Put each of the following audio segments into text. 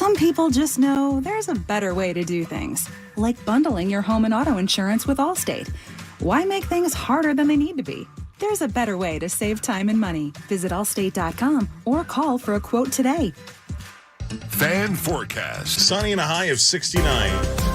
Some people just know there's a better way to do things, like bundling your home and auto insurance with Allstate. Why make things harder than they need to be? There's a better way to save time and money. Visit allstate.com or call for a quote today. Fan forecast. Sunny and a high of 69.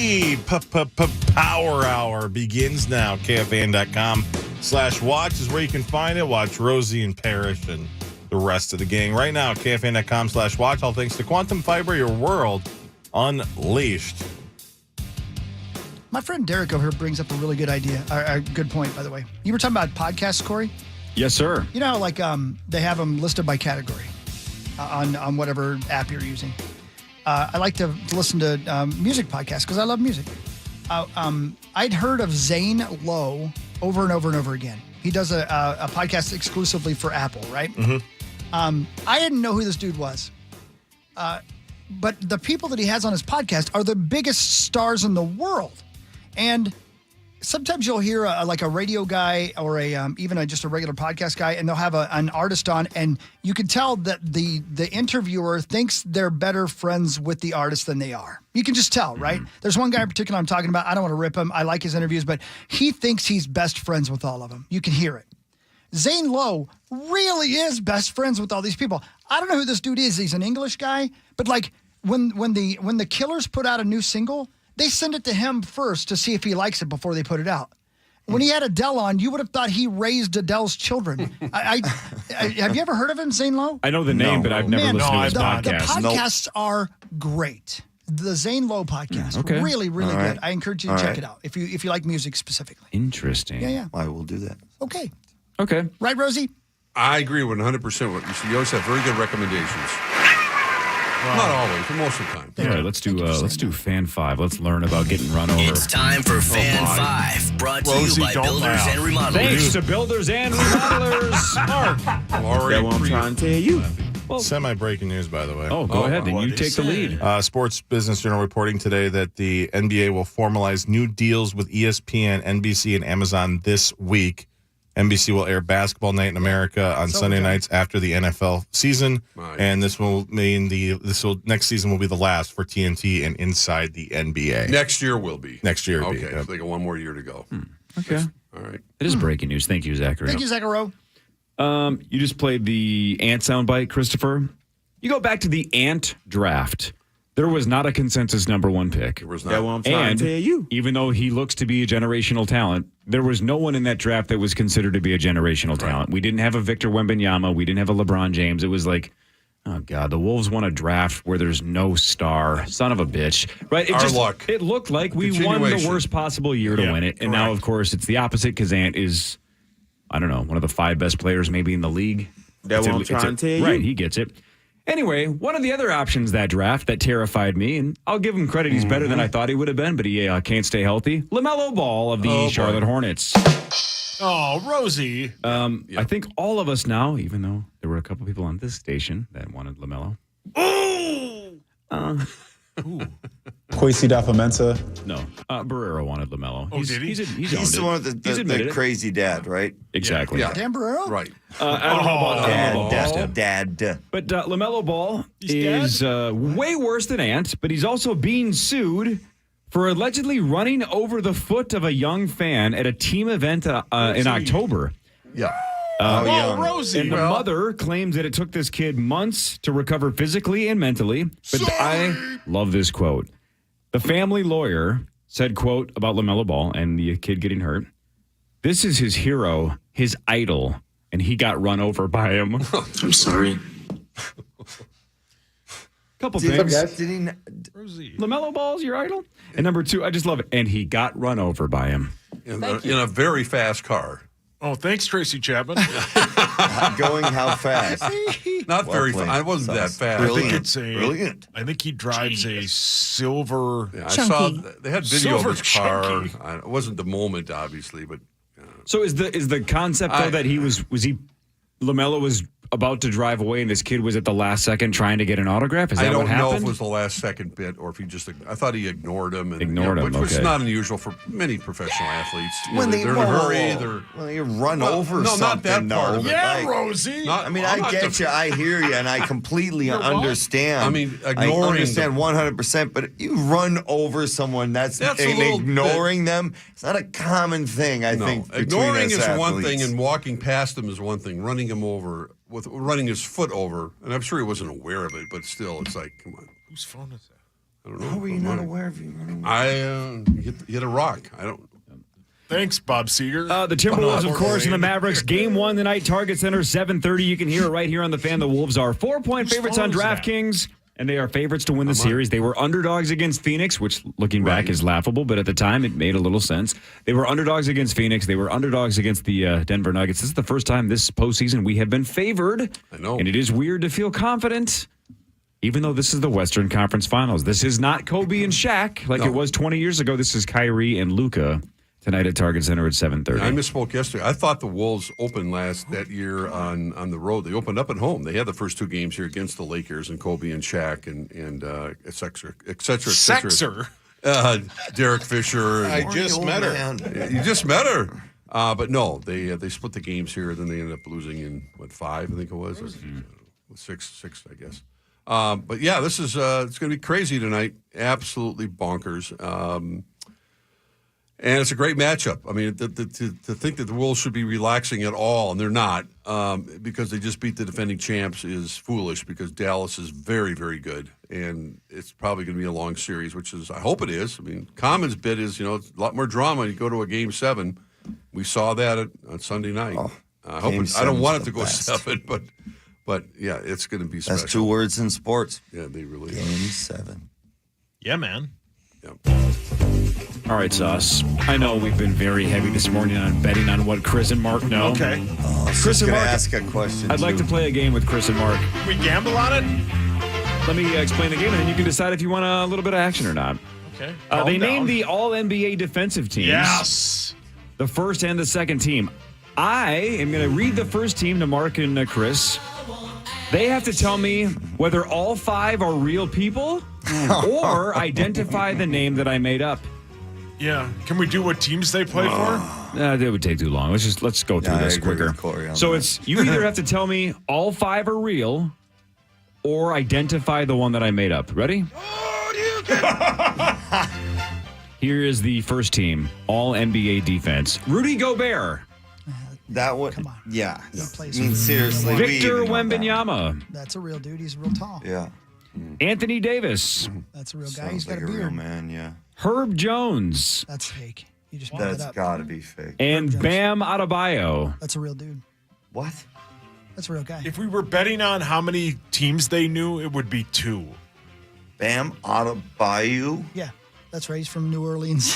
The Power Hour begins now. KFAN.com/watch is where you can find it. Watch Rosie and Parrish and the rest of the gang right now. KFAN.com/watch. All thanks to Quantum Fiber, your world unleashed. My friend Derek over here brings up a really good idea, a good point, by the way. You were talking about podcasts, Corey? Yes, sir. You know how, like, they have them listed by category on whatever app you're using. I like to listen to music podcasts because I love music. I'd heard of Zane Lowe over and over and over again. He does a podcast exclusively for Apple, right? Mm-hmm. I didn't know who this dude was. But the people that he has on his podcast are the biggest stars in the world. And sometimes you'll hear a radio guy or even just a regular podcast guy, and they'll have an artist on, and you can tell that the interviewer thinks they're better friends with the artist than they are. You can just tell, right? There's one guy in particular I'm talking about. I don't want to rip him. I like his interviews, but he thinks he's best friends with all of them. You can hear it. Zane Lowe really is best friends with all these people. I don't know who this dude is. He's an English guy, but like when the Killers put out a new single, they send it to him first to see if he likes it before they put it out. When he had Adele on, you would have thought he raised Adele's children. Have you ever heard of him, Zane Lowe? I know the name, but I've never listened to his podcast. The podcasts are great. The Zane Lowe podcast, really, really good. I encourage you to check it out if you like music specifically. Interesting. Yeah. I will do that. Okay. Right, Rosie? I agree 100% with you. You always have very good recommendations. Not always, but most of the time. Yeah, let's do Fan 5. Let's learn about getting run over. It's time for Fan 5, brought to you by Builders and Remodelers. Thanks to Builders and Remodelers. Mark. That's what I'm trying to tell you. Semi-breaking news, by the way. Oh, go ahead. Then you take the lead. Sports Business Journal reporting today that the NBA will formalize new deals with ESPN, NBC, and Amazon this week. NBC will air Basketball Night in America on Sunday nights after the NFL season, and this will mean next season will be the last for TNT and Inside the NBA. Next year will be. Okay, so they got one more year to go. Okay. All right. It is breaking news. Thank you, Zachary. Thank you, Zachary. You just played the Ant soundbite, Christopher. You go back to the Ant draft. There was not a consensus number one pick. There was not. That's what I'm trying to tell you. Even though he looks to be a generational talent, there was no one in that draft that was considered to be a generational talent. We didn't have a Victor Wembanyama. We didn't have a LeBron James. It was like, oh, God, the Wolves won a draft where there's no star. Son of a bitch. Right? Luck. It looked like we won the worst possible year to win it. And now, of course, it's the opposite because Ant is, I don't know, one of the 5 best players maybe in the league. That's what I'm trying to tell you. Right, he gets it. Anyway, one of the other options that draft that terrified me, and I'll give him credit, he's better than I thought he would have been, but he can't stay healthy. LaMelo Ball of the Charlotte Hornets. Oh, Rosie. I think all of us now, even though there were a couple people on this station that wanted LaMelo. Quasi da Fomenta. No, Barrero wanted LaMelo. Oh, did he? He's the one with the crazy dad, right? Exactly. Yeah. Dan Barrero? Right. I don't know about Dad. But LaMelo Ball is way worse than Ant, but he's also being sued for allegedly running over the foot of a young fan at a team event in October. Yeah. Rosie. And the mother claims that it took this kid months to recover physically and mentally. But I love this quote. The family lawyer said, quote, about LaMelo Ball and the kid getting hurt. This is his hero, his idol, and he got run over by him. I'm sorry. Couple things. Rosie. LaMelo Ball's your idol? And number 2, I just love it. And he got run over by him. In a very fast car. Oh, thanks, Tracy Chapman. Going how fast? Not very fast. I wasn't that fast. Brilliant. I think he drives a silver. Yeah, I saw they had video of his car. It wasn't the moment, obviously, but. So is the concept though that LaMelo was about to drive away and this kid was at the last second trying to get an autograph? Is that I don't what happened? know if it was the last second bit or if he just. I thought he ignored him. And, Ignored him, which was okay. not unusual for many professional athletes. When they're in a hurry, when they run over no, something. not that part of it. Yeah, Like, Rosie. I mean, I get you. I hear you, and I completely understand. I mean, I ignoring understand 100%. But you run over someone that's a little ignoring them. It's not a common thing. I think between ignoring us is one athletes. thing, and walking past him is one thing. Running him over with running his foot over, and I'm sure he wasn't aware of it, but still, it's like, come on. Whose phone is that? I don't know. How were you not aware of you running? I hit a rock. I don't. Thanks, Bob Seger. The Timberwolves, of course, and the Mavericks. Game 1 tonight, Target Center, 7:30. You can hear it right here on The Fan. The Wolves are 4-point favorites on DraftKings, and they are favorites to win the series. They were underdogs against Phoenix, which, looking back, is laughable, but at the time, it made a little sense. They were underdogs against Phoenix. They were underdogs against the Denver Nuggets. This is the first time this postseason we have been favored. I know. And it is weird to feel confident, even though this is the Western Conference Finals. This is not Kobe and Shaq like it was 20 years ago. This is Kyrie and Luka. Tonight at Target Center at 7:30. I misspoke yesterday. I thought the Wolves opened that year on the road. They opened up at home. They had the first two games here against the Lakers and Kobe and Shaq and et cetera, et cetera, et cetera. Sexer. Derek Fisher. I just met her. You just met her. But no, they split the games here. Then they ended up losing in 5, I think it was, or 6, I guess. But yeah, this is it's going to be crazy tonight. Absolutely bonkers. And it's a great matchup. I mean, to think that the Wolves should be relaxing at all, and they're not, because they just beat the defending champs is foolish because Dallas is very, very good. And it's probably going to be a long series, which is, I hope it is. I mean, Common's bit is, it's a lot more drama. You go to a Game 7. We saw that on Sunday night. I don't want it to go 7, but yeah, it's going to be special. That's 2 words in sports. Yeah, they really Game are. 7. Yeah, man. Yeah. All right, Sauce. I know we've been very heavy this morning on betting on what Chris and Mark know. Okay. Chris and Mark, ask a question. I'd like to play a game with Chris and Mark. We gamble on it? Let me explain the game, and then you can decide if you want a little bit of action or not. Okay. They named the All-NBA defensive teams. Yes. The first and the second team. I am going to read the first team to Mark and Chris. They have to tell me whether all 5 are real people or identify the name that I made up. Yeah. Can we do what teams they play for? That would take too long. Let's go through this quicker. So it's you either have to tell me all 5 are real or identify the one that I made up. Ready? Here is the first team, All NBA defense. Rudy Gobert. That one. Come on. Yeah. He I plays mean, for- seriously. Victor we even know that. Wembanyama. That's a real dude. He's real tall. Yeah. Anthony Davis. That's a real guy. Sounds He's got like a a real beard. man, yeah. Herb Jones. That's fake. You just made that That's up. got to be fake. And Jones. Bam Adebayo. That's a real dude. What? That's a real guy. If we were betting on how many teams they knew, it would be 2. Bam Adebayo? Yeah, that's right. He's from New Orleans.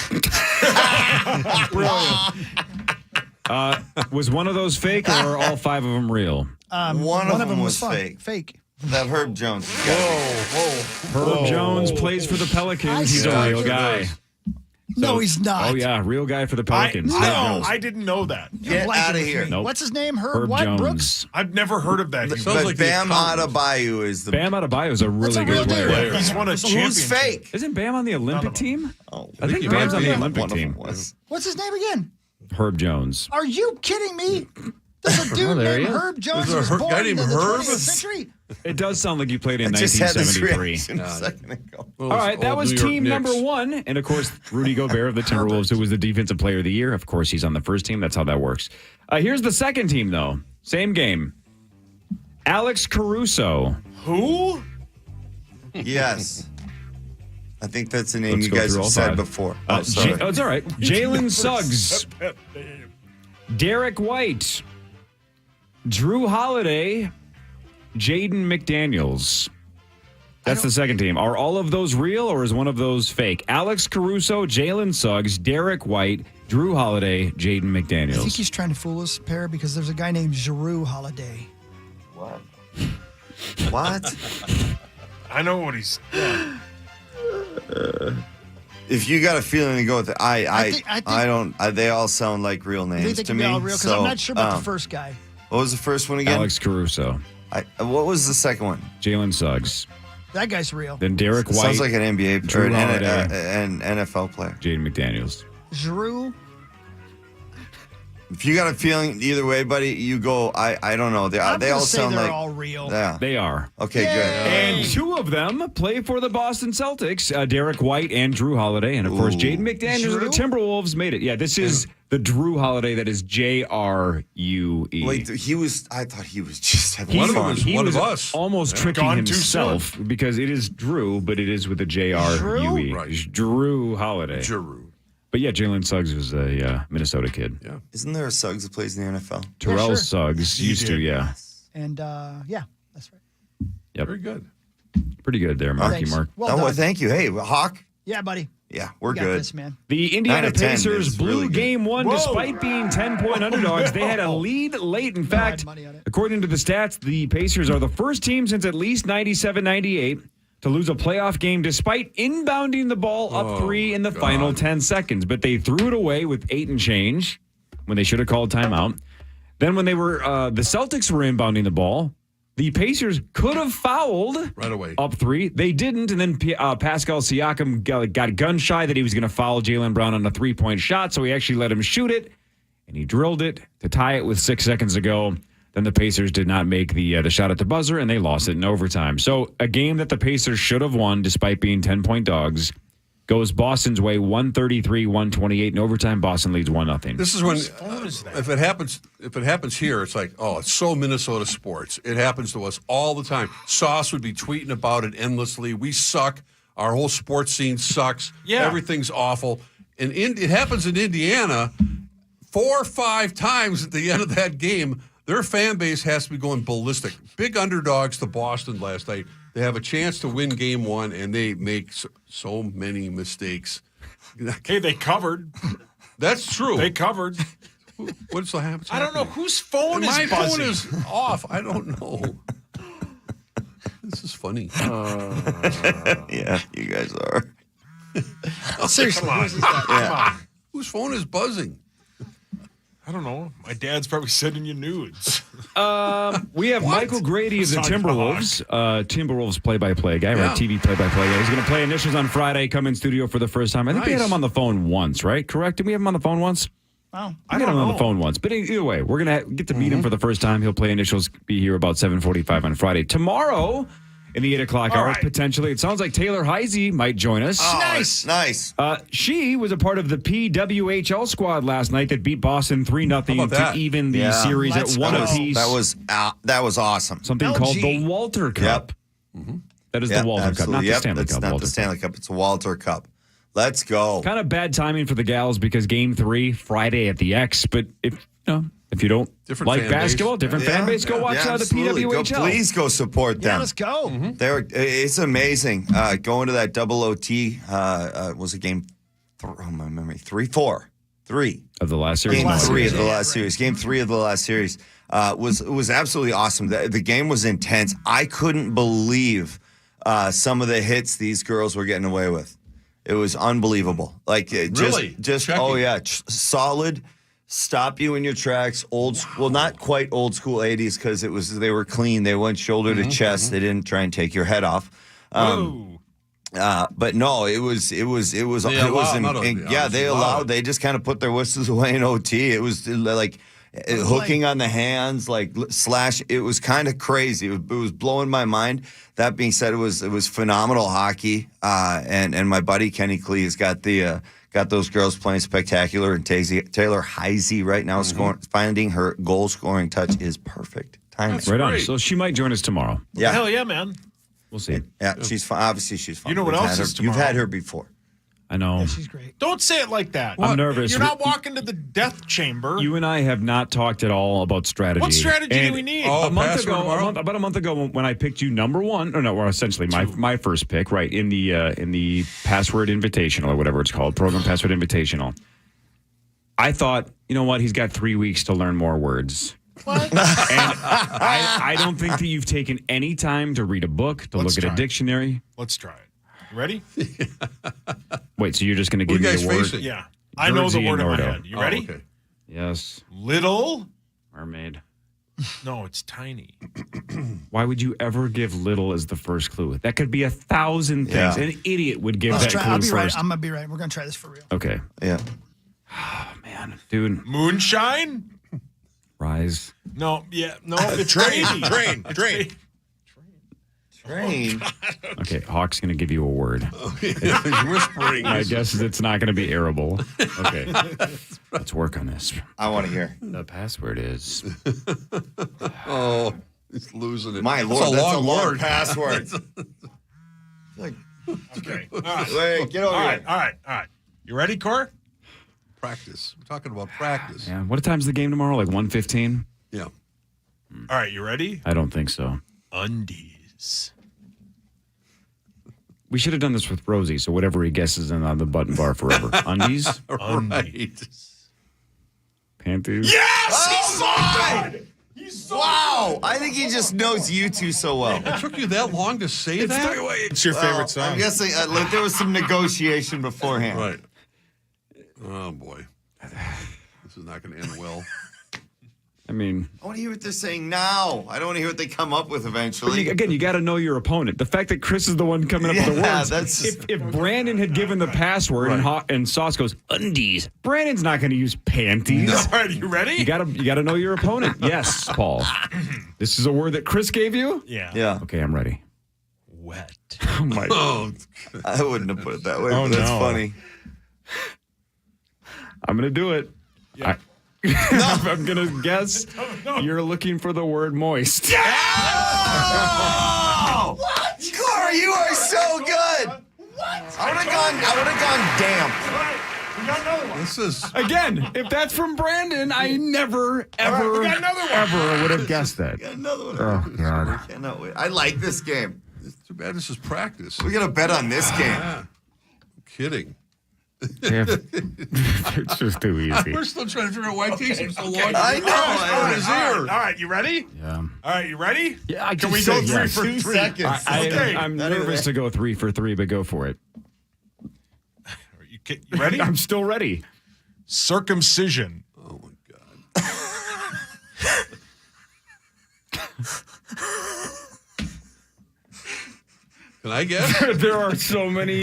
Was one of those fake or are all 5 of them real? One of them was fun. fake. Fake. That Herb Jones. Herb Jones plays for the Pelicans. He's a real guy. No, he's not. Oh, yeah, real guy for the Pelicans. Herb Jones. I didn't know that. Get Blanking out of with here. me. Nope. What's his name? Herb Herb what? Jones. Brooks? I've never heard of that. Sounds But like the Bam accountant. Adebayo is the. Bam Adebayo is a really That's a real good dude. player. He's won a So championship. who's fake? Isn't Bam on the Olympic team? Oh, I think he Bam's might on the be. Olympic One of them team. was. What's his name again? Herb Jones. Are you kidding me? There's a dude there he named is. Herb Jones There's a who was guy born in named the Herb? 20th century. It does sound like you played in I just had this 1973. reaction a second ago. All right, that Old was New York team Knicks. number 1. And, of course, Rudy Gobert of the Timberwolves, who was the Defensive Player of the Year. Of course, he's on the first team. That's how that works. Here's the second team, though. Same game. Alex Caruso. Who? Yes. I think that's a name Let's you go guys through have all said 5. before. Oh, sorry. It's all right. Jalen Suggs. Derek White. Drew Holiday. Jaden McDaniels. That's the second team. Are all of those real or is one of those fake? Alex Caruso, Jalen Suggs, Derek White, Drew Holiday, Jaden McDaniels. I think he's trying to fool us, Pear, because there's a guy named Giroux Holiday. What? What? I know what he's. If you got a feeling to go with it, I think- don't. They all sound like real I think names they to can me. be all real because so, I'm not sure about the first guy. What was the first one again? Alex Caruso. What was the second one? Jalen Suggs. That guy's real. Then Derek White. Sounds like an NBA or Drew Holiday. an NFL player. Jaden McDaniels. Drew. If you got a feeling either way, buddy, you go. I don't know. They all sound they're like all real. Yeah, They are. Okay, Yay! good. And two of them play for the Boston Celtics, Derek White and Drew Holiday. And, of course, Jaden McDaniels of the Timberwolves made it. Yeah, this is the Drew Holiday that is J-R-U-E. Wait, I thought he was just having One of them fun. is one of us. Almost tricking Gone too himself because it is Drew, but it is with a J-R-U-E. Drew? Right. It's Drew Holiday. Giroux. But yeah, Jalen Suggs was a Minnesota kid. Yeah. Isn't there a Suggs that plays in the NFL? Terrell sure. Suggs used to, yeah. And yeah, that's right. Yep. Very good. Pretty good there, Marky Thanks. Mark. Well Well, done. thank you. Hey, Hawk. Yeah, buddy. Yeah, we're You got good. this, man. The Indiana 9 of 10 Pacers is blew really good. game one despite being 10-point underdogs. They had a lead late. In fact, money on it. according to the stats, the Pacers are the first team since at least 97-98 to lose a playoff game despite inbounding the ball up 3 in the final 10 seconds. But they threw it away with 8 and change when they should have called timeout. Then when they were the Celtics were inbounding the ball, the Pacers could have fouled Right away. up 3. They didn't, and then Pascal Siakam got gun shy that he was going to foul Jaylen Brown on a 3-point shot, so he actually let him shoot it, and he drilled it to tie it with 6 seconds to go. Then the Pacers did not make the shot at the buzzer, and they lost it in overtime. So a game that the Pacers should have won despite being 10-point dogs goes Boston's way 133-128. In overtime, Boston leads 1-0. This is when if it happens here, it's like, oh, it's so Minnesota sports. It happens to us all the time. Sauce would be tweeting about it endlessly. We suck. Our whole sports scene sucks. Yeah. Everything's awful. And it happens in Indiana 4 or 5 times at the end of that game. Their fan base has to be going ballistic. Big underdogs to Boston last night. They have a chance to win game 1, and they make so many mistakes. Hey, they covered. That's true. They covered. What's the happening? I don't know whose phone is My buzzing. phone is off. I don't know. This is funny. Yeah, you guys are. Seriously, Come on. Come on. Whose phone is buzzing? I don't know. My dad's probably sending you nudes. We have Michael Grady of the Sorry, Timberwolves. Timberwolves play-by-play guy, Yeah. right? TV play-by-play guy. He's going to play initials on Friday, come in studio for the first time. I think we had Nice. him on the phone once, right? Correct? Did we have him on the phone once? wow. I got him on the phone once. But either way, we're going to get to meet him for the first time. He'll play initials, be here about 7:45 on Friday. Tomorrow, in the 8 o'clock hour, right. potentially, it sounds like Taylor Heisey might join us. Nice. Nice. She was a part of the PWHL squad last night that beat Boston 3-0 about to that? even the Yeah. series Let's at one go. apiece. That was awesome. Something LG. called the Walter Cup. That is Yep, the Walter Cup, absolutely. not the Yep, Stanley that's Cup. not Walter the Stanley Cup. It's a Walter Cup. Let's go. Kind of bad timing for the gals because Game 3 Friday at the X. But if you don't Different like fan base. basketball, different fan base, go watch the absolutely. PWHL. Please go support Yeah, them. let's go. It's amazing. Going to that double OT was a game. My memory 3 Of the last series. Game No, 3 it of the is. last series. Game 3 of the last series was absolutely awesome. The game was intense. I couldn't believe some of the hits these girls were getting away with. It was unbelievable. Like Really? just Checking. oh yeah, solid. Stop you in your tracks. Old school, well, not quite old school 80s because they were clean. They went shoulder to chest. They didn't try and take your head off. Whoa. But no, it was They allowed. They just kind of put their whistles away in OT. It was like hooking on the hands, like slash. It was kind of crazy. It was blowing my mind. That being said, it was phenomenal hockey. And my buddy Kenny Klee has got those girls playing spectacular. And Taylor Heisey right now finding her goal scoring touch is perfect timing. Right on. Great. So she might join us tomorrow. Yeah, Hell yeah, man. We'll see. yeah, she's fine. Obviously, she's fine. You know what We've else had her- is You've tomorrow? had her before. I know. She's great. Don't say it like that. I'm nervous. You're not walking to the death chamber. You and I have not talked at all about strategy. What strategy And do we need? Oh, a month password ago, tomorrow? about a month ago, when I picked you number one, or essentially my first pick, right in the Password Invitational or whatever it's called, Program Password Invitational. I thought, you know what? He's got 3 weeks to learn more words. What? And I don't think that you've taken any time to read a book, to Let's look at try a it. dictionary. Let's try it. You ready? Wait, so you're just going to What give are me you the guys word? facing? Yeah. I know the Birdsie word and in my Nordo. head. You ready? Oh, okay. Yes, Little mermaid. No, it's tiny. Why would you ever give little as the first clue? That could be 1,000 things. Yeah. An idiot would give Let's that try. clue I'll be right. first. I'm gonna be right. We're gonna try this for real. Okay. Yeah. Oh, man. Dude, Moonshine? rise. No, it's tiny. Train. Okay, Hawk's going to give you a word. He's whispering. I guess it's not going to be arable. Okay. Let's work on this. I want to hear. The password is... Oh, he's losing it. My Lord, that's a long word. password. Okay. Wait, get over here. All right. You ready, Cor? Practice. We're talking about practice. Yeah. What time's the game tomorrow? Like 1:15? Yeah. All right, you ready? I don't think so. Undies. We should have done this with Rosie, so whatever he guesses in on the button bar forever. Undies? Right. Panties? Yes! Wow! I think he just knows you two so well. It took you that long to say that? It's your favorite song. I'm guessing like there was some negotiation beforehand. Right. Oh, boy. This is not going to end well. I mean... I want to hear what they're saying now. I don't want to hear what they come up with But eventually. you got to know your opponent. The fact that Chris is the one coming up with the Yeah, words. that's- If Brandon had given the password and Sauce goes, undies, Brandon's not going to use panties. All right, you ready? You gotta know your opponent. Yes, Paul. This is a word that Chris gave you? Yeah. Yeah. Okay, I'm ready. Wet. Oh my Oh, I wouldn't have put it that way, Oh, but that's no. funny. I'm gonna do it. Yeah. I'm gonna guess you're looking for the word moist. Oh! What? Corey, you are so good. What? I would have gone damp. We got another one. this is... Again, if that's from Brandon, I never, ever, we got another one. ever would have guessed that. Another one. Oh God. I cannot wait. I like this game. It's too bad this is practice. We got to bet on this game. I'm kidding. It's just too easy. We're still trying to figure out why it takes him so long. I know. On his ear. All right, you ready? Yeah. All right, you ready? Yeah, I Can just we go said three yes. for 3 seconds. Okay. I'm nervous to go 3 for 3, but go for it. You ready? I'm still ready. Circumcision. Oh, my God. Can I guess? There are so many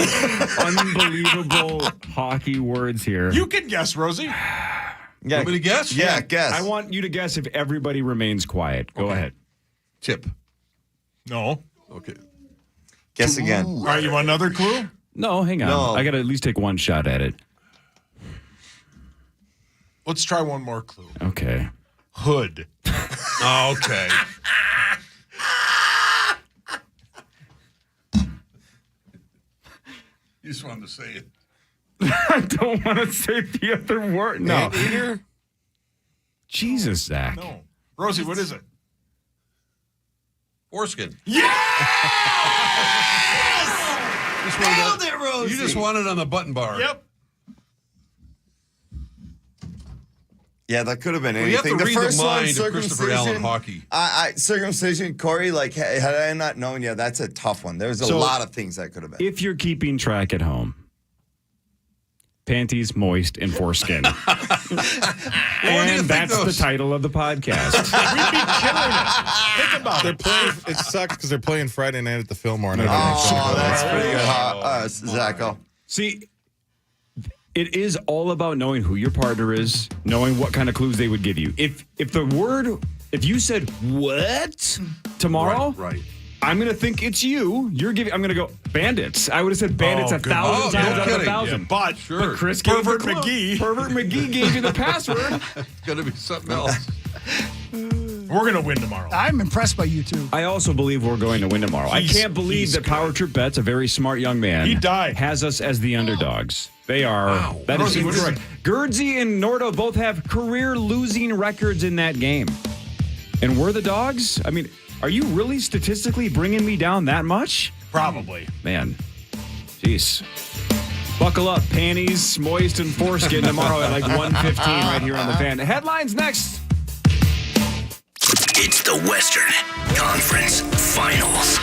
unbelievable hockey words here. You can guess, Rosie. Yeah. Want me to guess? Yeah, guess. I want you to guess if everybody remains quiet. Go ahead. Tip. No. Okay. Guess again. All right, you want another clue? No, hang on. No. I got to at least take one shot at it. Let's try one more clue. Okay. Hood. Okay. You just wanted to say it. I don't want to say the other word. No. Anteater? Jesus, Zach. No. Rosie, what is it? Foreskin. Yeah! Nailed it, Rosie. You just want it on the button bar. Yep. Yeah, that could have been Well, you have anything. to read the first one, mind of Christopher Allen Hockey. Circumcision, Corey, like, had I not known you, that's a tough one. There's a So- lot of things that could have been. If you're keeping track at home, panties, moist, and foreskin. do you And think that's the those- title of the podcast. We'd be killing it. Think about They're it. playing. It sucks because they're playing Friday night at the Fillmore. And I Oh, that's pretty good, Zacho. See, it is all about knowing who your partner is, knowing what kind of clues they would give you. If you said what tomorrow, Right. I'm gonna think it's you. I'm gonna go bandits. I would have said bandits Oh, 1,000 good. times Oh, no out of kidding. 1,000. Yeah, but Sure. Chris gave Pervert the clue. McGee. Pervert McGee gave you the password. It's going to be something else. we're going to win tomorrow. I'm impressed by you two. I also believe we're going to win tomorrow. I can't believe he's that Power Trip Bet's a very smart young man. He died. Has us as the underdogs. They are. That is Rosie, what is incorrect. Gerdsey and Nordo both have career losing records in that game. And we're the dogs? I mean, are you really statistically bringing me down that much? Probably. Man. Jeez. Buckle up, panties, moist, and foreskin tomorrow at like 1:15 right here on the Fan. Headlines next. It's the Western Conference Finals.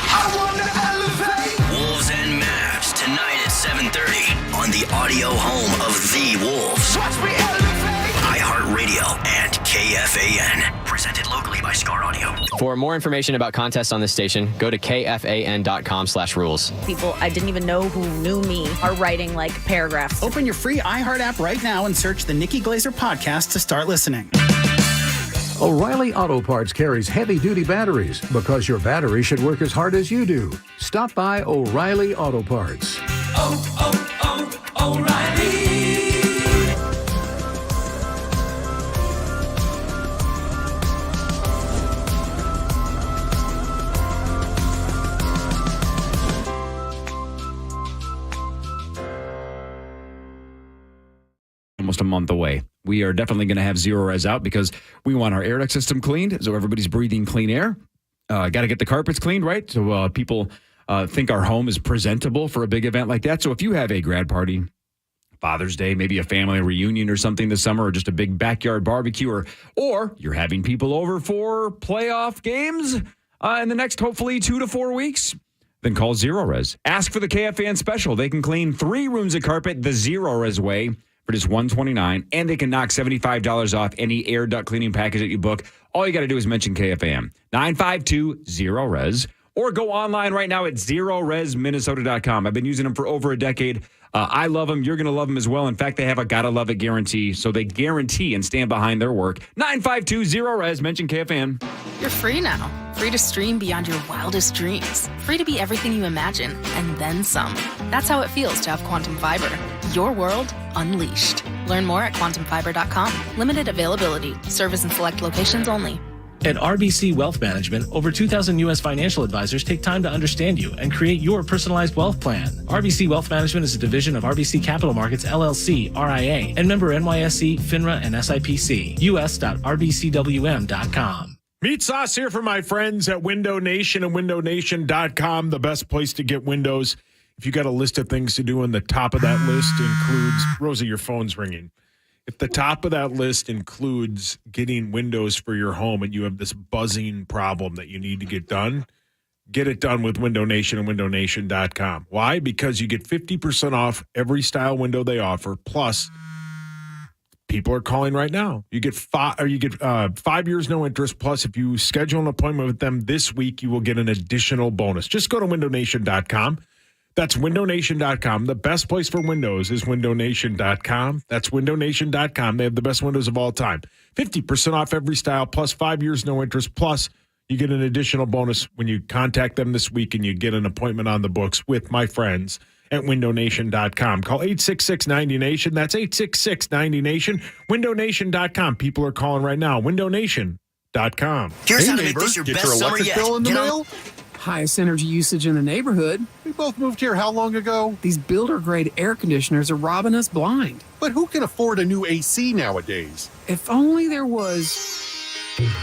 Wolves and Mavs tonight at 7:30 on the audio home of the Wolves. iHeartRadio and KFAN. Presented locally by Scar Audio. For more information about contests on this station, go to kfan.com/rules. People I didn't even know who knew me are writing like paragraphs. Open your free iHeart app right now and search the Nikki Glazer podcast to start listening. O'Reilly Auto Parts carries heavy-duty batteries because your battery should work as hard as you do. Stop by O'Reilly Auto Parts. O'Reilly. Almost a month away. We are definitely going to have zero res out because we want our air duct system cleaned, so everybody's breathing clean air. Got to get the carpets cleaned, right? So people think our home is presentable for a big event like that. So if you have a grad party, Father's Day, maybe a family reunion or something this summer, or just a big backyard barbecue, or you're having people over for playoff games in the next, hopefully, 2 to 4 weeks, then call Zero Res. Ask for the KFAN special. They can clean 3 rooms of carpet the Zero Res way for just $129, and they can knock $75 off any air duct cleaning package that you book. All you got to do is mention KFAN, 952-0RES, or go online right now at zeroresminnesota.com. I've been using them for over a decade. I love them. You're going to love them as well. In fact, they have a gotta love it guarantee, so they guarantee and stand behind their work. 952-0RES, mention KFAN. You're free now. Free to stream beyond your wildest dreams. Free to be everything you imagine, and then some. That's how it feels to have Quantum Fiber. Your world unleashed. Learn more at quantumfiber.com. Limited availability. Service in select locations only. At RBC Wealth Management, over 2,000 U.S. financial advisors take time to understand you and create your personalized wealth plan. RBC Wealth Management is a division of RBC Capital Markets, LLC, RIA, and member NYSE, FINRA, and SIPC. us.rbcwm.com. Meat Sauce here for my friends at Window Nation and windownation.com, the best place to get windows. If you got a list of things to do, and the top of that list includes, Rosie, your phone's ringing. If the top of that list includes getting windows for your home and you have this buzzing problem that you need to get it done with Window Nation and windownation.com. Why? Because you get 50% off every style window they offer, plus people are calling right now. You get 5 years no interest, plus if you schedule an appointment with them this week, you will get an additional bonus. Just go to windownation.com. That's windownation.com. The best place for windows is windownation.com. That's windownation.com. They have the best windows of all time. 50% off every style, plus 5 years no interest, plus you get an additional bonus when you contact them this week and you get an appointment on the books with my friends at windownation.com. Call 866-90-NATION. That's 866-90-NATION. Windownation.com. People are calling right now. Windownation.com. Here's how to make this your best summer yet. Bill in the mail? Highest energy usage in the neighborhood. We both moved here how long ago? These builder-grade air conditioners are robbing us blind. But who can afford a new AC nowadays? If only there was...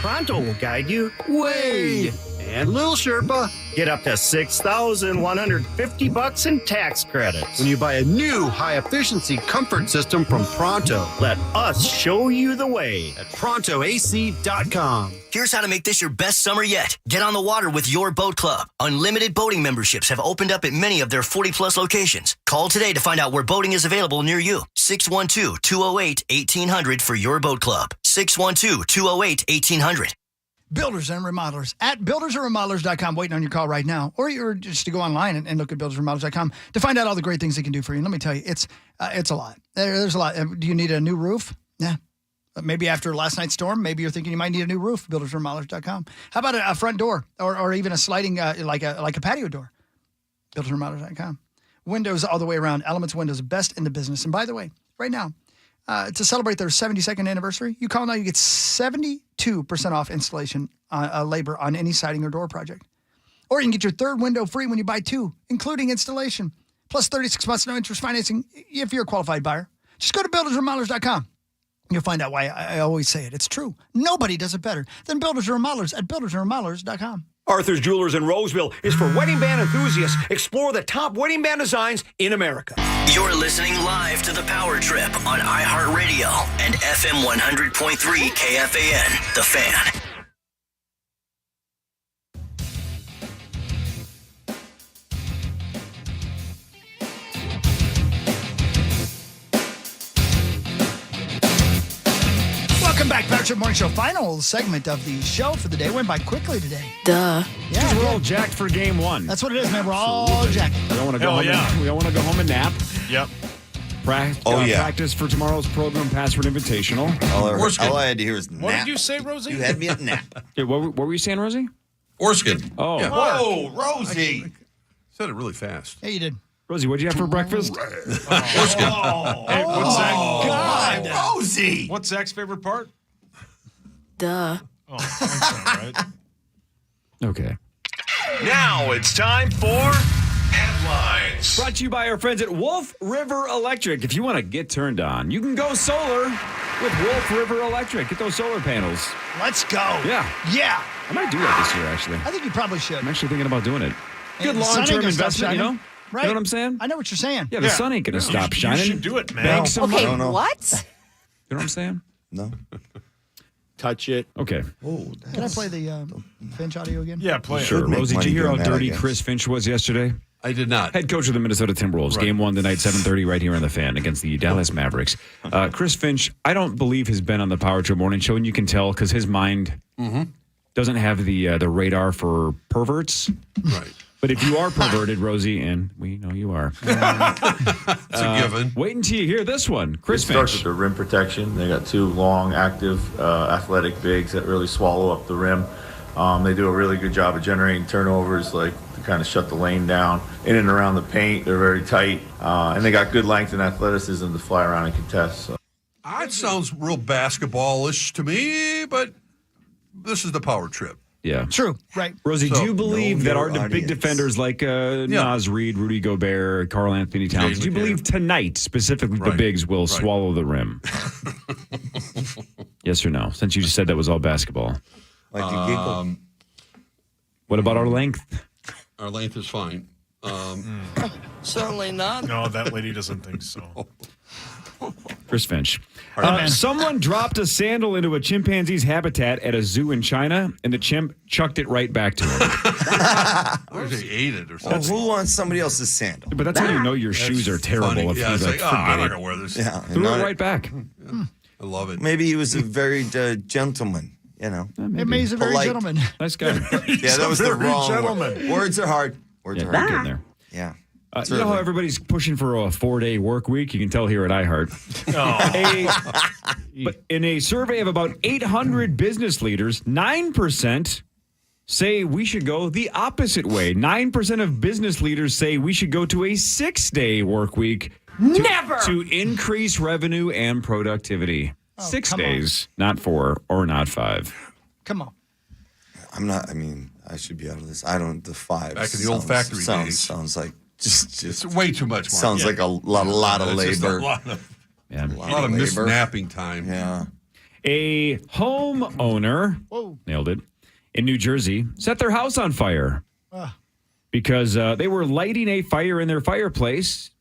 Pronto will guide you. Way! And Lil Sherpa, get up to $6,150 in tax credits when you buy a new high-efficiency comfort system from Pronto. Let us show you the way at ProntoAC.com. Here's how to make this your best summer yet. Get on the water with your boat club. Unlimited boating memberships have opened up at many of their 40-plus locations. Call today to find out where boating is available near you. 612-208-1800 for your boat club. 612-208-1800. Builders and remodelers at buildersandremodelers.com, waiting on your call right now. Or just to go online and look at buildersandremodelers.com to find out all the great things they can do for you. And let me tell you, it's a lot. There's a lot. Do you need a new roof? Yeah. Maybe after last night's storm, maybe you're thinking you might need a new roof, buildersandremodelers.com. How about a front door or even a sliding, like a patio door? Buildersandremodelers.com. Windows all the way around. Elements Windows, best in the business. And by the way, right now, to celebrate their 72nd anniversary, you call now, you get 72% off installation labor on any siding or door project. Or you can get your third window free when you buy 2, including installation. Plus 36 months no interest financing if you're a qualified buyer. Just go to buildersandremodelers.com. You'll find out why I always say it. It's true. Nobody does it better than Builders and Remodelers at buildersandremodelers.com. Arthur's Jewelers in Roseville is for wedding band enthusiasts. Explore the top wedding band designs in America. You're listening live to The Power Trip on iHeartRadio and FM 100.3 KFAN, The Fan. Welcome Welcome back, Power Trip Morning Show. Final segment of the show for the day. Went by quickly today. Duh. Yeah, Because we're all jacked for game one. that's what it is, man. We're all jacked. We don't want to go home. We don't want to go home and nap. Yep. Practice for tomorrow's program, Password Invitational. All I had to hear was nap. What did you say, Rosie? You had me at nap. Yeah, what were you saying, Rosie? Orskin. Oh. Yeah. Whoa, Rosie. Said it really fast. Hey, you did. Rosie, what'd you have for breakfast? Orskin. Hey, what's Zach? God, Rosie. What's Zach's favorite part? Duh. Oh, right? Okay. Now it's time for headlines. Brought to you by our friends at Wolf River Electric. If you want to get turned on, you can go solar with Wolf River Electric. Get those solar panels. Let's go. Yeah. Yeah. I might do that this year, actually. I think you probably should. I'm actually thinking about doing it. Good The sun ain't long-term gonna stop investment, you shining. know? Right. You know what I'm saying? I know what you're saying. Yeah, the sun ain't going to stop shining. You should do it, man. Bank some Okay, money. what? You know what I'm saying? No. Touch it. Okay. Can I play the Finch audio again? Yeah, play Sure. Make Rosie, did money you hear how doing that, I dirty guess. Chris Finch was yesterday? I did not. Head coach of the Minnesota Timberwolves. Right. Game 1 tonight, 7:30, right here on the Fan against the Dallas Mavericks. Chris Finch, I don't believe has been on the Power Trip Morning Show, and you can tell because his mind doesn't have the radar for perverts. Right. But if you are perverted, Rosie, and we know you are, It's a given. wait until you hear this one. Chris It starts Finch. with the rim protection. They got two long, active, athletic bigs that really swallow up the rim. They do a really good job of generating turnovers, like to kind of shut the lane down. In and around the paint, they're very tight. And they got good length and athleticism to fly around and contest. So. It sounds real basketball-ish to me, but this is the Power Trip. Yeah. True. Right. Rosie, do you believe that our your big audience. defenders like Naz Reid, Rudy Gobert, Karl Anthony Towns, do you believe tonight, specifically the bigs, will swallow the rim? Yes or no? Since you just said that was all basketball. Like you giggle. What about our length? Our length is fine. Certainly not. No, that lady doesn't think so. Chris Finch. Right. Someone dropped a sandal into a chimpanzee's habitat at a zoo in China, and the chimp chucked it right back to him. Or they ate it or Oh, something. who wants somebody else's sandal? But that's how you know your shoes are terrible. Funny. If Yeah, he's it's like, like, I'm forget not it. going to wear this. Yeah, Threw it right back. I love it. Maybe he was a very gentleman. You know, Maybe he's a very Polite. gentleman. Nice guy. Yeah, that was the very wrong gentleman. word. Words are hard. Words Yeah, are you're hard. getting there. Yeah. You know how everybody's pushing for a 4-day work week? You can tell here at iHeart. But in a survey of about 800 business leaders, 9% say we should go the opposite way. 9% of business leaders say we should go to a 6-day work week. Never! To increase revenue and productivity. 6 days, not 4 or not 5. Come on. I'm not. I mean, I should be out of this. I don't. The 5 Back in the old factory days. Sounds like just It's way too much. Mark. sounds like a lot of It's just labor. A lot of, Yeah. a lot of labor. misnapping time. Yeah. A homeowner, nailed it, in New Jersey, set their house on fire because they were lighting a fire in their fireplace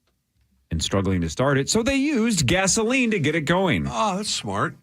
and struggling to start it. So they used gasoline to get it going. Oh, that's smart.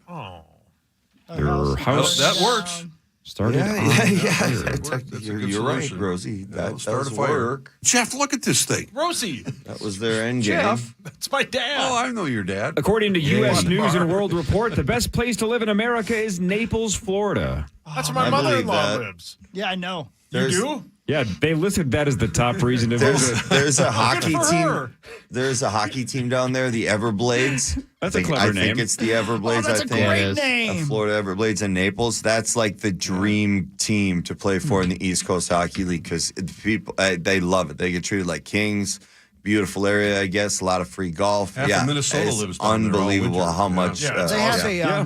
Their house That works. started on Yeah. fire. That's a good You're right, solution. Rosie. Yeah, That start does a fire. work. Jeff, look at this thing. Rosie, That was their end game. Jeff, that's my dad. oh, I know your dad. According to U.S. Yeah. News and World Report, the best place to live in America is Naples, Florida. That's where my I believe mother-in-law that. lives. Yeah, I know. You do? Yeah, they listed that as the top reason to visit. There's a hockey for team. her. There's a hockey team down there, the Everblades. That's a I clever think name. it's the Everblades. That's I a think great name. Florida Everblades in Naples. That's like the dream team to play for in the East Coast Hockey League because people they love it. They get treated like kings. Beautiful area, I guess. A lot of free golf. Half of yeah, Minnesota it's lives down there all unbelievable winter. how Yeah. much Yeah, They have Yeah.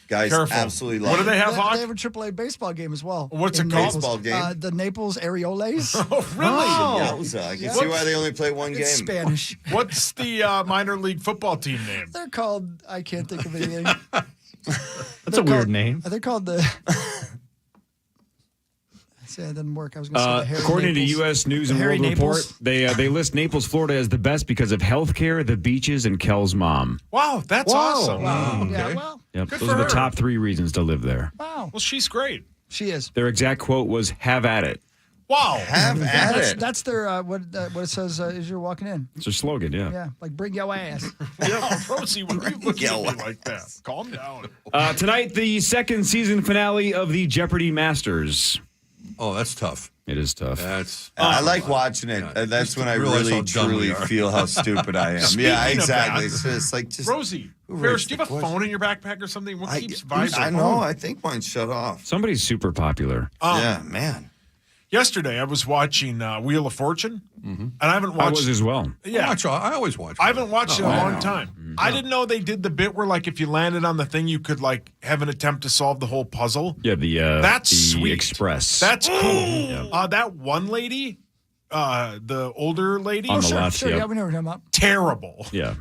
guys Careful. absolutely love What do it. they have, They Hawk? have a AAA baseball game as well. What's it in called? Naples. Baseball game? The Naples Areoles. Oh, really? Yowza. I can see why they only play one It's game. Spanish. What's the minor league football team name? They're called. I can't think of anything. That's a weird name. They're called the. See, that didn't work. I was going to say the Harry According Naples. to U.S. News The and Harry World Report, Naples. they list Naples, Florida as the best because of healthcare, the beaches, and Kel's mom. Wow, that's awesome. Wow. Okay. Yeah, well, Yep, Good those for are the her. top 3 reasons to live there. wow. Well, she's great. She is. Their exact quote was, "Have at it." Wow. Have at it. That's their what it says as you're walking in. It's a slogan, yeah. Yeah, like bring your ass. Yeah, Rosie, what are you looking at me like that? Calm down. Tonight, the second season finale of the Jeopardy Masters. Oh, that's tough. It is tough. I like watching it. That's when I really, truly feel how stupid I am. Yeah, exactly. It's just like, Rosie, Ferris, do you have a phone in your backpack or something? What keeps vibrating? I know. I think mine's shut off. Somebody's super popular. Yeah, man. Yesterday, I was watching Wheel of Fortune, and I haven't watched. I was as well. Yeah, I always watch. I haven't watched it in a long time. I didn't know they did the bit where, like, if you landed on the thing, you could like have an attempt to solve the whole puzzle. Yeah, the sweet. Express. That's cool. That one lady, the older lady, on the left. Sure, yeah, we know what you're talking about. Terrible. Yeah.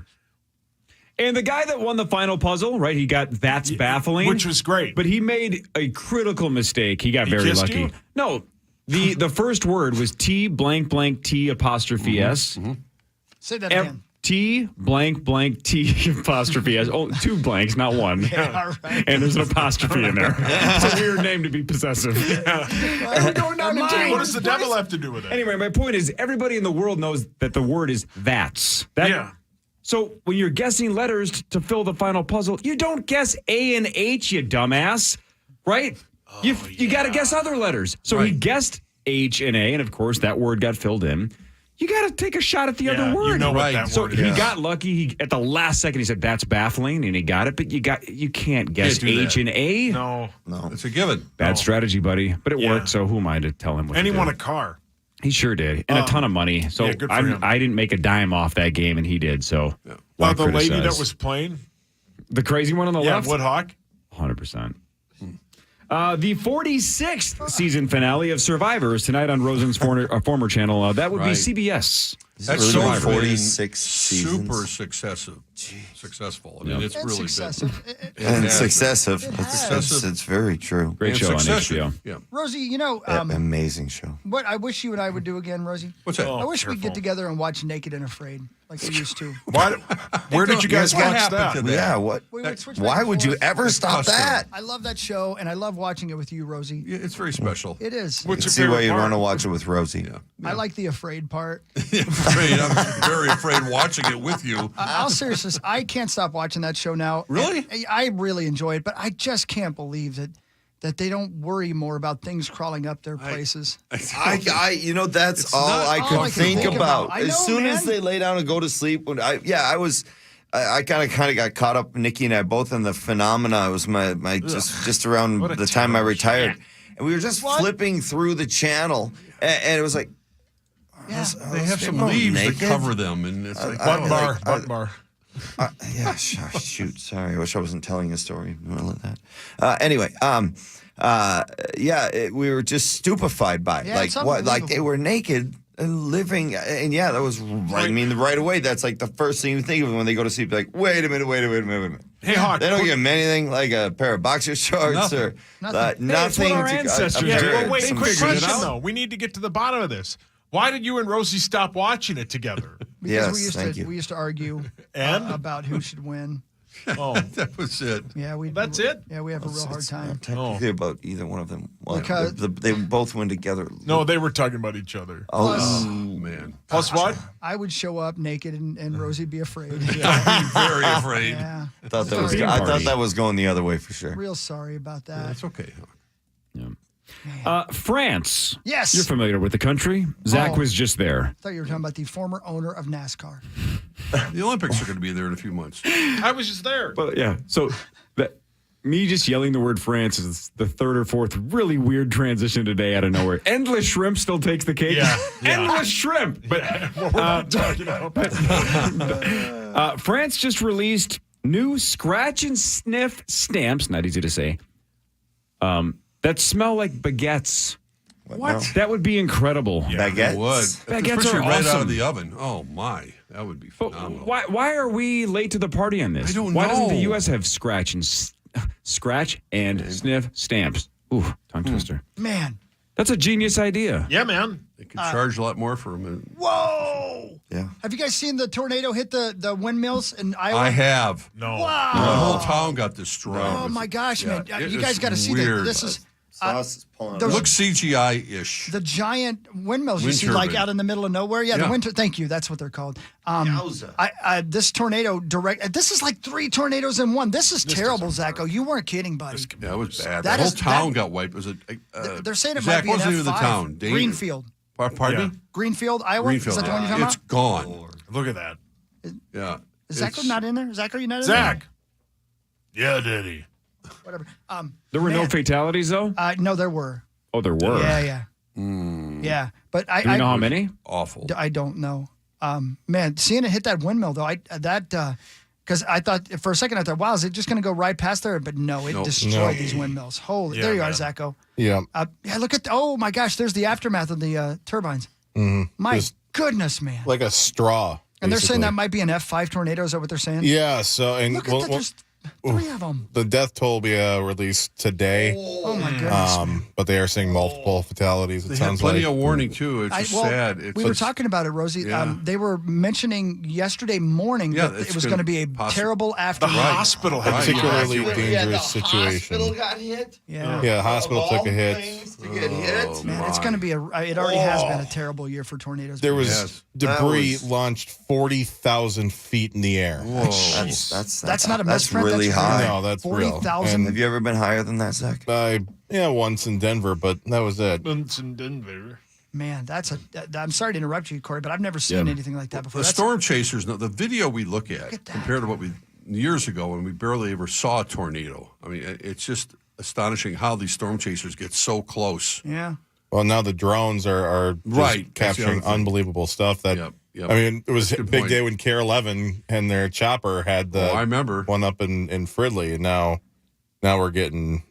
And the guy that won the final puzzle, right? He got That's Baffling, which was great, but he made a critical mistake. He got very lucky. You? No. The first word was T blank blank T apostrophe S. Say that again. T blank blank T apostrophe S. Oh, 2 blanks, not one. Yeah, right. And there's an apostrophe in there. It's a weird name to be possessive. Why are we going down to T? What does the devil have to do with it? Anyway, my point is everybody in the world knows that the word is that's. Yeah. So when you're guessing letters to fill the final puzzle, you don't guess A and H, you dumbass, right? You got to guess other letters. So he guessed H and A, and of course that word got filled in. You got to take a shot at the other word. You know what that so word he is. got lucky. At the last second, he said that's baffling, and he got it. But you can't guess Can't do H that. and A. No, it's a given. Bad strategy, buddy. But it worked. So who am I to tell him what And to he do? won a car. He sure did, and a ton of money. So yeah, good for him. I didn't make a dime off that game, and he did. So why The lady criticize? that was playing, the crazy one on the left, Woodhawk, 100%. The 46th season finale of Survivor is tonight on Rosen's former channel. That would be That's CBS. so 46 seasons. super successful. I mean, it's really successive. And successive. Successive. It's very true. Great And show on Succession. HBO. Yeah. Rosie, you know, Amazing show. what I wish you and I would do again, Rosie? What's that? I wish we'd careful. get together and watch Naked and Afraid like we used to. where did you guys What watch happened that? to that? Yeah, what? We would switch back Why and would you forth. ever stop custom. that? I love that show, and I love watching it with you, Rosie. Yeah, it's very special. It is. What's your See why favorite you part? want to watch it with Rosie. Yeah. I like the afraid part. I'm very afraid watching it with you. I'll seriously, I can't stop watching that show now. Really? And I really enjoy it, but I just can't believe that they don't worry more about things crawling up their places. I you know, that's It's all not I all could I can think think about. about. I As know, soon as man. they lay down and go to sleep, when I kind of got caught up. Nikki and I both in the phenomena. It was my just around What a the time I terrible retired, and we were just flipping through the channel, and it was like, They have some leaves that cover them, and it's like Butt bar. Yeah, shoot. Sorry, I wish I wasn't telling a story. I'm gonna let that. Anyway, we were just stupefied by it. Yeah, Like it's what? Like unbelievable. they were naked and living, and yeah, that was right. I mean, right away, that's like the first thing you think of when they go to sleep. Like, wait a minute. Hey, Hawk. They don't give them anything like a pair of boxer shorts or Nothing. nothing. our ancestors Yeah, did. well, wait, They quick figured it question out. though. We need to get to the bottom of this. Why did you and Rosie stop watching it together? Because Yes, thank you. we used to argue And? about who should win. Oh, that was it. Yeah, that's it. Yeah, we have a real hard time. Technically about either one of them. Well, Because- they both win together. No, they were talking about each other. Oh, Man. Plus what? I would show up naked and Rosie be afraid. I'm very afraid. Yeah, I thought that was. Sorry. I thought that was going the other way for sure. real sorry about that. That's okay. France. Yes. You're familiar with the country. Zach Oh. was just there. I thought you were talking about the former owner of NASCAR. The Olympics are going to be there in a few months. I was just there. But yeah, so me just yelling the word France is the third or fourth really weird transition today out of nowhere. Endless shrimp still takes the cake. Yeah. Endless shrimp. But Well, we're not talking about France just released new scratch and sniff stamps. Not easy to say. That smell like baguettes. What? That would be incredible. Baguettes. It would. Baguettes Especially are right out awesome. of the oven. Oh, my. That would be But phenomenal. why are we late to the party on this? I don't Why doesn't the know. U.S. have scratch and sniff stamps? Ooh, tongue twister. Man. That's a genius idea. Yeah, man. They could charge a lot more for them. Whoa! Yeah. Have you guys seen the tornado hit the windmills in Iowa? I have. No. Wow. The whole town got destroyed. Oh my gosh, man! Yeah, it You is guys got to see weird. this. Sauce is pulling. those- Look CGI-ish. The giant windmills you Wind see like turbine. out in the middle of nowhere. Yeah, Yeah. the winter. Thank you. That's what they're called. Yowza. This tornado this is like 3 tornadoes in one. This is terrible, Zacho. You weren't kidding, buddy. Yeah, it was bad. That The whole is- town that- got wiped. Was it? They're saying it Zach, might be an what's the name of the F5. town? Greenfield. Pardon me? Greenfield, Iowa. Greenfield. Is that the one you're talking It's about? gone. Look at that. Yeah. Is Zacho not in there? Zach, are you not in Zach. Yeah, Diddy. there? Whatever. There were no man. fatalities, though? No, there were. Oh, there were. Yeah. Yeah, but Do you know how many? Awful. I don't know. Man, seeing it hit that windmill though, because I thought for a second I thought, wow, is it just going to go right past there? But no, it Nope. destroyed No. these windmills. Holy, Yeah, there you man. are, Zacho. Yeah. Yeah, look at oh my gosh, there's the aftermath of the turbines. Mhm. My Just goodness, man. like a straw. And they're saying basically. that might be an F5 tornado. Is that what they're saying? Yeah. So and Look at that. There's 3 of them. the death toll will be released today. Oh my goodness. But they are saying multiple fatalities. It They had sounds plenty like of warning too. It's just sad. We were talking about it, Rosie. Yeah. They were mentioning yesterday morning Yeah, that it's it was gonna going to be a terrible aftermath. hospital had particularly Right. dangerous situation. Hospital got hit. Yeah. Yeah, hospital Of took all a hit. things to get hit. Man, it's going to be it already has been a terrible year for tornadoes. There was Yes. debris That was- launched 40,000 feet in the air. That's not a that's misprint, really that's high. No, that's real. 40,000. Have you ever been higher than that, Zach? Once in Denver, but that was it. Once in Denver. Man, I'm sorry to interrupt you, Corey, but I've never seen Yeah. anything like that before. The That's- storm chasers, the video we look at compared to what we years ago when we barely ever saw a tornado. I mean, it's just astonishing how these storm chasers get so close. Yeah. Well, now the drones are just Right, that's the capturing other thing. unbelievable stuff. That Yep. I mean, it was a That's a good big point. day when Care 11 and their chopper had the I remember one up in Fridley, and now we're getting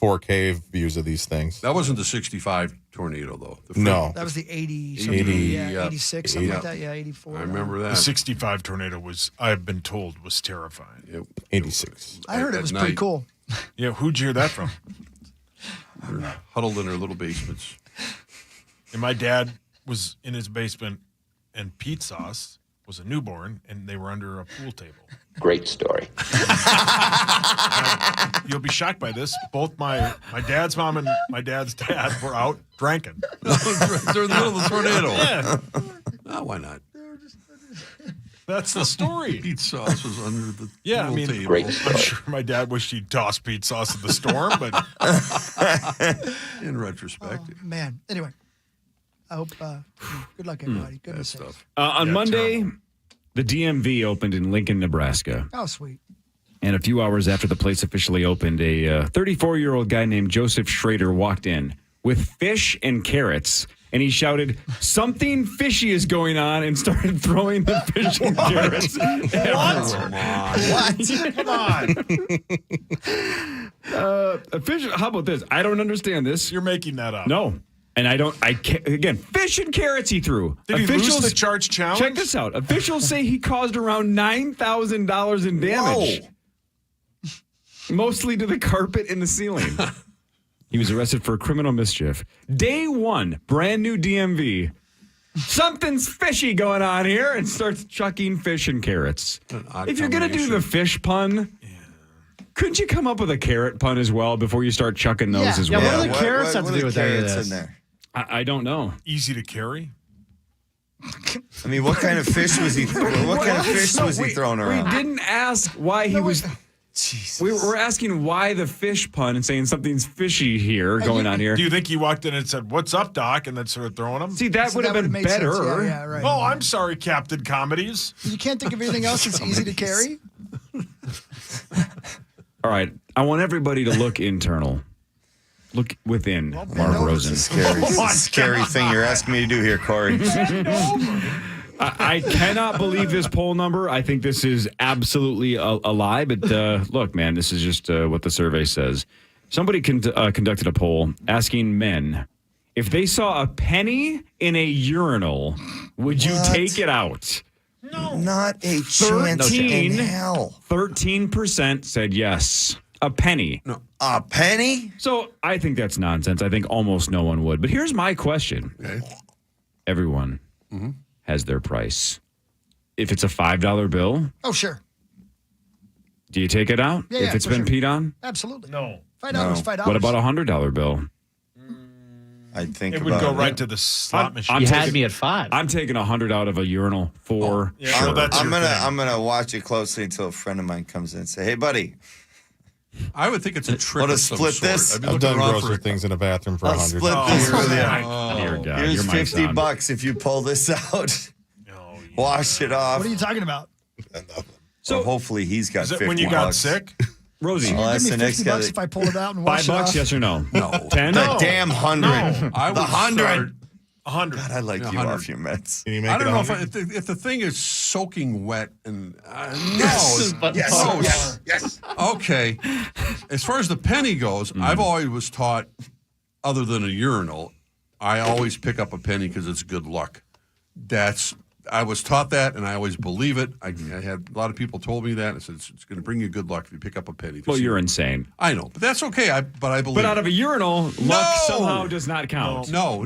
4K views of these things. That wasn't the 65 tornado though. No. That was the 80, 80, yeah, 86, something like that. Yeah, 84. I remember The that. 65 tornado I've been told, was terrifying. 86. I heard it was pretty cool. Yeah, who'd you hear that from? They're huddled in their little basements. And my dad was in his basement, and Pete Sauce was a newborn, and they were under a pool table. Great story. You'll be shocked by this. Both my dad's mom and my dad's dad were out drinking. They're in the middle of the tornado. Yeah. Oh, why not? That's the story. Pete Sauce was under the Yeah, I pool mean, table. I'm sure my dad wished he'd tossed Pete Sauce at the storm, but in retrospect. Man, anyway, I hope good luck, everybody. Goodness sakes. On Monday, the DMV opened in Lincoln, Nebraska. Oh, sweet. And a few hours after the place officially opened, a 34-year-old guy named Joseph Schrader walked in with fish and carrots. And he shouted, "Something fishy is going on," and started throwing the fish and carrots everywhere. What? How about this? I don't understand this. You're making that up. No. And I can't, again, fish and carrots he threw. Did he lose the charge challenge? Check this out. Officials say he caused around $9,000 in damage. Mostly to the carpet and the ceiling. He was arrested for criminal mischief. Day one, brand new DMV. Something's fishy going on here, and starts chucking fish and carrots. If you're going to do the fish pun, couldn't you come up with a carrot pun as well before you start chucking those as well? What do the carrots have to do with any of this? I don't know. Easy to carry? I mean, what kind of fish was he? What kind of fish was he throwing around? We didn't ask why he was. We were asking why the fish pun and saying something's fishy here going on here. Do you think he walked in and said, "What's up, Doc?" and then started throwing them? See, that would have been made better. sense. Yeah, right. Oh, I'm sorry, Captain Comedies. You can't think of anything else that's easy to carry? All right. I want everybody to look internal. Look within Mark Rosen. Scary thing you're asking me to do here, Corey. I cannot believe this poll number. I think this is absolutely a lie. But look, man, this is just what the survey says. Somebody conducted a poll asking men if they saw a penny in a urinal, would you take it out? No. Not a chance in hell. 13% said yes. A penny. No. A penny? So I think that's nonsense. I think almost no one would. But here's my question. Okay. Everyone has their price. If it's a $5 bill, Oh, sure. do you take it out? Yeah, if yeah, it's for been sure. peed on? Absolutely. No. $5, $5. What about a $100 bill? I think it would go right to the slot machine. You had me at 5. I'm taking 100 out of a urinal for Yeah, sure. well, I'm gonna watch it closely until a friend of mine comes in and say, "Hey, buddy." I would think it's a trick. Want to of some split sort. this? I'd be I've looking done around grosser for things in a bathroom for I'll 100. split this with you. Dear God, Here's your mic's on. $50 if you pull this out. Wash it off. What are you talking about? So hopefully he's got Is it 50 when you got bucks. sick? Rosie, I'll ask Give the me next 50 guy. bucks if I pull it out and wash $5, it off? yes or no? No. 10? The damn 100. I would 100. 100. God, I like you 100. off your meds. Can you make I it don't know 100? if the thing is soaking wet and Yes. no. Yes. Okay. As far as the penny goes, I've always was taught, other than a urinal, I always pick up a penny because it's good luck. I was taught that, and I always believe it. I had a lot of people told me that. I said it's going to bring you good luck if you pick up a penny. Well, you're insane. I know, but that's okay. But I believe. But out of a urinal, luck No! somehow does not count. No.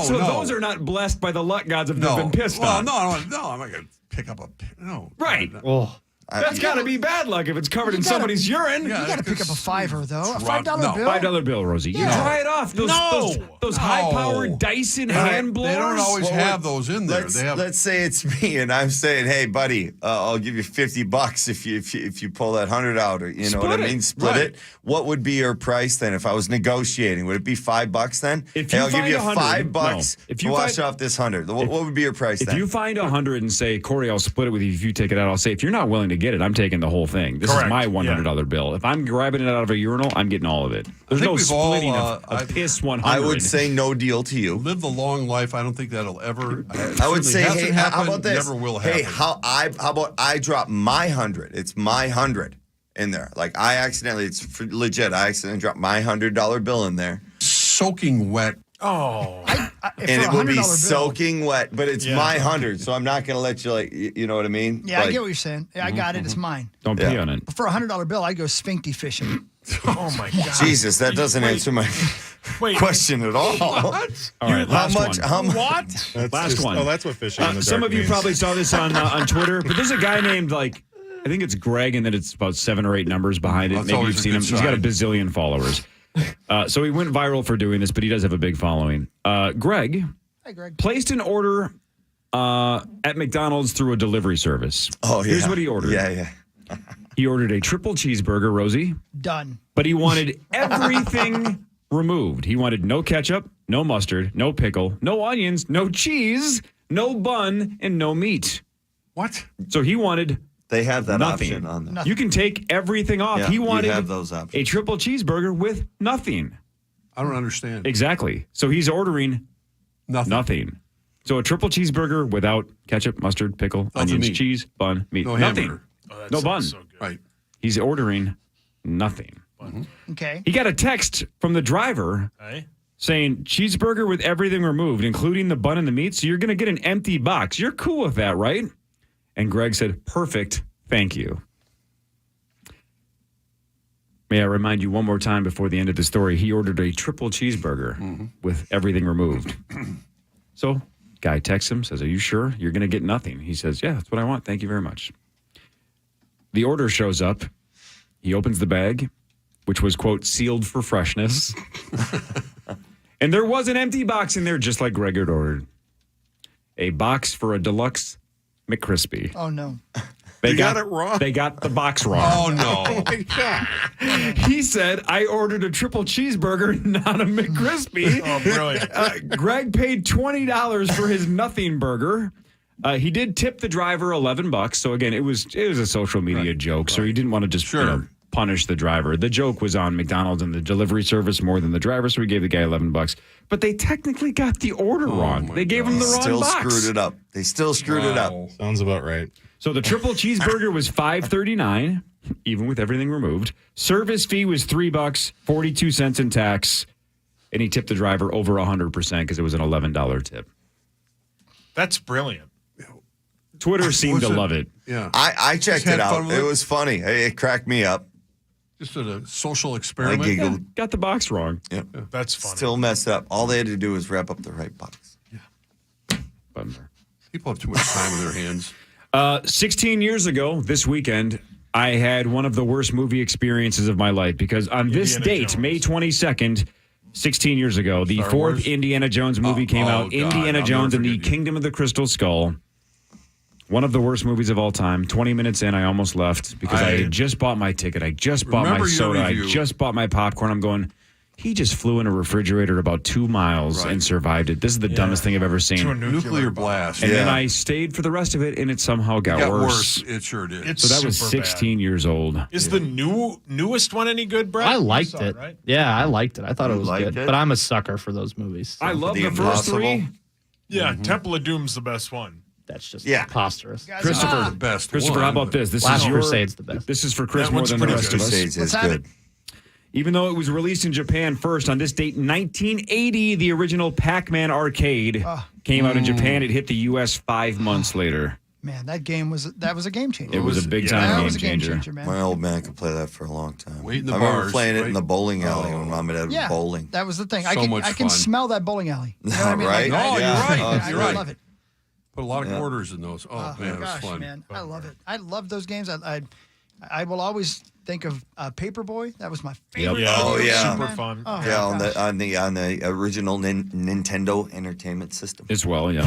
So those are not blessed by the luck gods if they've been pissed on. No. I'm not going to pick up a no. Right. Oh. That's got to be bad luck if it's covered in somebody's urine. You got to pick up a $5 though. A $5 No. bill. $5 bill, Rosie. You dry it off. Those high-powered Dyson hand blowers. They don't always have those in there. Let's say it's me, and I'm saying, "Hey, buddy, I'll give you $50 if you pull that 100 out." Or you know what I mean? Split it. What would be your price then if I was negotiating? Would it be $5 then? If you I'll give you find $5 if to you wash find- off this 100. What would be your price If then? you find 100 and say, Corey, I'll split it with you if you take it out, I'll say, if you're not willing to get it, I'm taking the whole thing. This Correct. is my $100 bill. If I'm grabbing it out of a urinal, I'm getting all of it. There's think no we've all, splitting of piss 100. I would say no deal to you. Live the long life. I don't think that'll ever. I would say, hasn't hey, happened, how about this? Never will happen. Hey, how about I drop my 100? It's my 100 in there. Like I accidentally, legit. I accidentally dropped my $100 bill in there. Soaking wet. Oh. And it will be soaking wet, but it's my 100, so I'm not going to let you, you know what I mean? Yeah, I get what you're saying. Yeah, I got it. It's mine. Don't pee on it. But for a $100 bill, I'd go sphincty fishing. Oh my God. Jesus, that doesn't answer my question at all. What? All right, last one. How much? What? Last one. Oh, that's what fishing in the Some dark of you means. probably saw this on Twitter, but there's a guy named, I think it's Greg, and then it's about 7 or 8 numbers behind it. That's Maybe always you've a seen good him. He's got a sign. bazillion followers. So he went viral for doing this, but he does have a big following. Greg Hey, Greg. placed an order at McDonald's through a delivery service. Oh, yeah. Here's what he ordered. Yeah. He ordered a triple cheeseburger, Rosie, Done. but he wanted everything removed. He wanted no ketchup, no mustard, no pickle, no onions, no cheese, no bun, and no meat. What? So he wanted They have that nothing. option on there. You can take everything off. Yeah, He you wanted have those options. a triple cheeseburger with nothing. I don't understand. Exactly. So he's ordering nothing. So a triple cheeseburger without ketchup, mustard, pickle, Nothing onions, meat. cheese, bun, meat. No nothing. hamburger. No bun. Right. He's ordering nothing. Okay. He got a text from the driver saying cheeseburger with everything removed, including the bun and the meat. So you're going to get an empty box. You're cool with that, right? And Greg said, perfect. Thank you. May I remind you one more time before the end of the story, he ordered a triple cheeseburger with everything removed. So guy texts him, says, are you sure you're going to get nothing? He says, yeah, that's what I want. Thank you very much. The order shows up. He opens the bag, which was, quote, sealed for freshness. And there was an empty box in there, just like Greg had ordered. A box for a deluxe McCrispy. Oh, no. They got it wrong. They got the box wrong. Oh, no. Oh, my God. He said, I ordered a triple cheeseburger, not a McCrispy. Oh, brilliant. Greg paid $20 for his nothing burger. He did tip the driver $11. So again, it was a social media joke. So he didn't want to just punish the driver. The joke was on McDonald's and the delivery service more than the driver. So he gave the guy $11. But they technically got the order wrong. They gave him the wrong Still box. screwed it up. They still screwed it up. Sounds about right. So the triple cheeseburger was $5.39, even with everything removed. Service fee was $3, 42 cents in tax, and he tipped the driver over 100% because it was an $11 tip. That's brilliant. Twitter seemed to love it. Yeah. I checked it out. It was funny. It cracked me up. Just a social I experiment. giggled. Yeah, got the box wrong. Yep. That's funny. Still messed up. All they had to do was wrap up the right box. Bummer. People have too much time in their hands. 16 years ago, this weekend, I had one of the worst movie experiences of my life because on this Indiana date, Jones. May 22nd, 16 years ago, the Star fourth Wars? Indiana Jones movie came out. God, Indiana I'll Jones never and the forget you. Kingdom of the Crystal Skull. One of the worst movies of all time. 20 minutes in, I almost left because I had just bought my ticket. I just bought my Remember your soda. I review. just bought my popcorn. I'm going, he just flew in a refrigerator about 2 miles and survived it. This is the dumbest thing I've ever seen. To a nuclear blast. And then I stayed for the rest of it, and it somehow got, got worse. It sure did. So that was 16 years old. Is the newest one any good, Brett? I You liked saw it. right? Yeah, I liked it. I thought it was liked good. it? But I'm a sucker for those movies. I love The the first three. Impossible? Yeah, Temple of Doom's the best one. That's just Yeah. preposterous. Christopher, the best Christopher, how about this? This Last is your Crusade's the best. This is for Chris That more one's than the pretty rest good. of us. Crusades Let's is have good. Even though it was released in Japan first on this date, 1980, the original Pac-Man arcade came out in Japan. It hit the U.S. 5 months later. Man, that was a game changer. It was a big time That game was a game changer. changer, man. My old man could play that for a long time. Wait in the I remember bars, playing it right? in the bowling alley when Mom and Dad Yeah, were bowling. that was the thing. So much I can fun. smell that bowling alley. You know what I mean? Right? No, Yeah. you're right. Oh, You're I right. love it. Put a lot of quarters in those. Oh, man, it was gosh, fun. man, I love it. I love those games. I will always think of Paperboy. That was my favorite. Yeah, Oh, yeah. super man. fun. Oh, Yeah, on gosh. the original Nintendo Entertainment System. As well, yeah.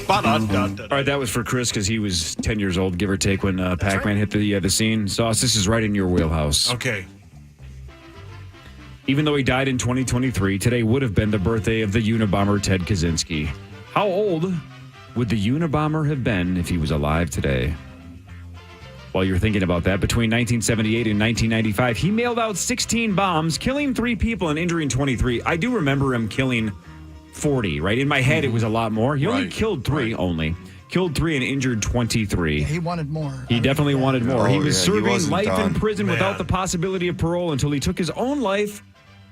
All right, that was for Chris because he was 10 years old, give or take, when Pac-Man hit the scene. Sauce, this is right in your wheelhouse. Okay. Even though he died in 2023, today would have been the birthday of the Unabomber Ted Kaczynski. How old would the Unabomber have been if he was alive today? While you're thinking about that, between 1978 and 1995, he mailed out 16 bombs, killing 3 people and injuring 23. I do remember him killing 40, right? In my head, it was a lot more. He only Right, killed 3 only. Killed 3 and injured 23. He wanted more. He definitely wanted more. He Oh, was yeah, he serving wasn't life done. in prison Man. without the possibility of parole until he took his own life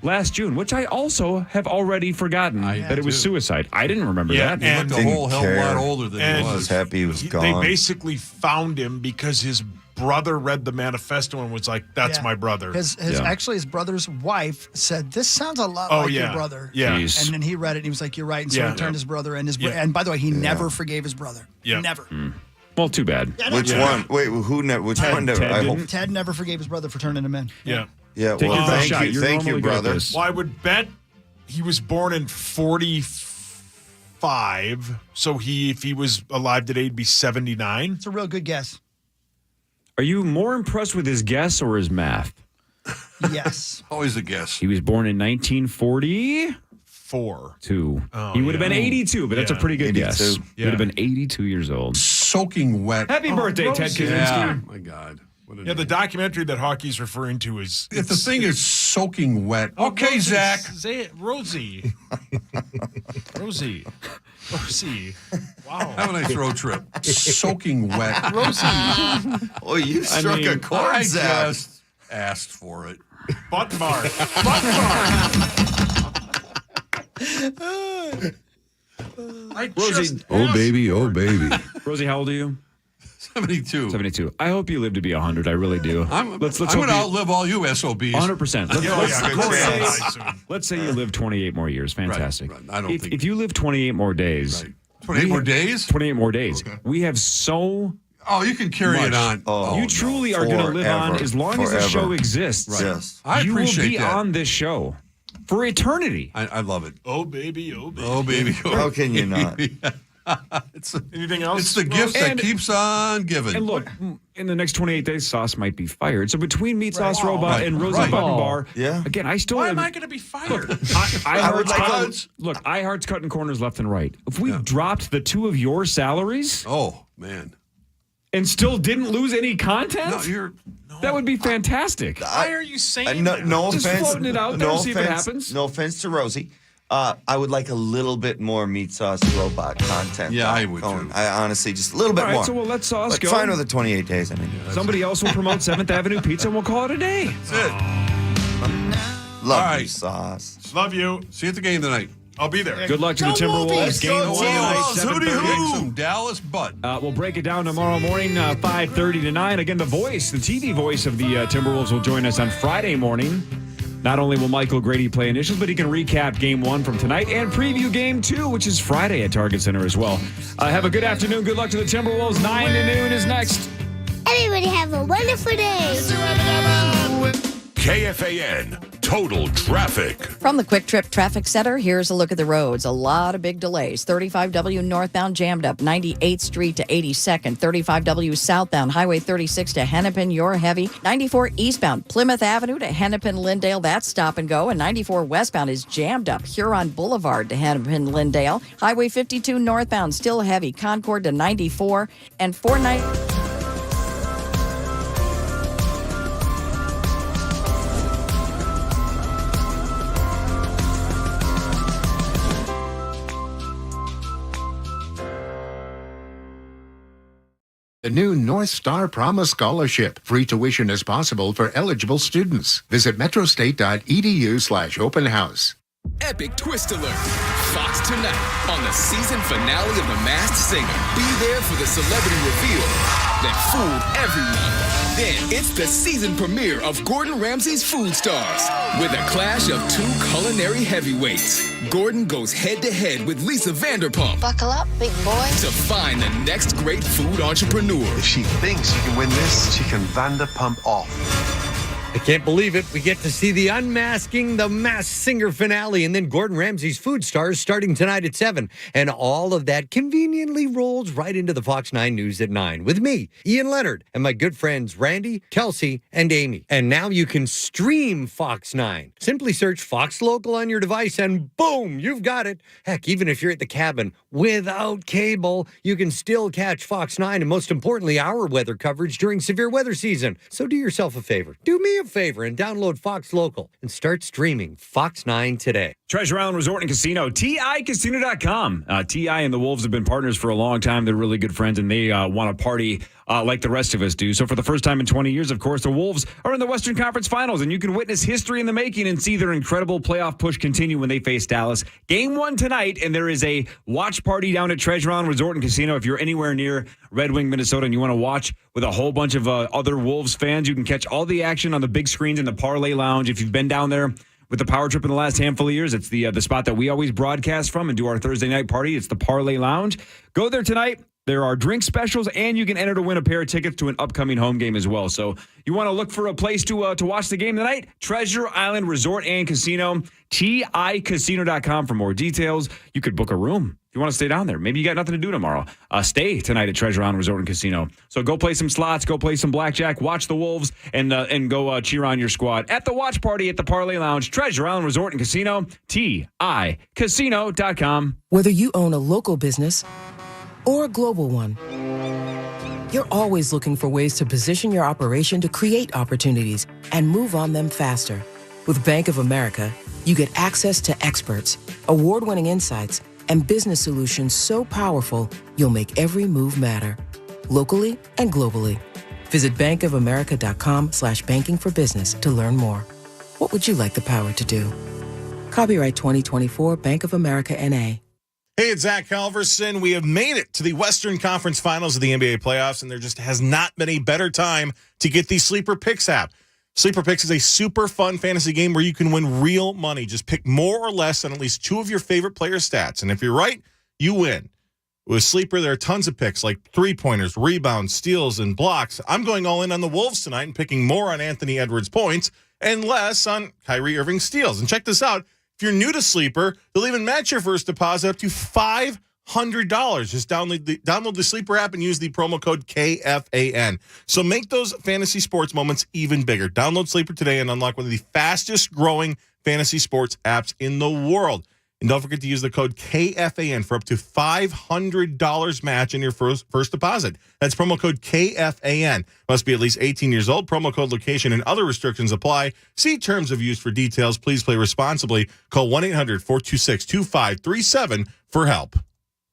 last June, which I also have already forgotten that it was suicide. I didn't remember Yeah, that. He looked a Didn't whole hell of a care. lot older than And he I was was. happy he was They gone. basically found him because his brother read the manifesto and was like, "That's Yeah. my brother." Actually, his brother's wife said, "This sounds a lot Oh, like yeah. your brother." Yeah. Jeez. And then he read it and he was like, "You're right." And so Yeah. he turned his brother and Yeah. and by the way, he never forgave his brother. Yeah. Never. Well, too bad. Which one? Wait, who? Which one? Never? Ted I didn't? hope. Ted never forgave his brother for turning him in. Yeah. Yeah. Take Well, your best thank shot. you, You're thank you, normally good at brother. this. Well, I would bet he was born in 45. So if he was alive today, he'd be 79. It's a real good guess. Are you more impressed with his guess or his math? Yes. Always a guess. He was born in 1942. 4. Oh, He would have yeah. been 82, but that's a Yeah. pretty good guess. 82. He would have been 82 years old. Soaking wet. Happy birthday, Ted Rosie. Kaczynski. Yeah. My God. What a Yeah, the name. documentary that Hockey's referring to is. If the thing is soaking wet. Okay, Rosie, Zach. Say it, Rosie. Rosie. Wow. Have a nice road trip. Soaking wet. Rosie. Oh, you struck a chord, I Zach. just asked for it. Butt mark. Butt mark. Rosie, Oh, baby. Oh, baby. Rosie, how old are you? 72. 72. I hope you live to be 100. I really do. I'm let's going hope to you- outlive all you SOBs. 100%. Let's say you live 28 more years. Fantastic. Right. I don't think. If you live 28 more days. Right. 28 more days? 28 more days. We have so Oh, you can carry much. it on. Oh, You truly are going to live on Forever. as long as the Forever. show exists. Right. Yes. I you will appreciate be that. on this show for eternity. I love it. Oh, baby. Oh, baby. Oh, baby. How can you not? Anything else? It's the gift that And- keeps on giving. And look, in the next 28 days, Sauce might be fired. So between Meat Sauce Robot Right. and Rosie Right. Button Bar, Yeah. again, I still Why have. am I going to be fired? iHeart's like cutting, to- look, iHeart's cutting corners left and right. If we dropped the 2 of your salaries Oh, man. and still didn't lose any content, No, you're. that would be fantastic. Why are you saying No, that? no Just offense. floating it out there, no see if it offense, happens. No offense to Rosie. I would like a little bit more Meat Sauce Robot content. Yeah, I would going. too. I honestly just a little bit All right, more. so we'll let Sauce but go. fine with the 28 days. I mean, Somebody else will promote 7th Avenue Pizza, and we'll call it a day. That's it. love All you, right. Sauce. Love you. See you at the game tonight. I'll be there. Good luck to the Go Timberwolves. Wolves! Game Go 1 tonight, Wolves! 7:30. Kick some Dallas butt. We'll break it down tomorrow morning, 5:30 to 9. Again, the TV voice of the Timberwolves will join us on Friday morning. Not only will Michael Grady play initials, but he can recap Game 1 from tonight and preview Game 2, which is Friday at Target Center as well. Have a good afternoon. Good luck to the Timberwolves. 9 to noon is next. Everybody have a wonderful day. KFAN Total Traffic. From the Quick Trip Traffic Center, here's a look at the roads. A lot of big delays. 35W northbound jammed up 98th Street to 82nd. 35W southbound Highway 36 to Hennepin, you're heavy. 94 eastbound Plymouth Avenue to Hennepin, Lindale, that's stop and go. And 94 westbound is jammed up Huron Boulevard to Hennepin, Lindale. Highway 52 northbound still heavy. Concord to 94 and 490. The new North Star Promise Scholarship. Free tuition is possible for eligible students. Visit metrostate.edu/open house. Epic twist alert. Fox tonight on the season finale of The Masked Singer. Be there for the celebrity reveal that fooled everyone. Then it's the season premiere of Gordon Ramsay's Food Stars with a clash of two culinary heavyweights. Gordon goes head-to-head with Lisa Vanderpump. Buckle up, big boy. To find the next great food entrepreneur. If she thinks she can win this, she can Vanderpump off. I can't believe it. We get to see the Unmasking the Masked Singer finale, and then Gordon Ramsay's Food Stars starting tonight at 7. And all of that conveniently rolls right into the Fox 9 News at 9 with me, Ian Leonard, and my good friends Randy, Kelsey, and Amy. And now you can stream Fox 9. Simply search Fox Local on your device, and boom, you've got it. Heck, even if you're at the cabin without cable, you can still catch Fox 9, and most importantly, our weather coverage during severe weather season. So do yourself a favor. Do me a favor and download Fox Local and start streaming Fox 9 today. Treasure Island Resort and Casino, TICasino.com. TI and the Wolves have been partners for a long time. They're really good friends, and they want to party like the rest of us do. So for the first time in 20 years, of course, the Wolves are in the Western Conference Finals, and you can witness history in the making and see their incredible playoff push continue when they face Dallas. Game 1 tonight, and there is a watch party down at Treasure Island Resort and Casino. If you're anywhere near Red Wing, Minnesota, and you want to watch with a whole bunch of other Wolves fans, you can catch all the action on the big screens in the Parlay Lounge. If you've been down there with the Power Trip in the last handful of years, it's the spot that we always broadcast from and do our Thursday night party. It's the Parlay Lounge. Go there tonight. There are drink specials, and you can enter to win a pair of tickets to an upcoming home game as well. So you want to look for a place to watch the game tonight? Treasure Island Resort and Casino, TICasino.com for more details. You could book a room if you want to stay down there. Maybe you got nothing to do tomorrow. Stay tonight at Treasure Island Resort and Casino. So go play some slots, go play some blackjack, watch the Wolves, and go cheer on your squad at the watch party at the Parlay Lounge, Treasure Island Resort and Casino, TICasino.com. Whether you own a local business or a global one, you're always looking for ways to position your operation to create opportunities and move on them faster. With Bank of America, you get access to experts, award-winning insights, and business solutions so powerful, you'll make every move matter, locally and globally. Visit bankofamerica.com/banking for business to learn more. What would you like the power to do? Copyright 2024 Bank of America N.A. Hey, it's Zach Halverson. We have made it to the Western Conference Finals of the NBA playoffs, and there just has not been a better time to get the Sleeper Picks app. Sleeper Picks is a super fun fantasy game where you can win real money. Just pick more or less on at least two of your favorite player stats, and if you're right, you win. With Sleeper, there are tons of picks like three-pointers, rebounds, steals, and blocks. I'm going all in on the Wolves tonight and picking more on Anthony Edwards' points and less on Kyrie Irving steals. And check this out. If you're new to Sleeper, they'll even match your first deposit up to $500. Just download the Sleeper app and use the promo code KFAN. So make those fantasy sports moments even bigger. Download Sleeper today and unlock one of the fastest growing fantasy sports apps in the world. And don't forget to use the code KFAN for up to $500 match in your first deposit. That's promo code KFAN. Must be at least 18 years old. Promo code, location, and other restrictions apply. See terms of use for details. Please play responsibly. Call 1-800-426-2537 for help.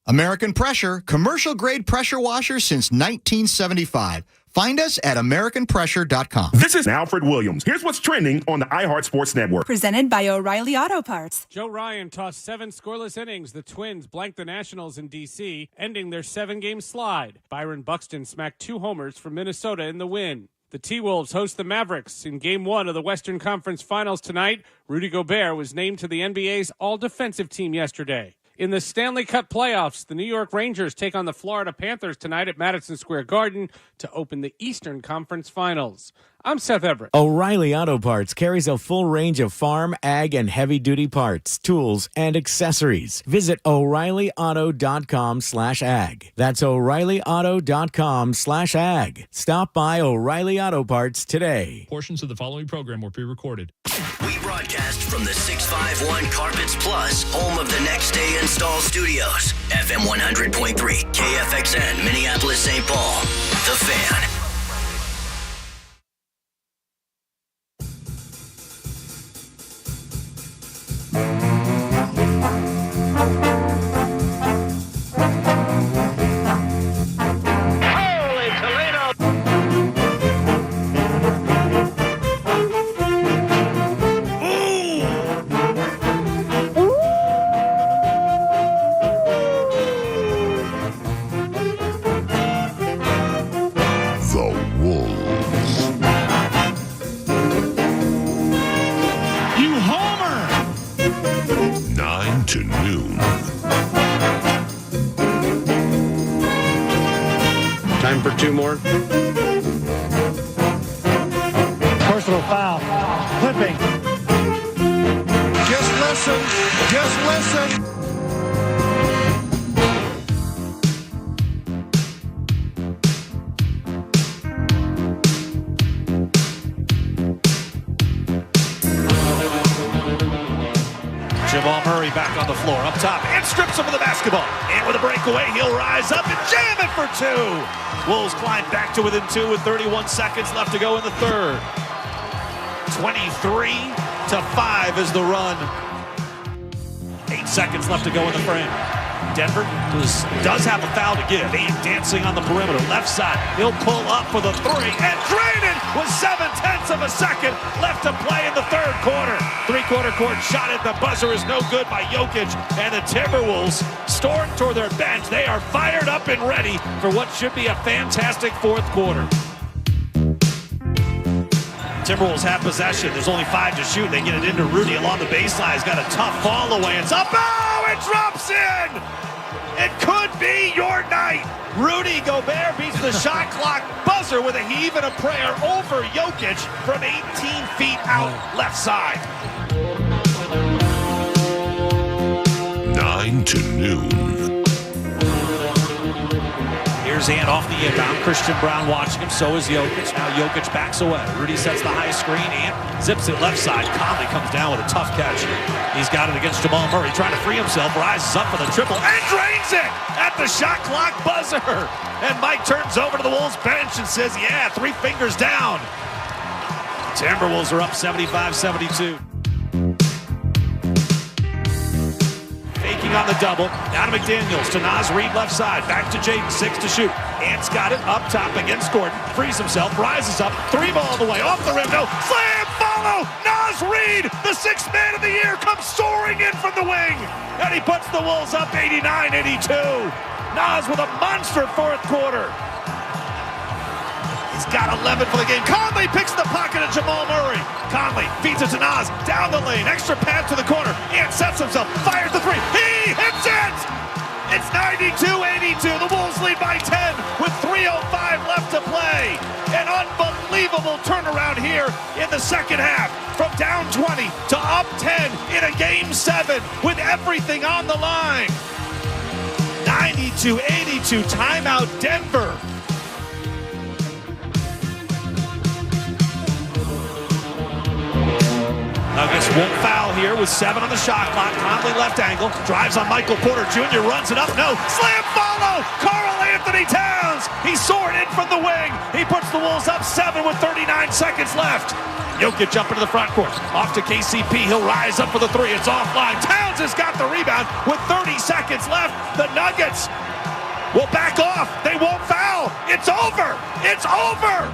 American Pressure, commercial-grade pressure washer since 1975. Find us at AmericanPressure.com. This is Alfred Williams. Here's what's trending on the iHeart Sports Network. Presented by O'Reilly Auto Parts. Joe Ryan tossed 7 scoreless innings. The Twins blanked the Nationals in D.C., ending their 7-game slide. Byron Buxton smacked 2 homers for Minnesota in the win. The T-Wolves host the Mavericks in Game 1 of the Western Conference Finals tonight. Rudy Gobert was named to the NBA's all-defensive team yesterday. In the Stanley Cup playoffs, the New York Rangers take on the Florida Panthers tonight at Madison Square Garden to open the Eastern Conference Finals. I'm Seth Everett. O'Reilly Auto Parts carries a full range of farm, ag, and heavy-duty parts, tools, and accessories. Visit O'ReillyAuto.com/ag. That's O'ReillyAuto.com/ag. Stop by O'Reilly Auto Parts today. Portions of the following program were pre-recorded. We broadcast from the 651 Carpets Plus, home of the Next Day Install Studios. FM 100.3, KFXN, Minneapolis, St. Paul. The Fan. To noon. Time for two more. Personal foul. Clipping. Just listen. Just listen. Jamal Murray back on the floor, up top, and strips him of the basketball. And with a breakaway, he'll rise up and jam it for two. Wolves climb back to within two with 31 seconds left to go in the third. 23-5 is the run. 8 seconds left to go in the frame. Denver does have a foul to give. And dancing on the perimeter, left side. He'll pull up for the three and drain it with 0.7 of a second left to play in the third quarter. Three-quarter court shot at the buzzer is no good by Jokic, and the Timberwolves storm toward their bench. They are fired up and ready for what should be a fantastic fourth quarter. Timberwolves have possession. There's only 5 to shoot. They get it into Rudy along the baseline. He's got a tough fall away. It's up. Oh, it drops in. It could be your night. Rudy Gobert beats the shot clock buzzer with a heave and a prayer over Jokic from 18 feet out left side. 9 to noon. Here's Ant off the inbound. Christian Brown watching him. So is Jokic. Now Jokic backs away. Rudy sets the high screen. Ant zips it left side. Conley comes down with a tough catch. He's got it against Jamal Murray. Trying to free himself. Rises up for the triple and drains it at the shot clock buzzer. And Mike turns over to the Wolves bench and says, yeah, 3 fingers down. Timberwolves are up 75-72. Faking on the double. Down to McDaniels. To Naz Reid left side. Back to Jaden. 6 to shoot. Ant's got it up top against Gordon. Frees himself. Rises up. 3 ball the way. Off the rim. No. Slam. Follow. Naz Reid, the 6th man of the year, comes soaring in from the wing. And he puts the Wolves up 89-82. Naz with a monster fourth quarter. He's got 11 for the game. Conley picks the pocket of Jamal Murray. Conley feeds it to Naz. Down the lane. Extra pass to the corner. Ant sets himself. Fires the 3. He hits it! It's 92-82. The Wolves lead by 10 with 3:05 left to play. An unbelievable turnaround here in the second half. From down 20 to up 10 in a game 7 with everything on the line. 92-82. Timeout Denver. Nuggets won't foul here with 7 on the shot clock. Conley left angle. Drives on Michael Porter Jr. Runs it up. No. Slam follow. Karl Anthony Towns. He soared in from the wing. He puts the Wolves up 7 with 39 seconds left. Jokic up into the front court. Off to KCP. He'll rise up for the 3. It's offline. Towns has got the rebound with 30 seconds left. The Nuggets will back off. They won't foul. It's over. It's over.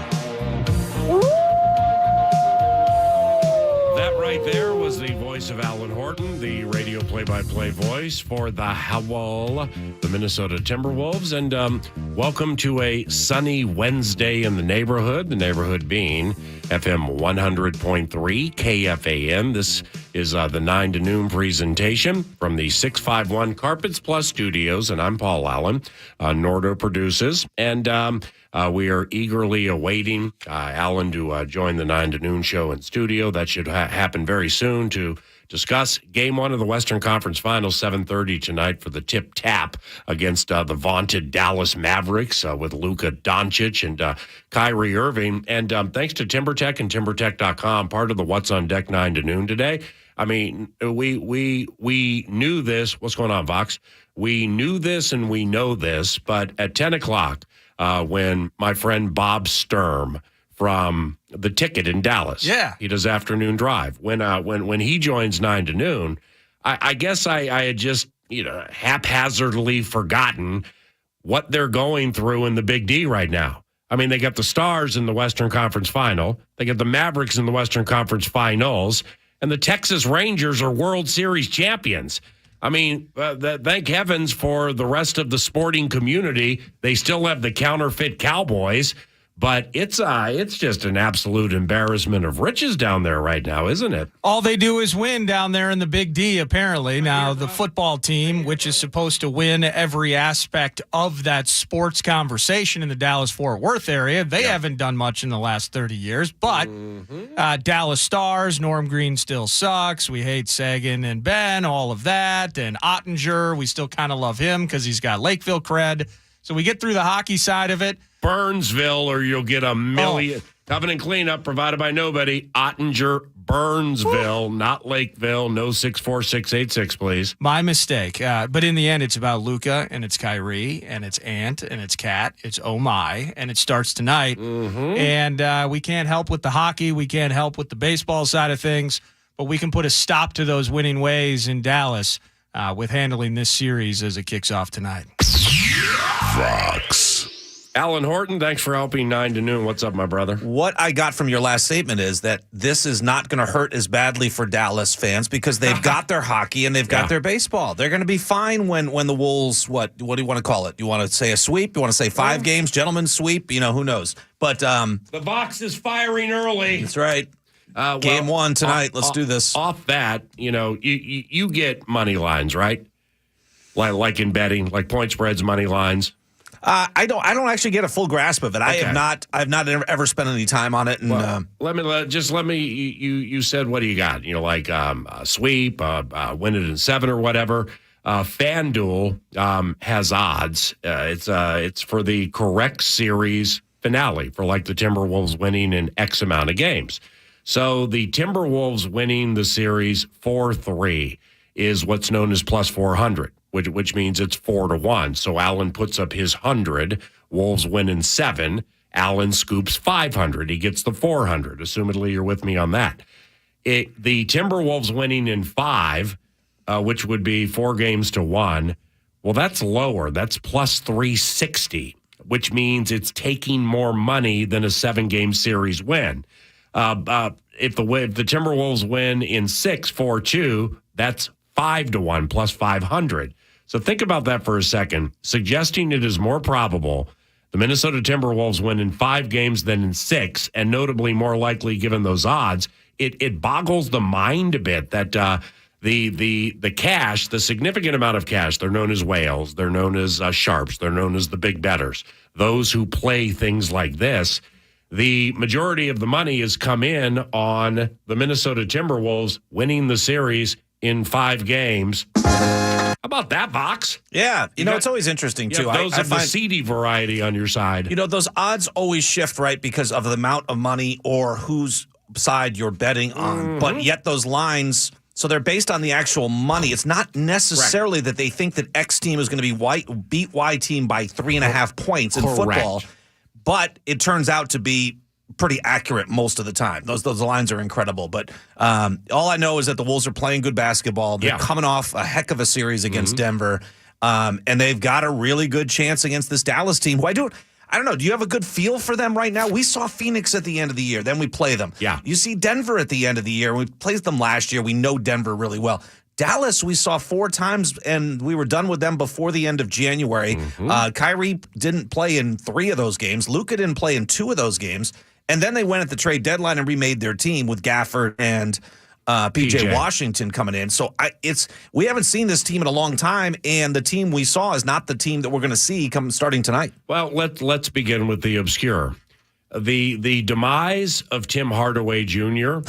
That right there was the voice of Alan Horton, the radio play-by-play voice for the Howl, the Minnesota Timberwolves. And welcome to a sunny Wednesday in the neighborhood being FM 100.3 KFAN. This is the 9 to noon presentation from the 651 Carpets Plus studios, and I'm Paul Allen. Nordo produces. And We are eagerly awaiting Alan to join the 9 to noon show in studio. That should happen very soon to discuss Game 1 of the Western Conference Finals, 7:30 tonight for the tip-tap against the vaunted Dallas Mavericks with Luka Doncic and Kyrie Irving. And thanks to TimberTech and TimberTech.com, part of the What's on Deck 9 to noon today. I mean, we knew this. What's going on, Vox? We knew this and we know this, but at 10 o'clock, when my friend Bob Sturm from The Ticket in Dallas, he does afternoon drive. When he joins 9 to noon, I guess I had just haphazardly forgotten what they're going through in the Big D right now. I mean, they got the Stars in the Western Conference Final, they got the Mavericks in the Western Conference Finals, and the Texas Rangers are World Series champions. I mean, thank heavens for the rest of the sporting community. They still have the counterfeit Cowboys, but it's just an absolute embarrassment of riches down there right now, isn't it? All they do is win down there in the Big D, apparently. Now, the football team, which is supposed to win every aspect of that sports conversation in the Dallas-Fort Worth area, they haven't done much in the last 30 years. But Dallas Stars, Norm Green still sucks. We hate Sagan and Ben, all of that. And Ottinger, we still kind of love him because he's got Lakeville cred. So we get through the hockey side of it. Burnsville, or you'll get a million. Covenant cleanup provided by nobody. Ottinger, Burnsville, not Lakeville. No 64686, please. My mistake. But in the end, it's about Luka, and it's Kyrie, and it's Ant, and it's Kat, it's Oh My, and it starts tonight. And we can't help with the hockey. We can't help with the baseball side of things. But we can put a stop to those winning ways in Dallas with handling this series as it kicks off tonight. Fox. Alan Horton, thanks for helping 9 to noon. What's up, my brother? What I got from your last statement is that this is not going to hurt as badly for Dallas fans because they've got their hockey and they've got their baseball. They're going to be fine when the Wolves, what do you want to call it? You want to say a sweep? You want to say 5 games, gentlemen's sweep? Who knows? But the box is firing early. That's right. Game 1 tonight. Let's do this. Off that, you get money lines, right? Like in betting, like point spreads, money lines. I don't actually get a full grasp of it. Okay. I've not ever spent any time on it. And let me. You said, what do you got? A sweep, win it in 7 or whatever. FanDuel has odds. It's for the correct series finale for like the Timberwolves winning in X amount of games. So the Timberwolves winning the series 4-3 is what's known as plus 400. Which means it's 4-1. So Allen puts up his 100. Wolves win in 7. Allen scoops 500. He gets the 400. Assumedly, you're with me on that. The Timberwolves winning in 5, which would be 4 games to 1. Well, that's lower. That's plus 360, which means it's taking more money than a 7-game series win. If the Timberwolves win in 6, 4-2, that's 5-1 plus 500. So think about that for a second, suggesting it is more probable the Minnesota Timberwolves win in 5 games than in 6, and notably more likely given those odds. It boggles the mind a bit that the cash, the significant amount of cash, they're known as whales, they're known as sharps, they're known as the big bettors, those who play things like this. The majority of the money has come in on the Minnesota Timberwolves winning the series in 5 games. How about that, Vox? Yeah, it's always interesting, too. Those of the seedy variety on your side. Those odds always shift, right, because of the amount of money or whose side you're betting on. But yet those lines, so they're based on the actual money. It's not necessarily that they think that X team is going to beat Y team by 3.5 points in football. But it turns out to be pretty accurate most of the time. Those lines are incredible. But all I know is that the Wolves are playing good basketball. They're coming off a heck of a series against Denver. And they've got a really good chance against this Dallas team, who I don't know. Do you have a good feel for them right now? We saw Phoenix at the end of the year. Then we play them. Yeah. You see Denver at the end of the year. We played them last year. We know Denver really well. Dallas, we saw 4 times, and we were done with them before the end of January. Kyrie didn't play in 3 of those games. Luka didn't play in 2 of those games. And then they went at the trade deadline and remade their team with Gafford and PJ Washington coming in. So we haven't seen this team in a long time, and the team we saw is not the team that we're going to see starting tonight. Well, let's begin with the obscure. The demise of Tim Hardaway Jr.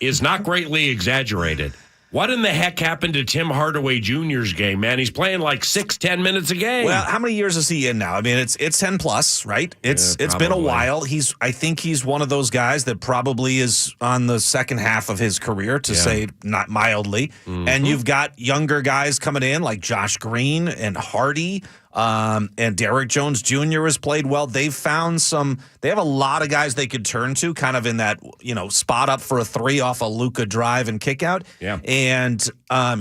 is not greatly exaggerated. What in the heck happened to Tim Hardaway Jr.'s game, man? He's playing like 6-10 minutes a game. Well, how many years is he in now? I mean, it's 10 plus, right? It's been a while. I think he's one of those guys that probably is on the second half of his career, to say not mildly. Mm-hmm. And you've got younger guys coming in like Josh Green and Hardy. And Derrick Jones Jr. has played well. They have a lot of guys they could turn to kind of in that, spot up for a 3 off a Luka drive and kick out. Yeah. And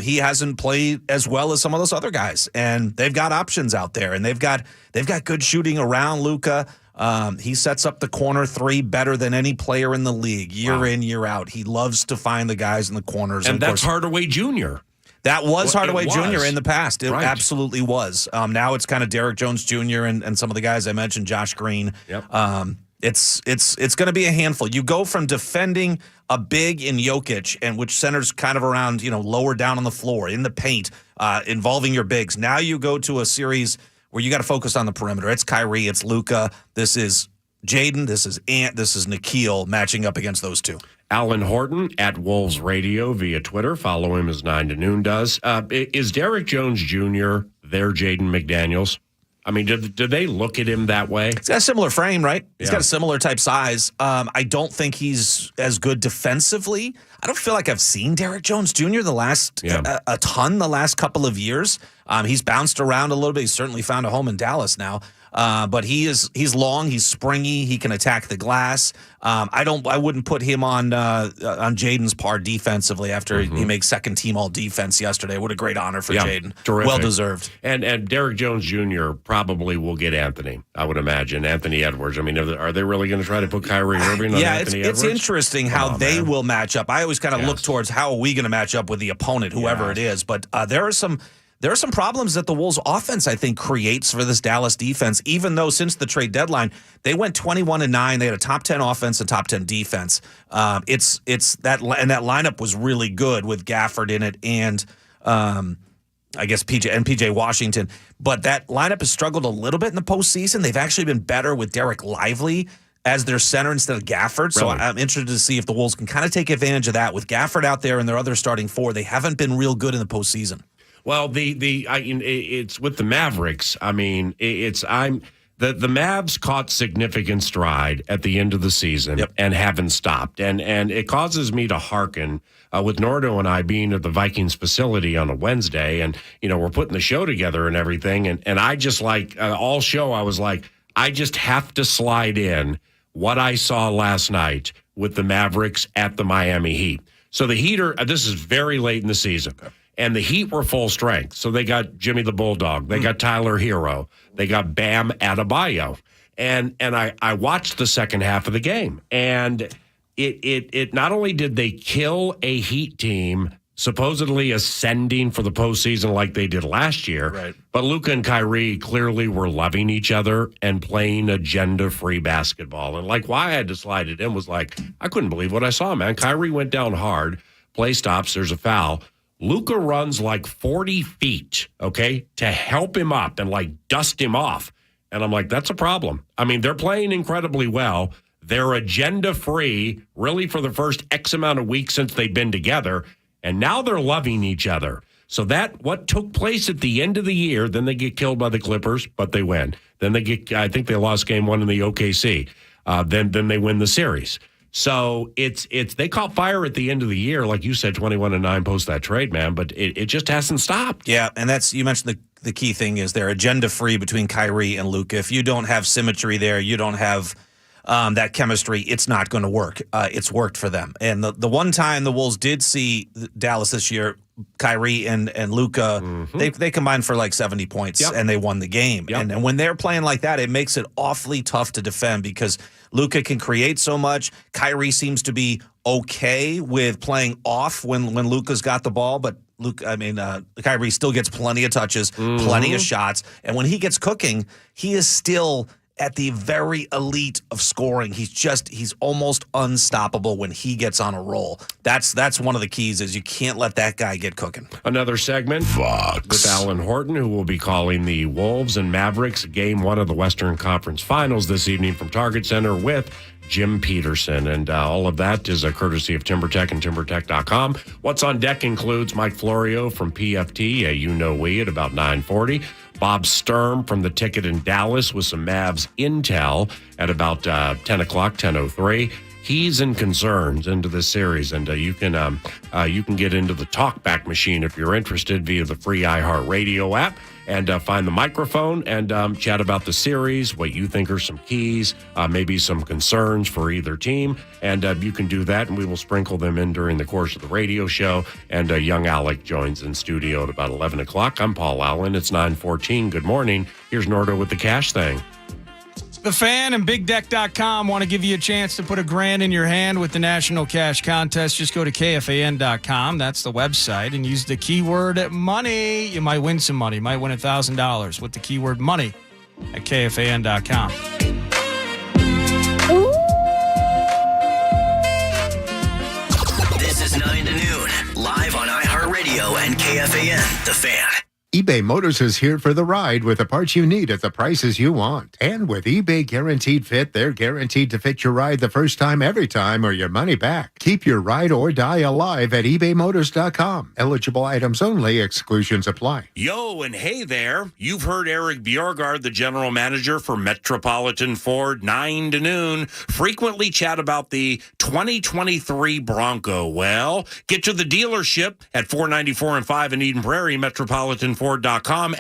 he hasn't played as well as some of those other guys. And they've got options out there, and they've got good shooting around Luka. He sets up the corner 3 better than any player in the league year in, year out. He loves to find the guys in the corners. And that's Hardaway Jr. That was Hardaway Jr. in the past. It absolutely was. Now it's kind of Derrick Jones Jr. and some of the guys I mentioned, Josh Green. Yep. It's going to be a handful. You go from defending a big in Jokic, and which centers kind of around, lower down on the floor, in the paint, involving your bigs. Now you go to a series where you got to focus on the perimeter. It's Kyrie, it's Luka. This is Jaden, this is Ant, this is Nikhil matching up against those two. Alan Horton at Wolves Radio via Twitter. Follow him as 9 to Noon does. Is Derrick Jones Jr. their Jaden McDaniels? I mean, did they look at him that way? He's got a similar frame, right? He's got a similar type size. I don't think he's as good defensively. I don't feel like I've seen Derrick Jones Jr. a ton the last couple of years. He's bounced around a little bit. He's certainly found a home in Dallas now. But he's long, he's springy, he can attack the glass. I wouldn't put him on Jaden's par defensively after he makes second team all defense yesterday. What a great honor for Jaden. Terrific. Well deserved. And Derrick Jones Jr. probably will get Anthony, I would imagine. Anthony Edwards. I mean, are they really going to try to put Kyrie Irving on Anthony Edwards? It's interesting how they will match up. I always kind of look towards how are we going to match up with the opponent, whoever it is. But there are some problems that the Wolves offense, I think, creates for this Dallas defense, even though since the trade deadline, they went 21-9. They had a top 10 offense and top 10 defense. It's that lineup was really good with Gafford in it and I guess PJ Washington. But that lineup has struggled a little bit in the postseason. They've actually been better with Derek Lively as their center instead of Gafford. So I'm interested to see if the Wolves can kind of take advantage of that. With Gafford out there and their other starting 4, they haven't been real good in the postseason. Well, it's with the Mavericks. I mean, the Mavs caught significant stride at the end of the season and haven't stopped, and it causes me to hearken with Nordo and I being at the Vikings facility on a Wednesday, and we're putting the show together and everything, and I just all show I was like, I just have to slide in what I saw last night with the Mavericks at the Miami Heat. So the Heat this is very late in the season. Okay. And the Heat were full strength. So they got Jimmy the Bulldog. They got Tyler Hero. They got Bam Adebayo. And I watched the second half of the game. And it not only did they kill a Heat team supposedly ascending for the postseason like they did last year, but Luka and Kyrie clearly were loving each other and playing agenda-free basketball. And why I had to slide it in was I couldn't believe what I saw, man. Kyrie went down hard. Play stops. There's a foul. Luka runs 40 feet, to help him up and dust him off. And I'm like, that's a problem. I mean, they're playing incredibly well. They're agenda-free, really for the first X amount of weeks since they've been together. And now they're loving each other. So what took place at the end of the year, then they get killed by the Clippers, but they win. Then I think they lost game 1 in the OKC. Then they win the series. So they caught fire at the end of the year, like you said, 21-9 post that trade, man. But it just hasn't stopped. Yeah, and you mentioned the key thing is they're agenda free between Kyrie and Luka. If you don't have symmetry there, you don't have that chemistry, it's not going to work. It's worked for them. And the one time the Wolves did see Dallas this year, Kyrie and Luka, they combined for 70 points and they won the game. And when they're playing like that, it makes it awfully tough to defend because Luka can create so much. Kyrie seems to be okay with playing off when Luka's got the ball, but Kyrie still gets plenty of touches, plenty of shots. And when he gets cooking, he is still at the very elite of scoring. He's almost unstoppable when he gets on a roll. That's one of the keys is you can't let that guy get cooking. Another segment with Alan Horton, who will be calling the Wolves and Mavericks Game 1 of the Western Conference Finals this evening from Target Center with Jim Peterson. And all of that is a courtesy of TimberTech and TimberTech.com. What's on deck includes Mike Florio from PFT, we at about 9:40. Bob Sturm from The Ticket in Dallas with some Mavs intel at about 10 o'clock, 10:03. Keys and concerns into this series, and you can get into the talkback machine if you're interested via the free iHeartRadio app, and find the microphone and chat about the series, what you think are some keys, maybe some concerns for either team, and you can do that, and we will sprinkle them in during the course of the radio show. And young Alec joins in studio at about 11 o'clock. I'm Paul Allen. It's 9:14. Good morning. Here's Nordo with the cash thing. The Fan and BigDeck.com want to give you a chance to put $1,000 in your hand with the National Cash Contest. Just go to KFAN.com. That's the website. And use the keyword money. You might win some money. You might win $1,000 with the keyword money at KFAN.com. This is 9 to noon, live on iHeartRadio and KFAN, The Fan. eBay Motors is here for the ride with the parts you need at the prices you want. And with eBay Guaranteed Fit, they're guaranteed to fit your ride the first time, every time, or your money back. Keep your ride or die alive at ebaymotors.com. Eligible items only. Exclusions apply. Yo, and hey there. You've heard Eric Bjorgard, the general manager for Metropolitan Ford, 9 to noon, frequently chat about the 2023 Bronco. Well, get to the dealership at 494 and 5 in Eden Prairie, MetropolitanFord.com,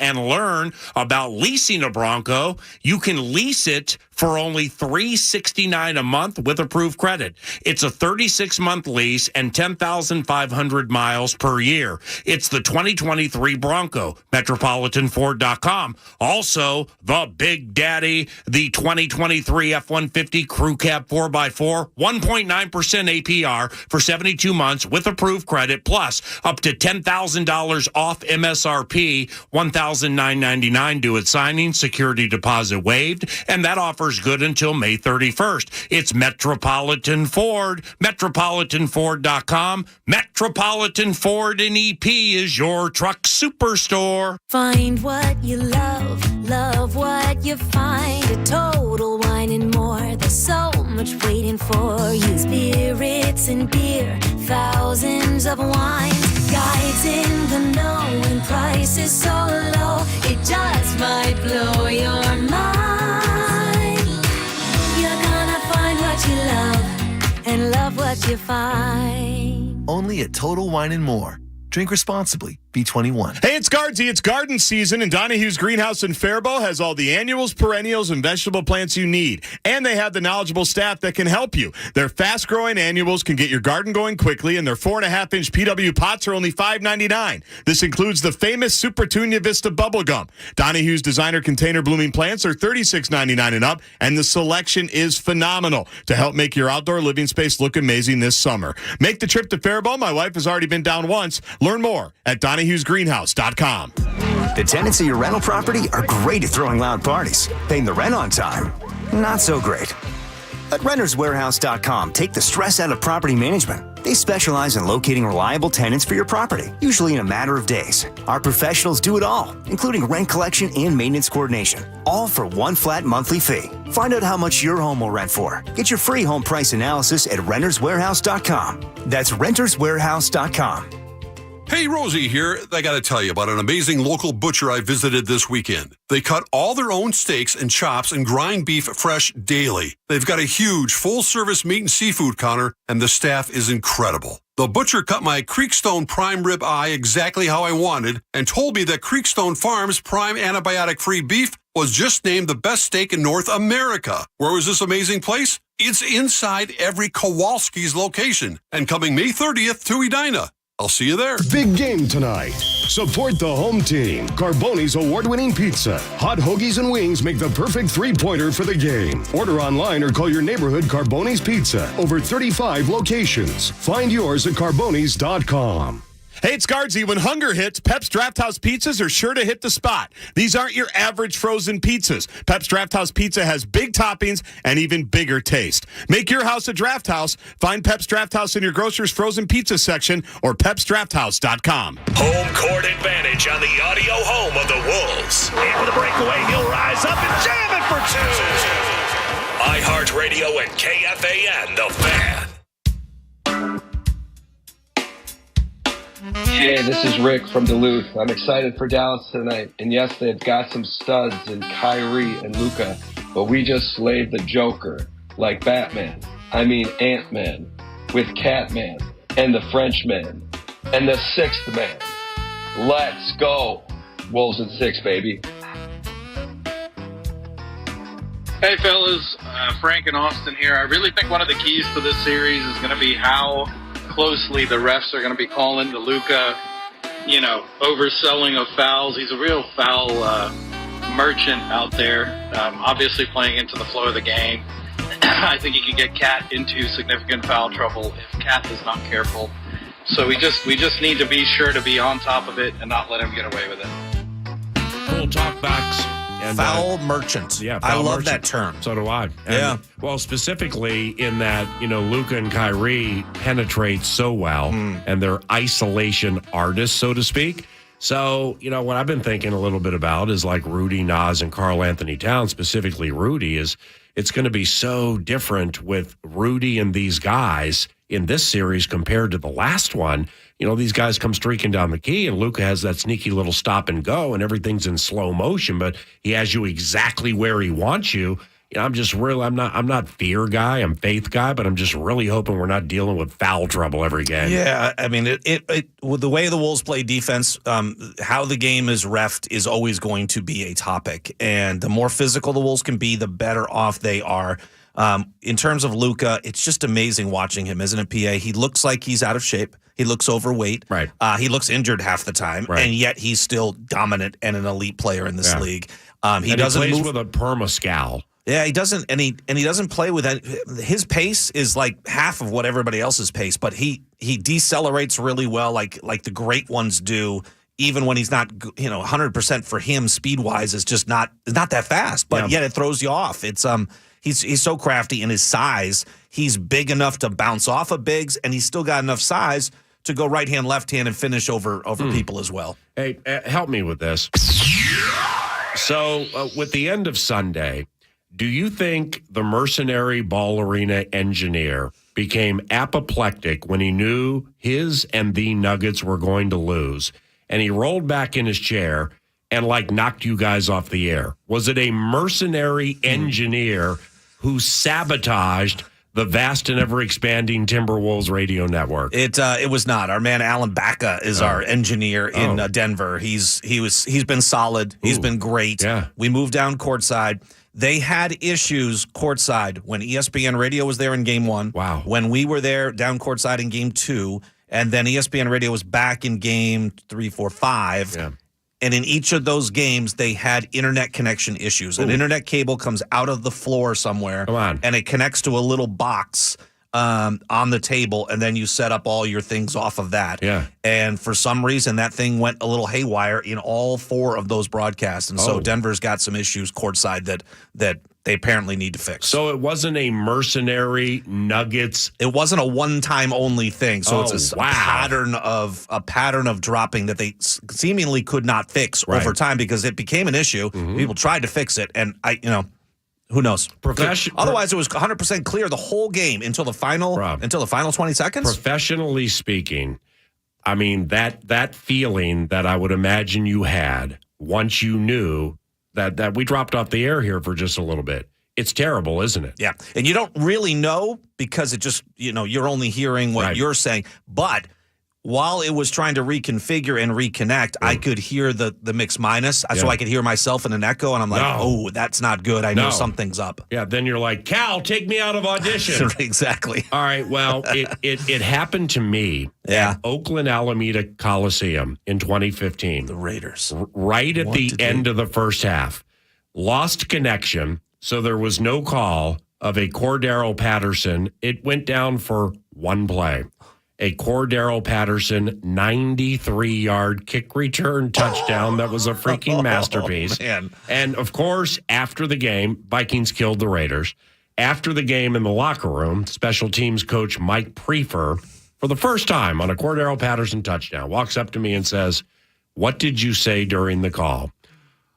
and learn about leasing a Bronco. You can lease it for only $369 a month with approved credit. It's a 36-month lease and 10,500 miles per year. It's the 2023 Bronco, MetropolitanFord.com. Also, the Big Daddy, the 2023 F-150 Crew Cab 4x4, 1.9% APR for 72 months with approved credit, plus up to $10,000 off MSRP, $1,999 due at signing, security deposit waived, and that offer's good until May 31st. It's Metropolitan Ford, MetropolitanFord.com. Metropolitan Ford and EP is your truck superstore. Find what you love, love what you find. A Total Wine and More. There's so much waiting for you. Spirits and beer, thousands of wines. Guides in the know and prices so low, it just might blow your mind. What you love and love what you find. Only at Total Wine and More. Drink responsibly. B21. Hey, it's Guardsy. It's garden season, and Donahue's Greenhouse in Faribault has all the annuals, perennials, and vegetable plants you need. And they have the knowledgeable staff that can help you. Their fast-growing annuals can get your garden going quickly, and their 4.5-inch PW pots are only $5.99. This includes the famous Super Tunia Vista bubblegum. Donahue's designer container blooming plants are $36.99 and up, and the selection is phenomenal to help make your outdoor living space look amazing this summer. Make the trip to Faribault. My wife has already been down once. Learn more at Donahue'sGreenhouse.com. The tenants of your rental property are great at throwing loud parties. Paying the rent on time, not so great. Let RentersWarehouse.com take the stress out of property management. They specialize in locating reliable tenants for your property, usually in a matter of days. Our professionals do it all, including rent collection and maintenance coordination, all for one flat monthly fee. Find out how much your home will rent for. Get your free home price analysis at RentersWarehouse.com. That's RentersWarehouse.com. Hey, Rosie here. I got to tell you about an amazing local butcher I visited this weekend. They cut all their own steaks and chops and grind beef fresh daily. They've got a huge full-service meat and seafood counter, and the staff is incredible. The butcher cut my Creekstone prime rib eye exactly how I wanted and told me that Creekstone Farms prime antibiotic-free beef was just named the best steak in North America. Where was this amazing place? It's inside every Kowalski's location and coming May 30th to Edina. I'll see you there. Big game tonight. Support the home team. Carboni's award-winning pizza. Hot hoagies and wings make the perfect three-pointer for the game. Order online or call your neighborhood Carboni's Pizza. Over 35 locations. Find yours at Carbonis.com. Hey, it's Guardsy. When hunger hits, Pep's Draft House pizzas are sure to hit the spot. These aren't your average frozen pizzas. Pep's Draft House pizza has big toppings and even bigger taste. Make your house a Draft House. Find Pep's Draft House in your grocer's frozen pizza section or pepsdrafthouse.com. Home court advantage on the audio home of the Wolves. And for the breakaway, he'll rise up and jam it for two. iHeartRadio and KFAN, The Fan. Hey, this is Rick from Duluth. I'm excited for Dallas tonight. And yes, they've got some studs in Kyrie and Luka, but we just slayed the Joker like Batman. I mean Ant-Man with Catman and the Frenchman and the Sixth Man. Let's go. Wolves in 6, baby. Hey, fellas. Frank and Austin here. I really think one of the keys to this series is going to be how closely the refs are going to be calling the Luka, overselling of fouls. He's a real foul merchant out there, obviously playing into the flow of the game. I think he can get Cat into significant foul trouble if Cat is not careful. So we just need to be sure to be on top of it and not let him get away with it. Full talkbacks. And, foul merchant. Yeah, I love merchant. that term. So do I. Yeah. Well, specifically in that, Luka and Kyrie penetrate so well, and they're isolation artists, so to speak. So, what I've been thinking a little bit about is like Rudy, Nas, and Karl Anthony Towns, specifically Rudy, is it's going to be so different with Rudy and these guys in this series compared to the last one. These guys come streaking down the key, and Luka has that sneaky little stop and go, and everything's in slow motion, but he has you exactly where he wants you. I'm not fear guy, I'm faith guy, but I'm just really hoping we're not dealing with foul trouble every game. Yeah, I mean, with the way the Wolves play defense, how the game is reffed is always going to be a topic, and the more physical the Wolves can be, the better off they are. In terms of Luka, it's just amazing watching him, isn't it, PA? He looks like he's out of shape. He looks overweight. Right. He looks injured half the time, right. And yet he's still dominant and an elite player in this league. He plays with a perma-scowl. Yeah, he doesn't, and he doesn't play with that. His pace is like half of what everybody else's pace, but he decelerates really well, like the great ones do. Even when he's not, 100% for him, speed wise, is just not that fast. But yet it throws you off. It's he's so crafty in his size. He's big enough to bounce off of bigs, and he's still got enough size to go right hand, left hand, and finish over people as well. Hey, help me with this. So, with the end of Sunday, do you think the mercenary ball arena engineer became apoplectic when he knew his and the Nuggets were going to lose, and he rolled back in his chair and knocked you guys off the air? Was it a mercenary engineer who sabotaged the vast and ever-expanding Timberwolves radio network? It was not. Our man Alan Baca is our engineer in Denver. He's been solid. He's been great. Yeah. We moved down courtside. They had issues courtside when ESPN Radio was there in Game 1. Wow. When we were there down courtside in Game 2, and then ESPN Radio was back in Game 3, 4, 5. Yeah. And in each of those games, they had internet connection issues. An internet cable comes out of the floor somewhere, and it connects to a little box on the table, and then you set up all your things off of that. Yeah. And for some reason, that thing went a little haywire in all 4 of those broadcasts. And so Denver's got some issues courtside that they apparently need to fix. So it wasn't a mercenary Nuggets. It wasn't a one-time only thing. So it's a pattern of dropping that they seemingly could not fix over time because it became an issue. Mm-hmm. People tried to fix it, and who knows? Otherwise, it was 100% clear the whole game until the final 20 seconds. Professionally speaking, I mean that feeling that I would imagine you had once you knew that we dropped off the air here for just a little bit. It's terrible, isn't it? Yeah. And you don't really know because it just, you're only hearing what you're saying. But while it was trying to reconfigure and reconnect, I could hear the mix minus. So I could hear myself in an echo, and I'm like, oh, that's not good. I know something's up. Yeah, then you're like, Cal, take me out of audition. Exactly. All right, well, it happened to me at Oakland Alameda Coliseum in 2015. The Raiders. Right at the end of the first half. Lost connection, so there was no call of a Cordero Patterson. It went down for one play. a Cordero Patterson 93-yard kick return touchdown that was a freaking masterpiece. Man. And, of course, after the game, Vikings killed the Raiders. After the game in the locker room, special teams coach Mike Prefer, for the first time on a Cordero Patterson touchdown, walks up to me and says, "What did you say during the call?"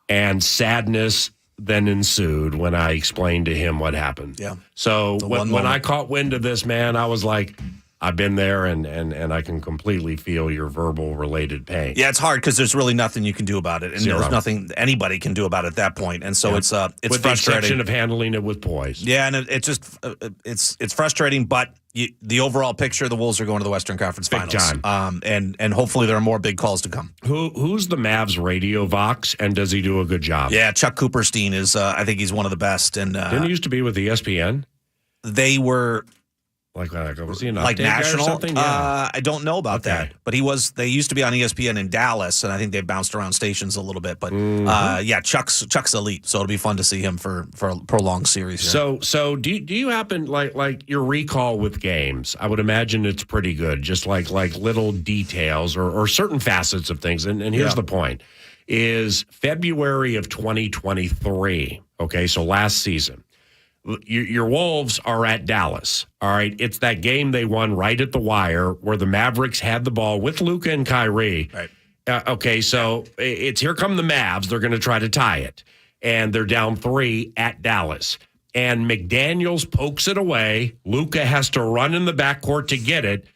And sadness then ensued when I explained to him what happened. Yeah. So when I caught wind of this, man, I was like, I've been there, and I can completely feel your verbal related pain. Yeah, it's hard because there's really nothing you can do about it, and Zero. there's nothing anybody can do about it at that point. And so it's with the frustrating. exception of handling it with poise. Yeah, and it's just it's frustrating, but the overall picture, the Wolves are going to the Western Conference Big Finals. time. And hopefully there are more big calls to come. Who's the Mavs radio vox, and does he do a good job? Yeah, Chuck Cooperstein is. I think he's one of the best. And didn't he used to be with ESPN? They were. Like was he an like update guy or national? something? Yeah. I don't know about that, but he was. They used to be on ESPN in Dallas, and I think they bounced around stations a little bit. But yeah, Chuck's elite, so it'll be fun to see him for a prolonged series. Here. So do you happen like your recall with games? I would imagine it's pretty good, just like little details or certain facets of things. And here's the point: is February of 2023. Okay, so last season. Your Wolves are at Dallas, all right? It's that game they won right at the wire where the Mavericks had the ball with Luka and Kyrie. Right. Okay, so it's here come the Mavs. They're going to try to tie it, and they're down 3 at Dallas. And McDaniels pokes it away. Luka has to run in the backcourt to get it,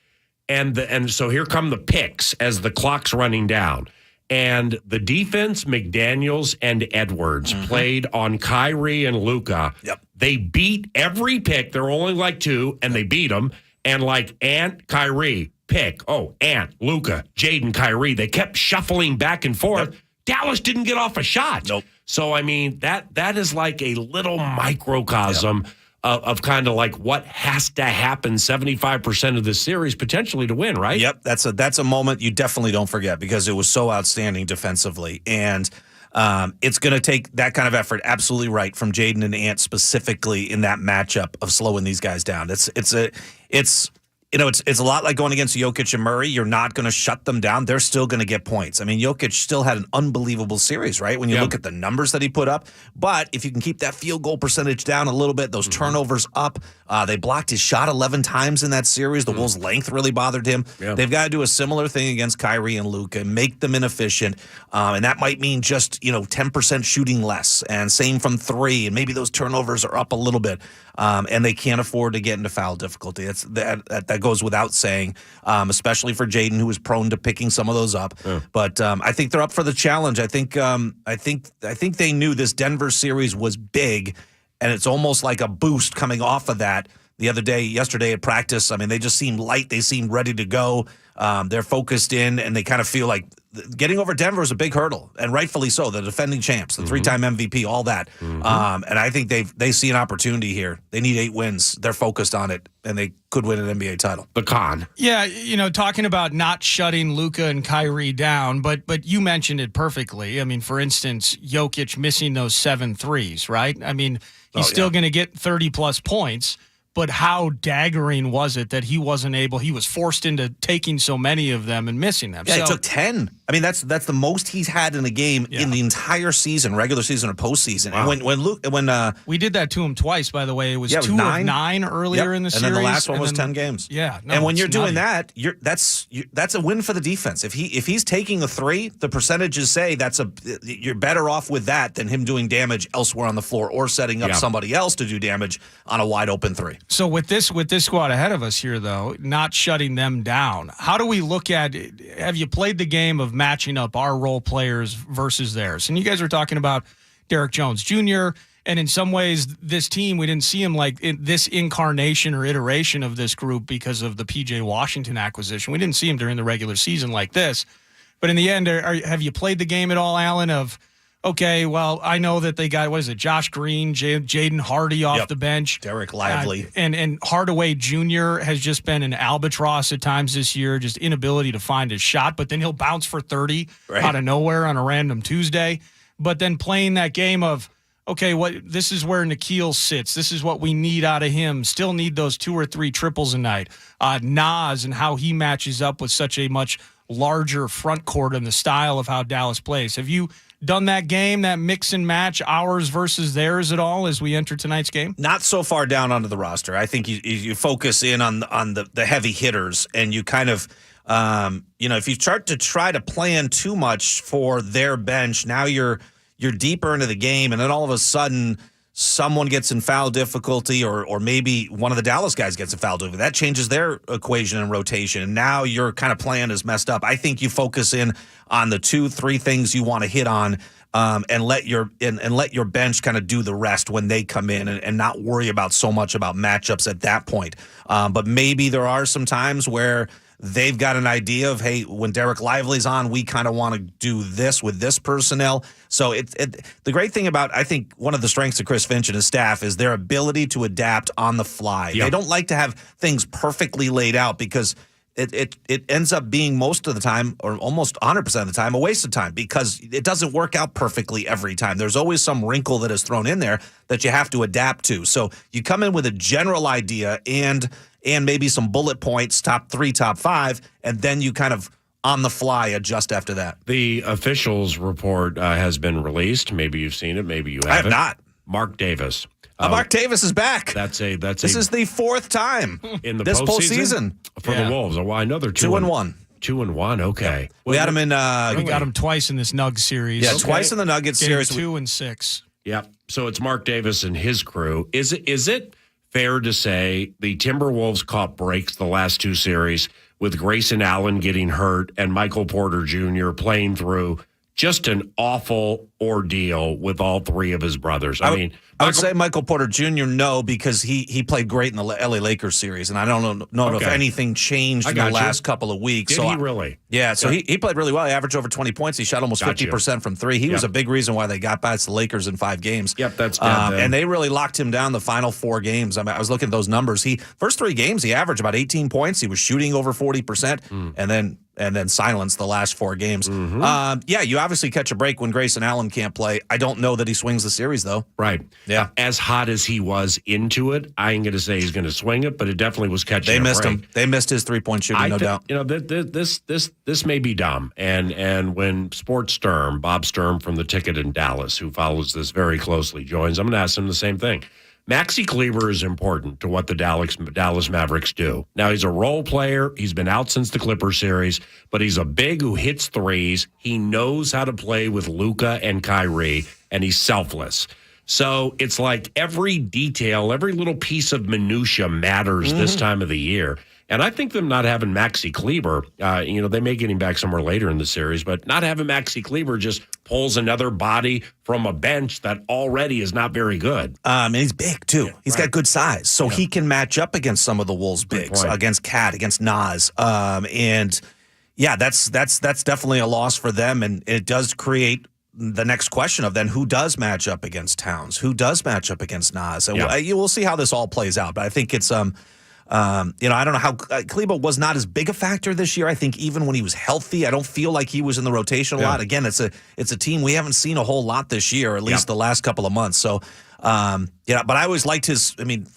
and so here come the picks as the clock's running down. And the defense, McDaniels and Edwards, played on Kyrie and Luka. Yep. They beat every pick. They're only like 2, and they beat them. And like Ant, Kyrie, pick. Oh, Ant, Luka, Jaden, Kyrie. They kept shuffling back and forth. Yep. Dallas didn't get off a shot. Nope. So, I mean, that is like a little microcosm of kind of like what has to happen 75% of this series potentially to win, right? Yep, that's a moment you definitely don't forget because it was so outstanding defensively. And it's going to take that kind of effort, absolutely right, from Jaden and Ant specifically in that matchup of slowing these guys down. It's a lot like going against Jokic and Murray. You're not going to shut them down. They're still going to get points. I mean, Jokic still had an unbelievable series, right? When you look at the numbers that he put up. But if you can keep that field goal percentage down a little bit, those turnovers up. They blocked his shot 11 times in that series. The Wolves' length really bothered him. Yeah. They've got to do a similar thing against Kyrie and Luka, make them inefficient. And that might mean just, 10% shooting less. And same from 3. And maybe those turnovers are up a little bit. And they can't afford to get into foul difficulty. That goes without saying, especially for Jaden, who is prone to picking some of those up. Yeah. But I think they're up for the challenge. I think they knew this Denver series was big, and it's almost like a boost coming off of that. Yesterday at practice, I mean, they just seemed light. They seemed ready to go. They're focused in, and they kind of feel like getting over Denver is a big hurdle, and rightfully so. The defending champs, the 3-time MVP, all that. And I think they see an opportunity here. They need 8 wins. They're focused on it, and they could win an NBA title. The con. Yeah, talking about not shutting Luka and Kyrie down, but you mentioned it perfectly. I mean, for instance, Jokic missing those 7 threes, right? I mean, he's still going to get 30-plus points. But how daggering was it that he wasn't able? He was forced into taking so many of them and missing them. Yeah, he took 10. I mean, that's the most he's had in a game in the entire season, regular season or postseason. Wow. And when we did that to him twice, by the way. It was 2 of 9 earlier in the series, and then the last one was 10 games. Yeah, and when you're doing that, that's a win for the defense. If he's taking a 3, the percentages say you're better off with that than him doing damage elsewhere on the floor or setting up somebody else to do damage on a wide open 3. So with this squad ahead of us here, though, not shutting them down, how do we look at it? Have you played the game of matching up our role players versus theirs? And you guys are talking about Derek Jones Jr., and in some ways, this team, we didn't see him like this incarnation or iteration of this group because of the P.J. Washington acquisition. We didn't see him during the regular season like this. But in the end, have you played the game at all, Alan, of okay, well, I know that they got, Josh Green, Jaden Hardy off the bench. Derek Lively. And Hardaway Jr. has just been an albatross at times this year, just inability to find his shot, but then he'll bounce for 30 out of nowhere on a random Tuesday. But then playing that game of, okay, this is where N'Keal sits. This is what we need out of him. Still need those 2 or 3 triples a night. Nas and how he matches up with such a much larger front court and the style of how Dallas plays. Have you done that game, that mix and match, ours versus theirs at all as we enter tonight's game? Not so far down onto the roster. I think you focus in on the heavy hitters, and you kind of if you start to try to plan too much for their bench, now you're deeper into the game, and then all of a sudden someone gets in foul difficulty, or maybe one of the Dallas guys gets in foul difficulty. That changes their equation and rotation, and now your kind of plan is messed up. I think you focus in on the 2-3 things you want to hit on, and let your bench kind of do the rest when they come in, and not worry about so much about matchups at that point. But maybe there are some times where they've got an idea of, hey, when Derek Lively's on, we kind of want to do this with this personnel. So the great thing about, I think, one of the strengths of Chris Finch and his staff is their ability to adapt on the fly. Yep. They don't like to have things perfectly laid out, because it ends up being most of the time, or almost 100% of the time, a waste of time, because it doesn't work out perfectly every time. There's always some wrinkle that is thrown in there that you have to adapt to. So you come in with a general idea and maybe some bullet points, top 3, top 5, and then you kind of on the fly adjust after that. The officials report has been released. Maybe you've seen it. Maybe you haven't. I have not. Mark Davis. Mark Davis is back. This is the 4th time in the this postseason for the Wolves. Well, I know they're 2-1. 2-1. Okay. Yeah. We had him in. We got him twice in this Nuggets series. Yeah, twice in the Nuggets series. 2 and 6. Yeah. So it's Mark Davis and his crew. Is it fair to say the Timberwolves caught breaks the last 2 series with Grayson Allen getting hurt and Michael Porter Jr. playing through just an awful ordeal with all 3 of his brothers? I would say Michael Porter Jr. no, because he played great in the LA Lakers series, and I don't know if anything changed in the last couple of weeks. Did he really? Yeah, so he played really well. He averaged over 20 points. He shot almost 50% from 3. He was a big reason why they got past the Lakers in 5 games. Yep, that's good. And they really locked him down the final 4 games. I mean, I was looking at those numbers. First 3 games, he averaged about 18 points. He was shooting over 40%, and then silenced the last 4 games. Mm-hmm. You obviously catch a break when Grayson Allen can't play. I don't know that he swings the series, though. Right. Yeah. As hot as he was into it, I ain't going to say he's going to swing it, but it definitely was catching They missed break. him. They missed his 3-point shooting, no doubt. This may be dumb. And when Sports Sturm, Bob Sturm from the Ticket in Dallas, who follows this very closely, joins, I'm going to ask him the same thing. Maxi Kleber is important to what the Dallas Mavericks do. Now, he's a role player. He's been out since the Clippers series, but he's a big who hits threes. He knows how to play with Luka and Kyrie, and he's selfless. So it's like every detail, every little piece of minutia matters this time of the year. And I think them not having Maxi Kleber, they may get him back somewhere later in the series, but not having Maxi Kleber just pulls another body from a bench that already is not very good. And he's big, too. Yeah, he's got good size. So he can match up against some of the Wolves' bigs, against Cat, against Nas. That's definitely a loss for them, and it does create the next question of then who does match up against Towns? Who does match up against Nas? And we'll see how this all plays out, but I think it's I don't know how Kleber was not as big a factor this year. I think even when he was healthy, I don't feel like he was in the rotation a lot. Again, it's a team we haven't seen a whole lot this year, or at least the last couple of months. So, but I always liked his. I mean,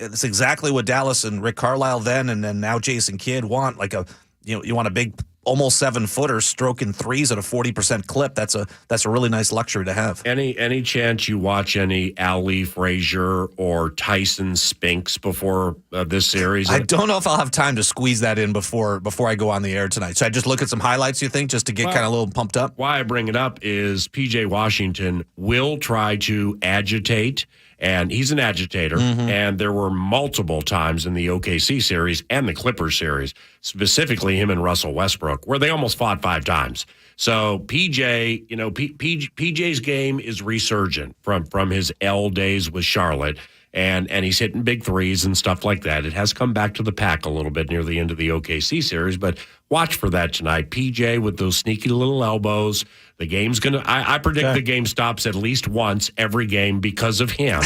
it's exactly what Dallas and Rick Carlisle then, and then now Jason Kidd want. Like you want a big, almost 7-footer stroking threes at a 40% clip. That's a really nice luxury to have. Any chance you watch any Ali Frazier or Tyson Spinks before this series? I don't know if I'll have time to squeeze that in before I go on the air tonight. So I just look at some highlights, you think, just to get kind of a little pumped up? Why I bring it up is P.J. Washington will try to agitate, and he's an agitator, and there were multiple times in the OKC series and the Clippers series, specifically him and Russell Westbrook, where they almost fought 5 times. So PJ, PJ's game is resurgent from his L days with Charlotte, and he's hitting big threes and stuff like that. It has come back to the pack a little bit near the end of the OKC series, but watch for that tonight. PJ with those sneaky little elbows. The game's going to, I predict the game stops at least once every game because of him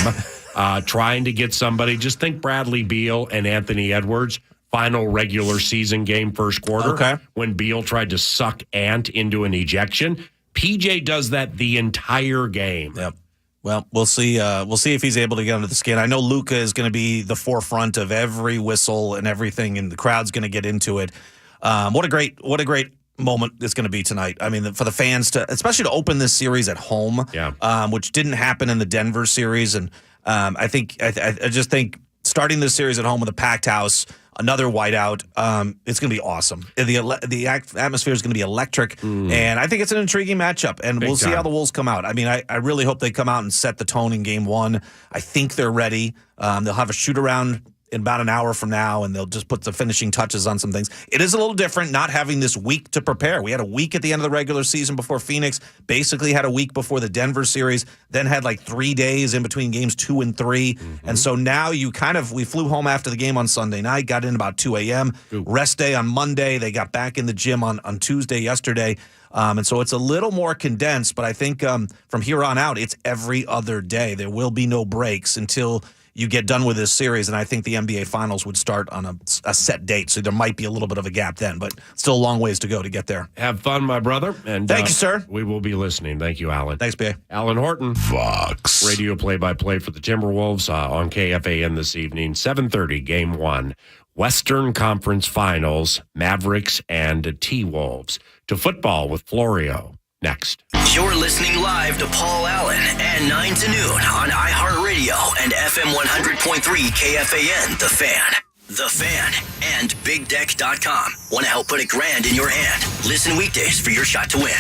trying to get somebody. Just think Bradley Beal and Anthony Edwards, final regular season game, first quarter, when Beal tried to suck Ant into an ejection. PJ does that the entire game. Yep. Well, we'll see. We'll see if he's able to get under the skin. I know Luka is going to be the forefront of every whistle and everything, and the crowd's going to get into it. What a great moment it's going to be tonight. I mean, for the fans especially to open this series at home, which didn't happen in the Denver series, and I just think starting this series at home with a packed house, another whiteout, it's going to be awesome. The atmosphere is going to be electric, and I think it's an intriguing matchup, and we'll see how the Wolves come out. I mean, I really hope they come out and set the tone in game one. I think they're ready. They'll have a shoot-around in about an hour from now, and they'll just put the finishing touches on some things. It is a little different not having this week to prepare. We had a week at the end of the regular season before Phoenix, basically had a week before the Denver series, then had like 3 days in between games 2 and 3. And so now we flew home after the game on Sunday night, got in about 2 a.m., rest day on Monday. They got back in the gym on Tuesday yesterday. And so it's a little more condensed, but I think from here on out, it's every other day. There will be no breaks until you get done with this series, and I think the NBA Finals would start on a set date, so there might be a little bit of a gap then, but still a long ways to go to get there. Have fun, my brother. And thank you, sir. We will be listening. Thank you, Alan. Thanks, B.A. Alan Horton. Fox. Radio play-by-play for the Timberwolves on KFAN this evening, 7:30, Game 1. Western Conference Finals, Mavericks and T-Wolves. To football with Florio. Next. You're listening live to Paul Allen at 9 to noon on iHeartRadio and FM 100.3 KFAN, The Fan. The Fan and BigDeck.com. Want to help put $1,000 in your hand? Listen weekdays for your shot to win.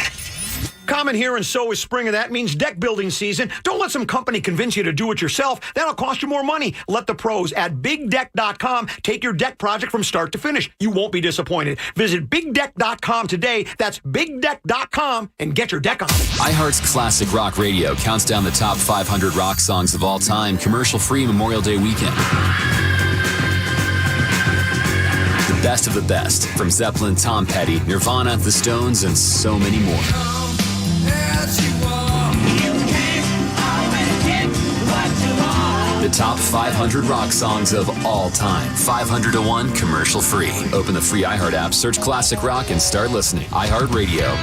Common here, and so is spring, and that means deck building season. Don't let some company convince you to do it yourself. That'll cost you more money. Let the pros at BigDeck.com take your deck project from start to finish. You won't be disappointed. Visit BigDeck.com today. That's BigDeck.com, and get your deck on. iHeart's Classic Rock Radio counts down the top 500 rock songs of all time, commercial-free Memorial Day weekend. The best of the best, from Zeppelin, Tom Petty, Nirvana, The Stones, and so many more. The top 500 rock songs of all time. 500 to 1, commercial free. Open the free iHeart app, search Classic Rock, and start listening. iHeartRadio.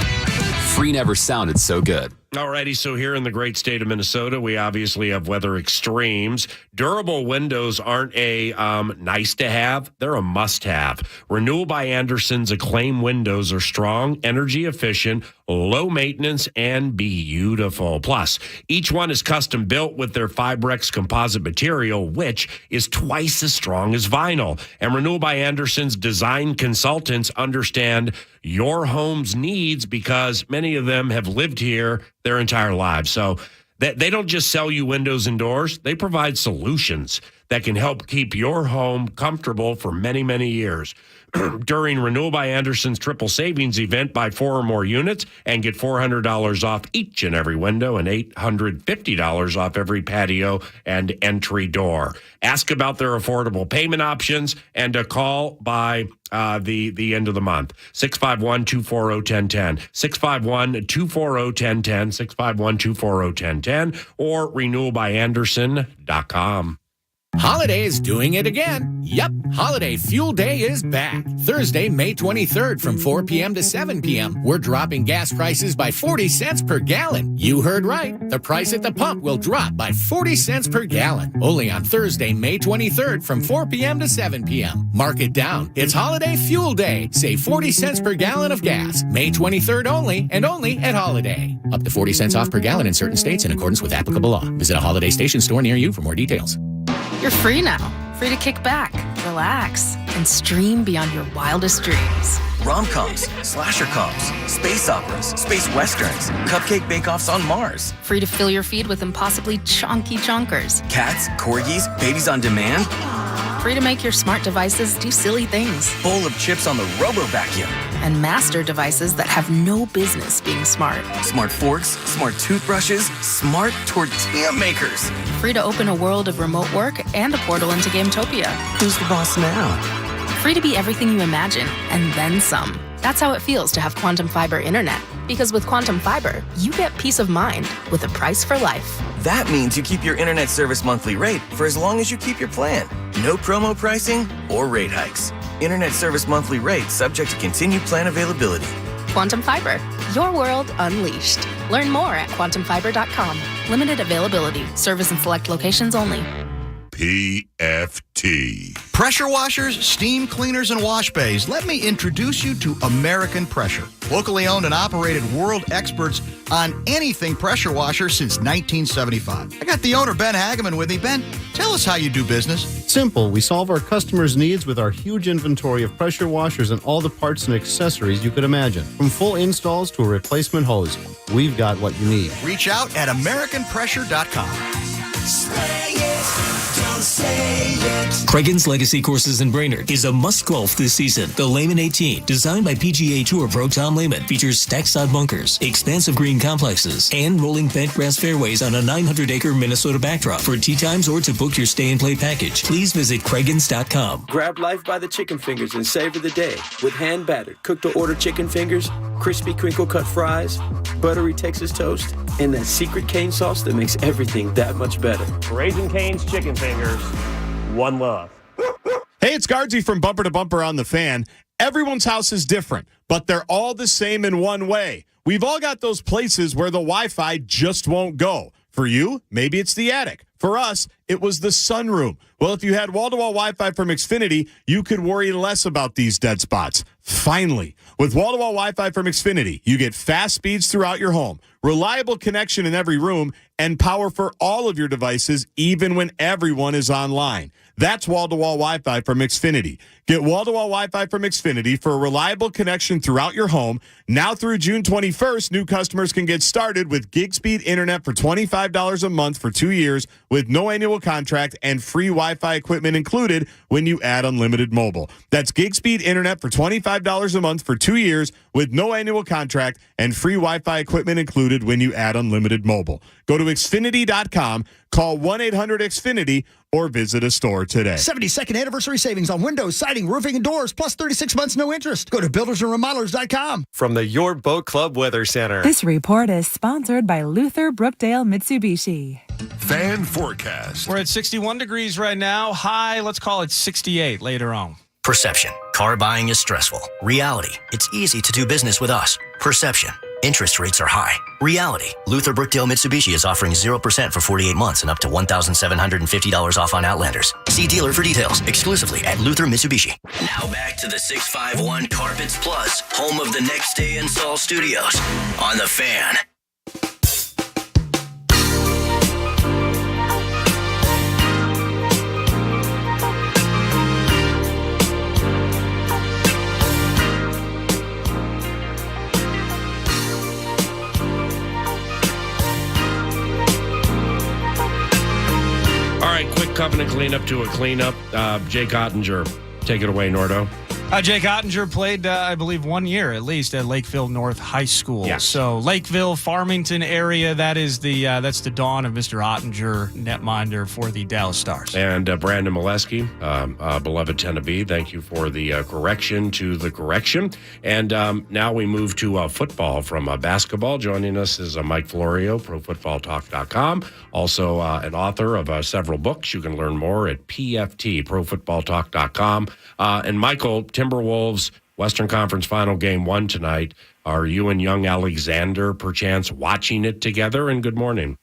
Free never sounded so good. Alrighty, so here in the great state of Minnesota, we obviously have weather extremes. Durable windows aren't a nice to have, they're a must have. Renewal by Anderson's Acclaim windows are strong, energy efficient, low maintenance, and beautiful. Plus, each one is custom built with their Fibrex composite material, which is twice as strong as vinyl. And Renewal by Anderson's design consultants understand your home's needs because many of them have lived here their entire lives. So they don't just sell you windows and doors. They provide solutions that can help keep your home comfortable for many, many years. During Renewal by Anderson's Triple Savings event, buy 4 or more units and get $400 off each and every window and $850 off every patio and entry door. Ask about their affordable payment options and a call by the end of the month. 651-240-1010. 651-240-1010. 651-240-1010 or renewalbyanderson.com. Holiday is doing it again. Yep, Holiday Fuel Day is back. Thursday, May 23rd from 4 p.m. to 7 p.m. We're dropping gas prices by 40 cents per gallon. You heard right. The price at the pump will drop by 40 cents per gallon. Only on Thursday, May 23rd from 4 p.m. to 7 p.m. Mark it down. It's Holiday Fuel Day. Save 40 cents per gallon of gas. May 23rd only, and only at Holiday. Up to 40 cents off per gallon in certain states in accordance with applicable law. Visit a Holiday station store near you for more details. You're free now. Free to kick back, relax, and stream beyond your wildest dreams. Rom-coms, slasher comps, space operas, space westerns, cupcake bake-offs on Mars. Free to fill your feed with impossibly chonky chonkers. Cats, corgis, babies on demand. Free to make your smart devices do silly things. Bowl of chips on the robo-vacuum. And master devices that have no business being smart. Smart forks, smart toothbrushes, smart tortilla makers. Free to open a world of remote work and a portal into Gametopia. Who's the boss now? Free to be everything you imagine, and then some. That's how it feels to have Quantum Fiber internet. Because with Quantum Fiber, you get peace of mind with a price for life. That means you keep your internet service monthly rate for as long as you keep your plan. No promo pricing or rate hikes. Internet service monthly rate subject to continued plan availability. Quantum Fiber, your world unleashed. Learn more at quantumfiber.com. Limited availability. Service in select locations only. PFT. Pressure washers, steam cleaners, and wash bays. Let me introduce you to American Pressure. Locally owned and operated, world experts on anything pressure washer since 1975. I got the owner, Ben Hageman, with me. Ben, tell us how you do business. Simple. We solve our customers' needs with our huge inventory of pressure washers and all the parts and accessories you could imagine. From full installs to a replacement hose, we've got what you need. Reach out at AmericanPressure.com. Craigan's Legacy Courses in Brainerd is a must golf this season. The Lehman 18, designed by PGA Tour Pro Tom Lehman, features stacked sod bunkers, expansive green complexes, and rolling bent grass fairways on a 900-acre Minnesota backdrop. For tee times or to book your stay and play package, please visit Craigans.com. Grab life by the chicken fingers and savor the day with hand-battered, cooked-to-order chicken fingers, crispy crinkle-cut fries, buttery Texas toast, and that secret cane sauce that makes everything that much better. Raising Cane's Chicken Fingers. One love. Hey, it's Guardsy from Bumper to Bumper on the Fan. Everyone's house is different, but they're all the same in one way. We've all got those places where the Wi-Fi just won't go. For you, maybe it's the attic. For us, it was the sunroom. Well, if you had wall-to-wall Wi-Fi from Xfinity, you could worry less about these dead spots. Finally, with wall-to-wall Wi-Fi from Xfinity, you get fast speeds throughout your home, reliable connection in every room, and power for all of your devices, even when everyone is online. That's wall-to-wall Wi-Fi from Xfinity. Get wall-to-wall Wi-Fi from Xfinity for a reliable connection throughout your home. Now through June 21st, new customers can get started with gig speed internet for $25 a month for 2 years with no annual contract and free Wi-Fi equipment included when you add unlimited mobile. That's gig speed internet for $25 a month for 2 years with no annual contract and free Wi-Fi equipment included when you add unlimited mobile. Go to Xfinity.com, call 1-800-XFINITY, or visit a store today. 72nd anniversary savings on windows, siding, roofing, and doors, plus 36 months no interest. Go to buildersandremodelers.com. From the Your Boat Club Weather Center. This report is sponsored by Luther Brookdale Mitsubishi. Fan forecast. We're at 61 degrees right now. High, let's call it 68 later on. Perception. Car buying is stressful. Reality. It's easy to do business with us. Perception. Interest rates are high. Reality. Luther Brookdale Mitsubishi is offering 0% for 48 months and up to $1,750 off on Outlanders. See dealer for details. Exclusively at Luther Mitsubishi. Now back to the 651 Carpets Plus, home of the Next Day Install Studios. On the Fan. Quick Covenant cleanup to a cleanup. Jake Ottinger, take it away, Nordo. Jake Ottinger played, I believe, 1 year at least at Lakeville North High School. Yes. So Lakeville, Farmington area, that's the dawn of Mr. Ottinger, netminder for the Dallas Stars. And Brandon Molesky, beloved Tennessee, thank you for the correction to the correction. And now we move to football from basketball. Joining us is Mike Florio, ProFootballTalk.com, also an author of several books. You can learn more at PFT, ProFootballTalk.com. And Michael, Timberwolves, Western Conference Final Game 1 tonight. Are you and young Alexander, perchance, watching it together? And good morning.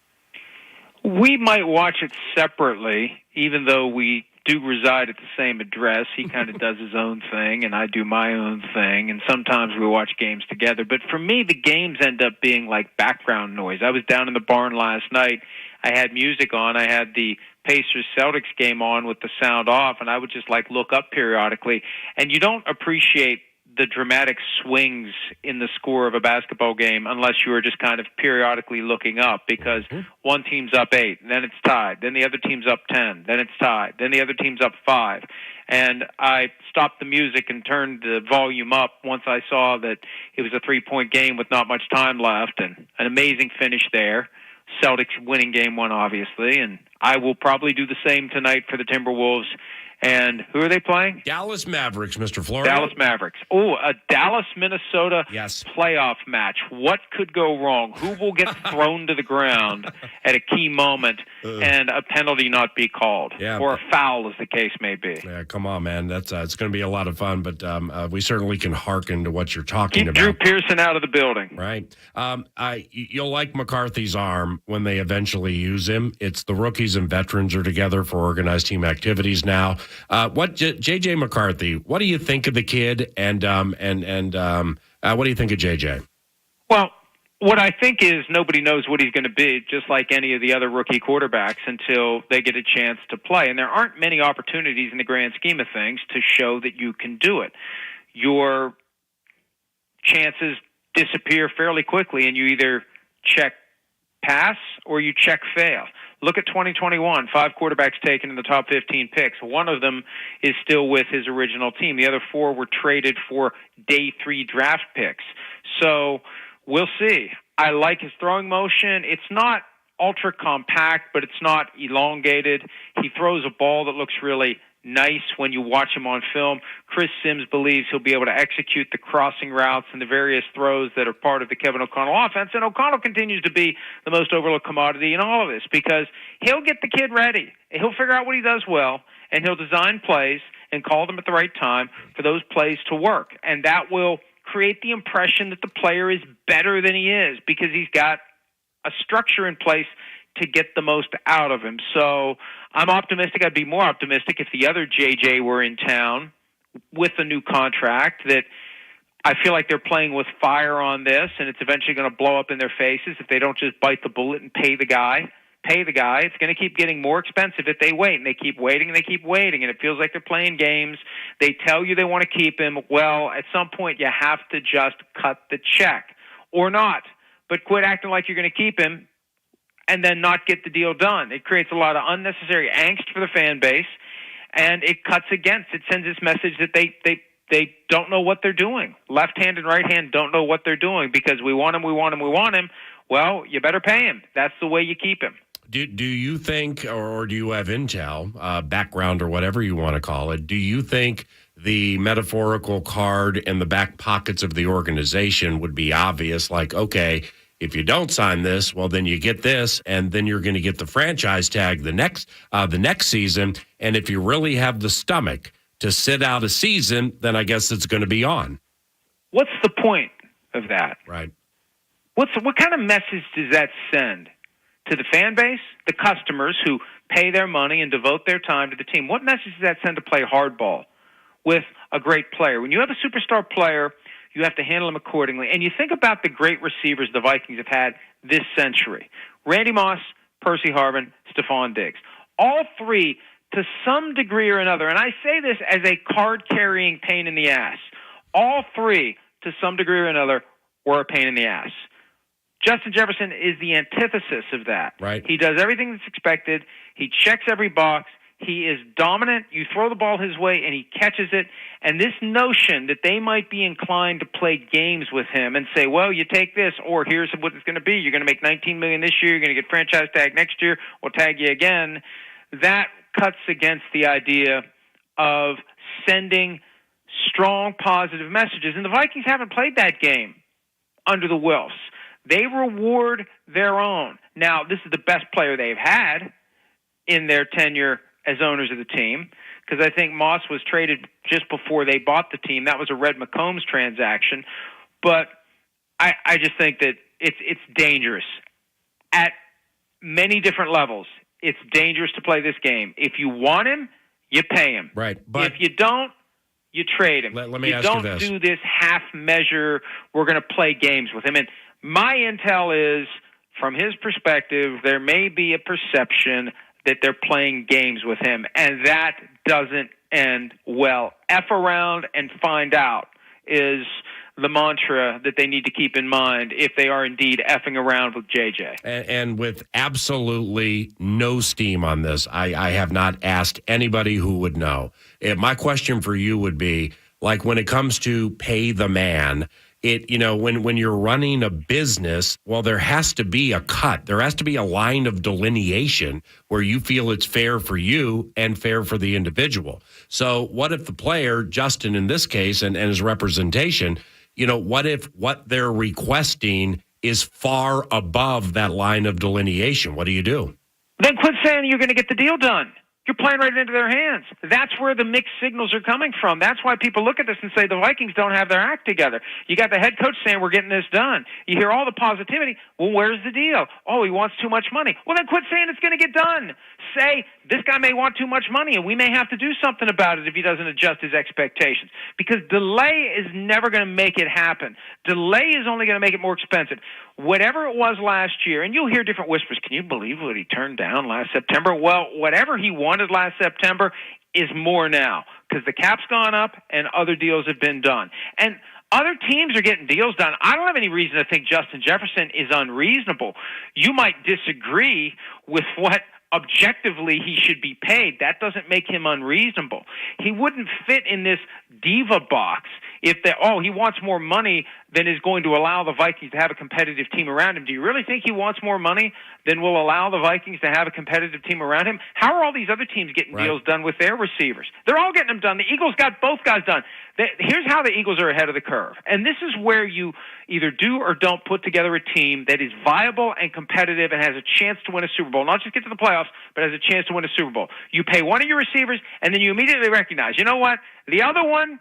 We might watch it separately, even though we do reside at the same address. He kind of does his own thing, and I do my own thing, and sometimes we watch games together. But for me, the games end up being like background noise. I was down in the barn last night. I had music on. I had the Pacers-Celtics game on with the sound off, and I would just look up periodically. And you don't appreciate the dramatic swings in the score of a basketball game unless you are just kind of periodically looking up, because one team's up 8, then it's tied, then the other team's up 10, then it's tied, then the other team's up 5. And I stopped the music and turned the volume up once I saw that it was a 3-point game with not much time left, and an amazing finish there. Celtics winning game 1, obviously, and I will probably do the same tonight for the Timberwolves. And who are they playing? Dallas Mavericks, Mr. Florio. Dallas Mavericks. Oh, a Dallas-Minnesota playoff match. What could go wrong? Who will get thrown to the ground at a key moment and a penalty not be called? Or a foul, as the case may be. Yeah, come on, man. That's it's going to be a lot of fun, but we certainly can hearken to what you're talking Keep about. Drew Pearson out of the building. Right. You'll like McCarthy's arm when they eventually use him. It's the rookies and veterans are together for organized team activities now. J.J. McCarthy, what do you think of the kid, and what do you think of J.J.? Well, what I think is nobody knows what he's going to be, just like any of the other rookie quarterbacks, until they get a chance to play. And there aren't many opportunities in the grand scheme of things to show that you can do it. Your chances disappear fairly quickly, and you either check pass or you check fail. Look at 2021, 5 quarterbacks taken in the top 15 picks. One of them is still with his original team. The other 4 were traded for day 3 draft picks. So we'll see. I like his throwing motion. It's not ultra compact, but it's not elongated. He throws a ball that looks really nice when you watch him on film. Chris Sims believes he'll be able to execute the crossing routes and the various throws that are part of the Kevin O'Connell offense. And O'Connell continues to be the most overlooked commodity in all of this because he'll get the kid ready. He'll figure out what he does well, and he'll design plays and call them at the right time for those plays to work. And that will create the impression that the player is better than he is because he's got a structure in place to get the most out of him. So I'm optimistic. I'd be more optimistic if the other JJ were in town with a new contract. That I feel like they're playing with fire on this, and it's eventually going to blow up in their faces if they don't just bite the bullet and pay the guy. It's going to keep getting more expensive if they wait, and they keep waiting, and they keep waiting, and it feels like they're playing games. They tell you they want to keep him. Well, at some point you have to just cut the check or not, but quit acting like you're going to keep him and then not get the deal done. It creates a lot of unnecessary angst for the fan base, and it cuts against. It sends this message that they don't know what they're doing. Left hand and right hand don't know what they're doing because we want him. Well, you better pay him. That's the way you keep him. Do you think, or do you have intel, background or whatever you want to call it, do you think the metaphorical card in the back pockets of the organization would be obvious, like, okay, if you don't sign this, well, then you get this, and then you're going to get the franchise tag the next season. And if you really have the stomach to sit out a season, then I guess it's going to be on. What's the point of that? Right. What kind of message does that send to the fan base, the customers who pay their money and devote their time to the team? What message does that send to play hardball with a great player? When you have a superstar player, you have to handle them accordingly. And you think about the great receivers the Vikings have had this century. Randy Moss, Percy Harvin, Stephon Diggs. All 3, to some degree or another, and I say this as a card-carrying pain in the ass, all 3, to some degree or another, were a pain in the ass. Justin Jefferson is the antithesis of that. Right. He does everything that's expected. He checks every box. He is dominant. You throw the ball his way, and he catches it. And this notion that they might be inclined to play games with him and say, well, you take this, or here's what it's going to be. You're going to make $19 million this year. You're going to get franchise tag next year. We'll tag you again. That cuts against the idea of sending strong, positive messages. And the Vikings haven't played that game under the Wilfs. They reward their own. Now, this is the best player they've had in their tenure as owners of the team, because I think Moss was traded just before they bought the team. That was a Red McCombs transaction. But I just think that it's dangerous. At many different levels, it's dangerous to play this game. If you want him, you pay him. Right. But if you don't, you trade him. Let me ask you this. You don't do this half measure, we're going to play games with him. And my intel is, from his perspective, there may be a perception that they're playing games with him, and that doesn't end well. F around and find out is the mantra that they need to keep in mind if they are indeed effing around with JJ. And with absolutely no steam on this, I have not asked anybody who would know. My question for you would be, like, when it comes to pay the man, when you're running a business, well, there has to be a cut. There has to be a line of delineation where you feel it's fair for you and fair for the individual. So what if the player, Justin in this case, and his representation, what if what they're requesting is far above that line of delineation? What do you do? Then quit saying you're going to get the deal done. You're playing right into their hands. That's where the mixed signals are coming from. That's why people look at this and say the Vikings don't have their act together. You got the head coach saying we're getting this done. You hear all the positivity. Well, where's the deal? Oh, he wants too much money. Well, then quit saying it's going to get done. Say this guy may want too much money and we may have to do something about it if he doesn't adjust his expectations. Because delay is never going to make it happen. Delay is only going to make it more expensive. Whatever it was last year, and you'll hear different whispers, can you believe what he turned down last September? Well, whatever he wanted last September is more now because the cap's gone up and other deals have been done. And other teams are getting deals done. I don't have any reason to think Justin Jefferson is unreasonable. You might disagree with what objectively he should be paid. That doesn't make him unreasonable. He wouldn't fit in this diva box if he wants more money than is going to allow the Vikings to have a competitive team around him. Do you really think he wants more money than will allow the Vikings to have a competitive team around him? How are all these other teams getting deals done with their receivers? They're all getting them done. The Eagles got both guys done. Here's how the Eagles are ahead of the curve. And this is where you either do or don't put together a team that is viable and competitive and has a chance to win a Super Bowl. Not just get to the playoffs, but has a chance to win a Super Bowl. You pay one of your receivers, and then you immediately recognize, you know what? The other one,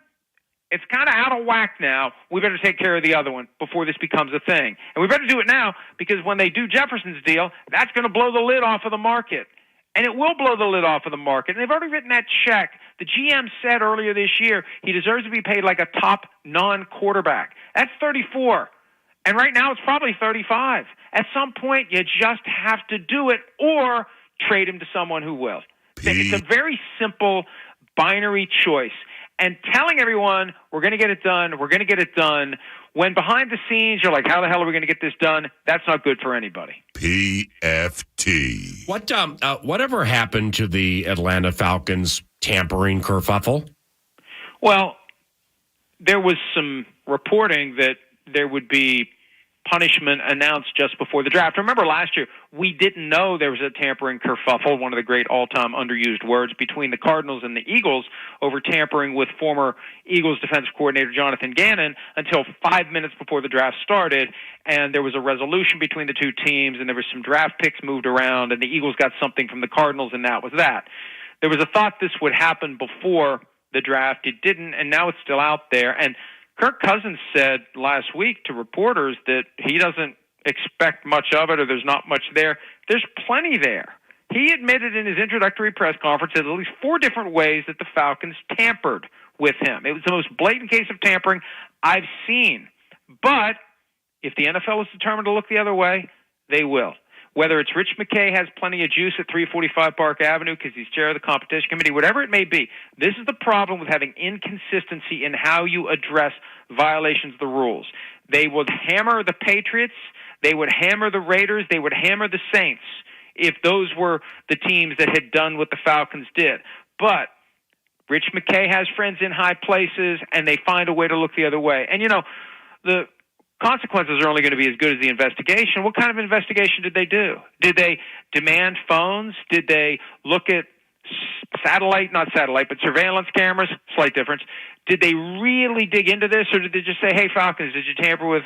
it's kind of out of whack now. We better take care of the other one before this becomes a thing. And we better do it now because when they do Jefferson's deal, that's going to blow the lid off of the market. And it will blow the lid off of the market. And they've already written that check. The GM said earlier this year he deserves to be paid like a top non-quarterback. That's 34. And right now it's probably 35. At some point, you just have to do it or trade him to someone who will. It's a very simple binary choice. And telling everyone, we're going to get it done, when behind the scenes you're like, how the hell are we going to get this done? That's not good for anybody. PFT. Whatever happened to the Atlanta Falcons tampering kerfuffle? Well, there was some reporting that there would be punishment announced just before the draft. Remember last year, we didn't know there was a tampering kerfuffle, one of the great all-time underused words, between the Cardinals and the Eagles over tampering with former Eagles defensive coordinator Jonathan Gannon until 5 minutes before the draft started, and there was a resolution between the two teams, and there was some draft picks moved around, and the Eagles got something from the Cardinals, and that was that. There was a thought this would happen before the draft. It didn't, and now it's still out there, and Kirk Cousins said last week to reporters that he doesn't expect much of it or there's not much there. There's plenty there. He admitted in his introductory press conference at least 4 different ways that the Falcons tampered with him. It was the most blatant case of tampering I've seen. But if the NFL is determined to look the other way, they will. Whether it's Rich McKay has plenty of juice at 345 Park Avenue because he's chair of the competition committee, whatever it may be, this is the problem with having inconsistency in how you address violations of the rules. They would hammer the Patriots, they would hammer the Raiders, they would hammer the Saints if those were the teams that had done what the Falcons did. But Rich McKay has friends in high places, and they find a way to look the other way. And, the consequences are only going to be as good as the investigation. What kind of investigation did they do? Did they demand phones? Did they look at surveillance cameras? Slight difference. Did they really dig into this, or did they just say, hey, Falcons, did you tamper with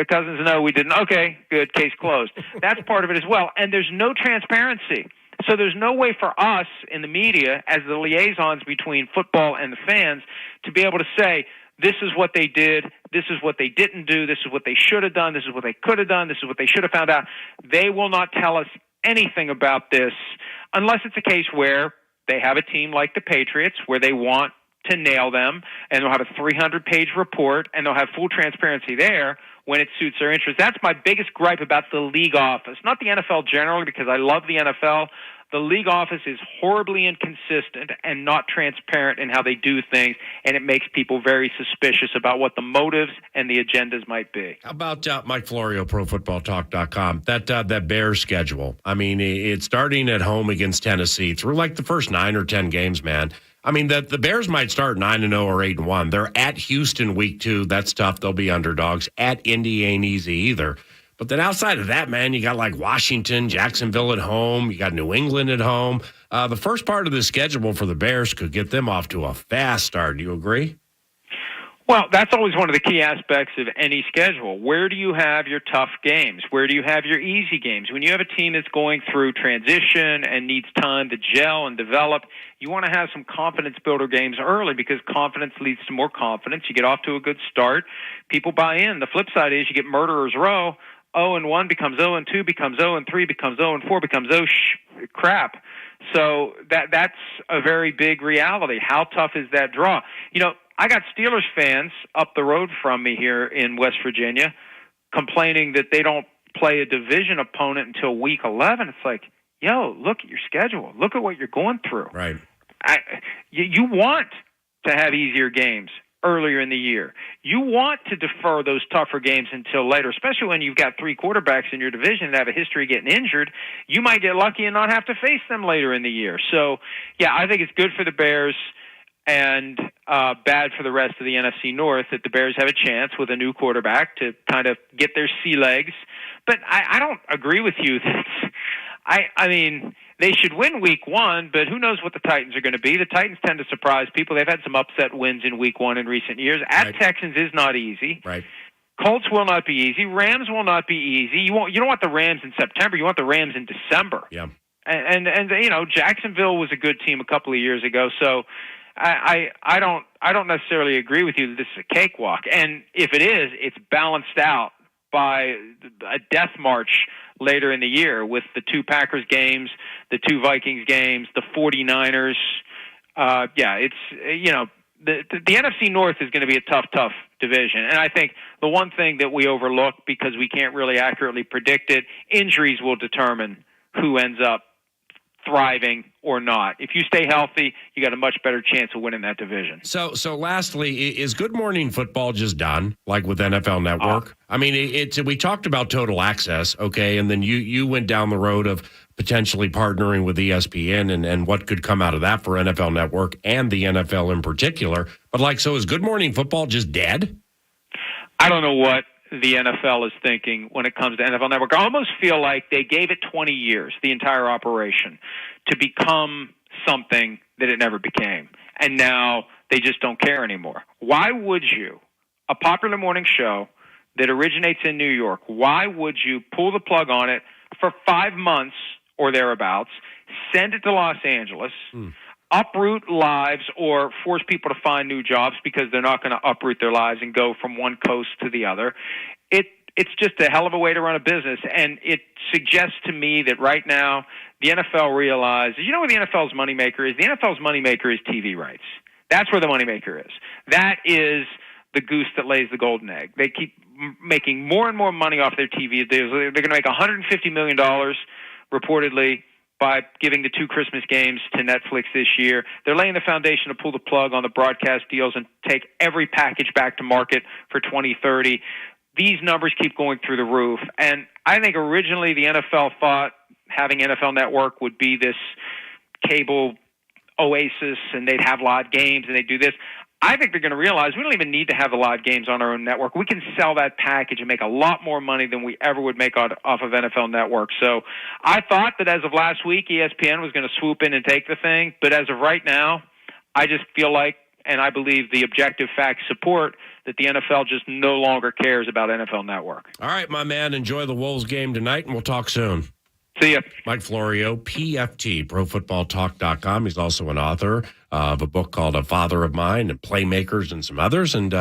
Cousins? No, we didn't. Okay, good, case closed. That's part of it as well. And there's no transparency. So there's no way for us in the media, as the liaisons between football and the fans, to be able to say, this is what they did, this is what they didn't do, this is what they should have done, this is what they could have done, this is what they should have found out. They will not tell us anything about this unless it's a case where they have a team like the Patriots where they want to nail them, and they'll have a 300-page report, and they'll have full transparency there when it suits their interest. That's my biggest gripe about the league office. Not the NFL generally, because I love the NFL. The league office is horribly inconsistent and not transparent in how they do things, and it makes people very suspicious about what the motives and the agendas might be. How about Mike Florio, ProFootballTalk.com? That Bears schedule. I mean, it's starting at home against Tennessee through like the first 9 or 10 games, man. I mean, the Bears might start 9-0 or 8-1. They're at Houston week 2. That's tough. They'll be underdogs. At Indy ain't easy either. But then outside of that, man, you got like Washington, Jacksonville at home. You got New England at home. The first part of the schedule for the Bears could get them off to a fast start. Do you agree? Well, that's always one of the key aspects of any schedule. Where do you have your tough games? Where do you have your easy games? When you have a team that's going through transition and needs time to gel and develop, you want to have some confidence builder games early because confidence leads to more confidence. You get off to a good start. People buy in. The flip side is you get murderer's row. 0-1 becomes 0-2, becomes 0-3, becomes 0-4, becomes crap. So that's a very big reality. How tough is that draw? You know, I got Steelers fans up the road from me here in West Virginia complaining that they don't play a division opponent until week 11. It's like, yo, look at your schedule. Look at what you're going through. Right. You want to have easier games earlier in the year. You want to defer those tougher games until later, especially when you've got 3 quarterbacks in your division that have a history of getting injured. You might get lucky and not have to face them later in the year. So, yeah, I think it's good for the Bears and bad for the rest of the NFC North that the Bears have a chance with a new quarterback to kind of get their sea legs. But I don't agree with you that I mean, they should win week 1, but who knows what the Titans are going to be. The Titans tend to surprise people. They've had some upset wins in week 1 in recent years. At Texans is not easy. Right. Colts will not be easy. Rams will not be easy. You don't want the Rams in September. You want the Rams in December. Yeah. And you know, Jacksonville was a good team a couple of years ago, so I don't necessarily agree with you that this is a cakewalk. And if it is, it's balanced out by a death march later in the year with the 2 Packers games, the 2 Vikings games, the 49ers. It's, you know, the NFC North is going to be a tough division. And I think the one thing that we overlook because we can't really accurately predict it, injuries will determine who ends up thriving or not. If you stay healthy, you got a much better chance of winning that division. So lastly, is Good Morning Football just done, like with NFL Network? I mean, we talked about total access, okay, and then you went down the road of potentially partnering with ESPN and what could come out of that for NFL Network and the NFL in particular. But so is Good Morning Football just dead? I don't know what the NFL is thinking when it comes to NFL Network. I almost feel like they gave it 20 years, the entire operation, to become something that it never became. And now they just don't care anymore. Why would you, a popular morning show that originates in New York, why would you pull the plug on it for 5 months or thereabouts, send it to Los Angeles, uproot lives or force people to find new jobs because they're not going to uproot their lives and go from one coast to the other? It's just a hell of a way to run a business, and it suggests to me that right now the NFL realizes, you know what the NFL's moneymaker is? The NFL's moneymaker is TV rights. That's where the moneymaker is. That is the goose that lays the golden egg. They keep making more and more money off their TV deals. They're going to make $150 million reportedly by giving the 2 Christmas games to Netflix this year. They're laying the foundation to pull the plug on the broadcast deals and take every package back to market for 2030. These numbers keep going through the roof. And I think originally the NFL thought having NFL Network would be this cable oasis and they'd have live games and they'd do this. I think they're going to realize we don't even need to have the live games on our own network. We can sell that package and make a lot more money than we ever would make off of NFL Network. So I thought that as of last week, ESPN was going to swoop in and take the thing. But as of right now, I just feel like, and I believe the objective facts support, that the NFL just no longer cares about NFL Network. All right, my man, enjoy the Wolves game tonight, and we'll talk soon. See ya. Mike Florio, PFT, ProFootballTalk.com. He's also an author of a book called A Father of Mine and Playmakers and some others, and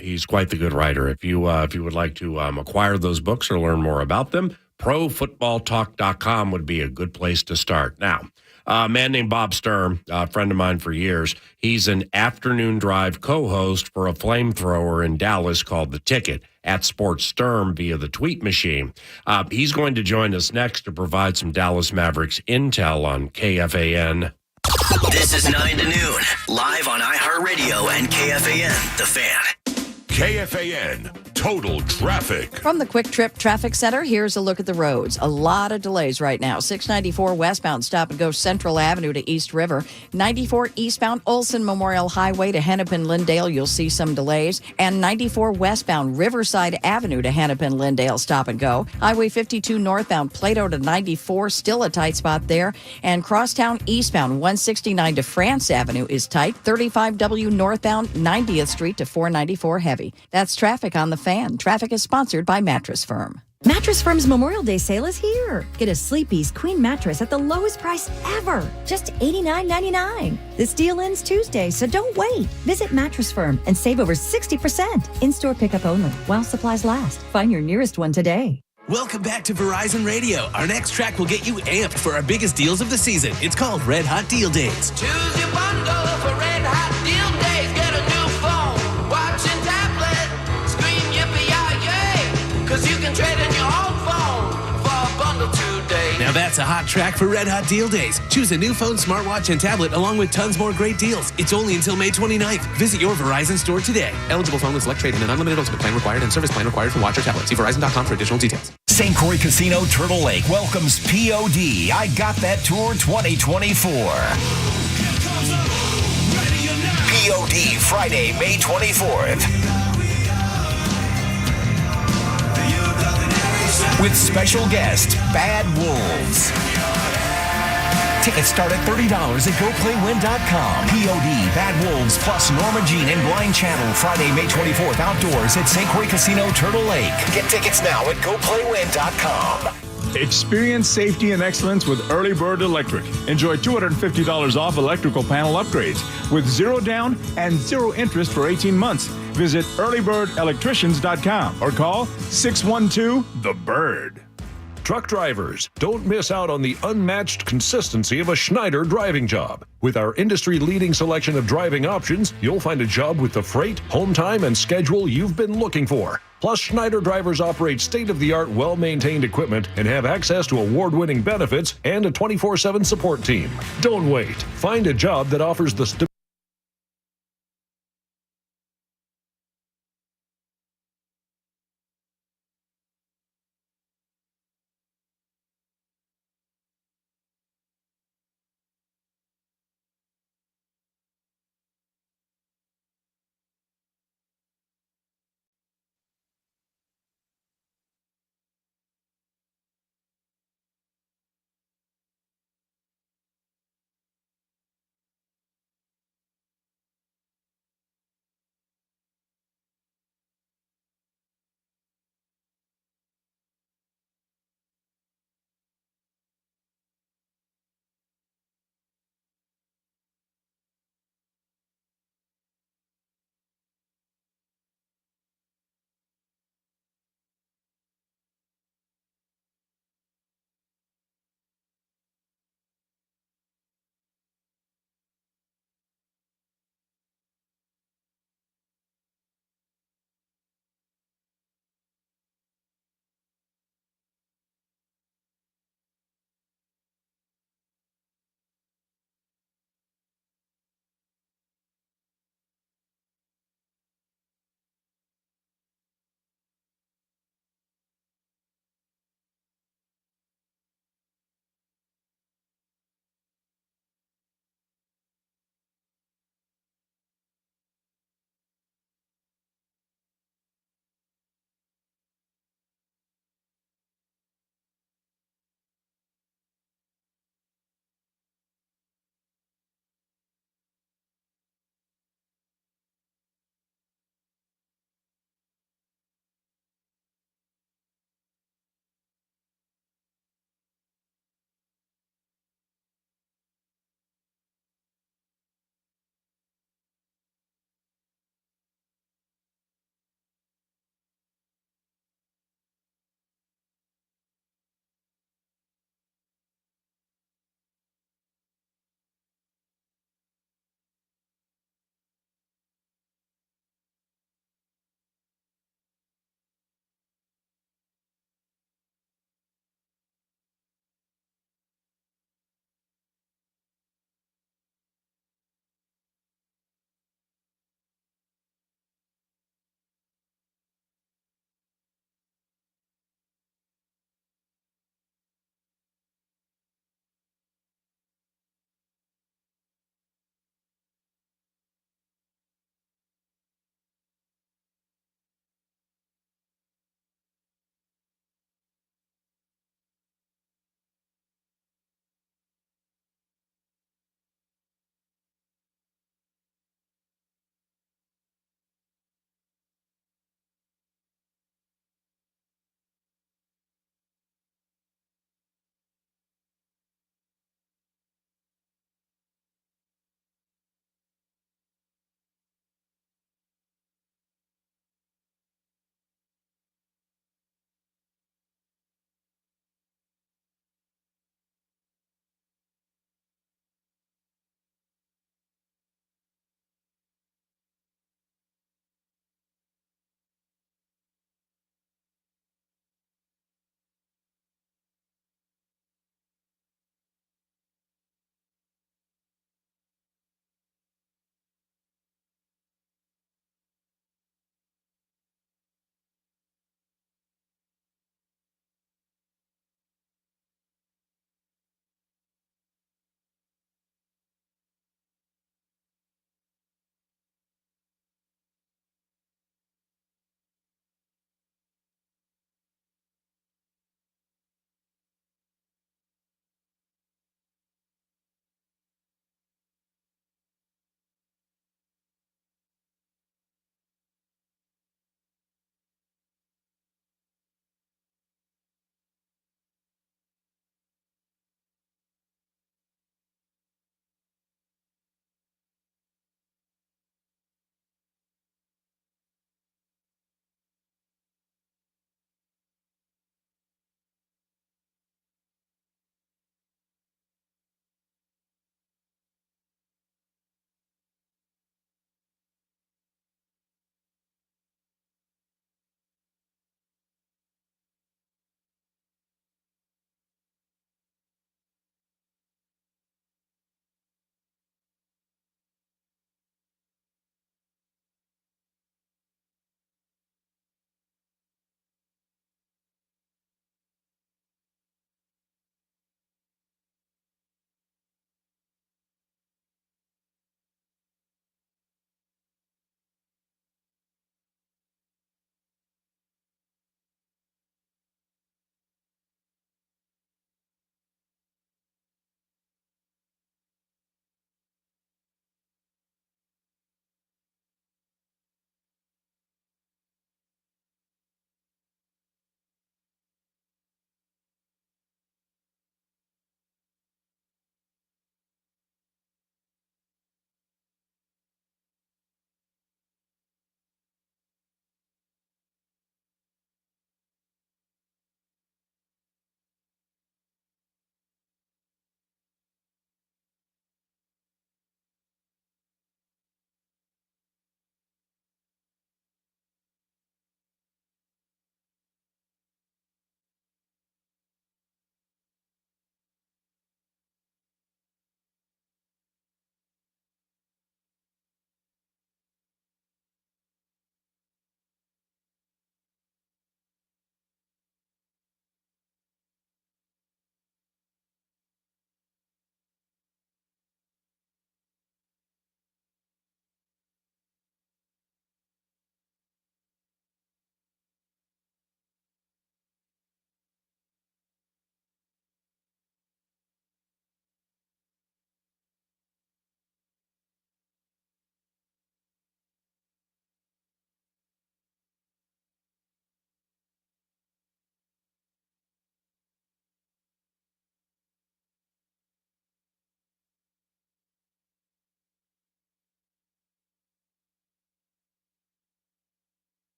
he's quite the good writer. If you would like to acquire those books or learn more about them, ProFootballTalk.com would be a good place to start. Now, a man named Bob Sturm, a friend of mine for years, he's an afternoon drive co-host for a flamethrower in Dallas called The Ticket at Sports Sturm via the tweet machine. He's going to join us next to provide some Dallas Mavericks intel on KFAN. This is 9 to noon, live on iHeartRadio and KFAN, The Fan. KFAN Total traffic. From the Quick Trip Traffic Center, here's a look at the roads. A lot of delays right now. 694 westbound, stop and go Central Avenue to East River. 94 eastbound, Olson Memorial Highway to Hennepin Lindale. You'll see some delays. And 94 westbound, Riverside Avenue to Hennepin Lindale, stop and go. Highway 52 northbound, Plato to 94, still a tight spot there. And Crosstown eastbound, 169 to France Avenue is tight. 35W northbound, 90th Street to 494 heavy. That's traffic on the Fan. Traffic is sponsored by Mattress Firm. Mattress Firm's Memorial Day sale is here. Get a Sleepy's Queen mattress at the lowest price ever, just $89.99. This deal ends Tuesday, so don't wait. Visit Mattress Firm and save over 60%. In-store pickup only, while supplies last. Find your nearest one today. Welcome back to Verizon Radio. Our next track will get you amped for our biggest deals of the season. It's called Red Hot Deal Days. Choose your bundle for Red Hot Deal Days. Get a new phone, watch and tablet. Scream yippee-yi-yay, 'cause you can trade in your old phone for a bundle today. Now that's a hot track for Red Hot Deal Days. Choose a new phone, smartwatch, and tablet along with tons more great deals. It's only until May 29th. Visit your Verizon store today. Eligible phone with select trade-in and unlimited ultimate plan required and service plan required for watch or tablet. See Verizon.com for additional details. St. Croix Casino Turtle Lake welcomes POD I Got That Tour 2024. POD Friday, May 24th. With special guest, Bad Wolves. Tickets start at $30 at GoPlayWin.com. POD, Bad Wolves, plus Norma Jean and Blind Channel. Friday, May 24th, outdoors at St. Croix Casino Turtle Lake. Get tickets now at GoPlayWin.com. Experience safety and excellence with Early Bird Electric. Enjoy $250 off electrical panel upgrades with zero down and zero interest for 18 months. Visit earlybirdelectricians.com or call 612-THE-BIRD. Truck drivers, don't miss out on the unmatched consistency of a Schneider driving job. With our industry-leading selection of driving options, you'll find a job with the freight, home time, and schedule you've been looking for. Plus, Schneider drivers operate state-of-the-art, well-maintained equipment and have access to award-winning benefits and a 24/7 support team. Don't wait. Find a job that offers the stability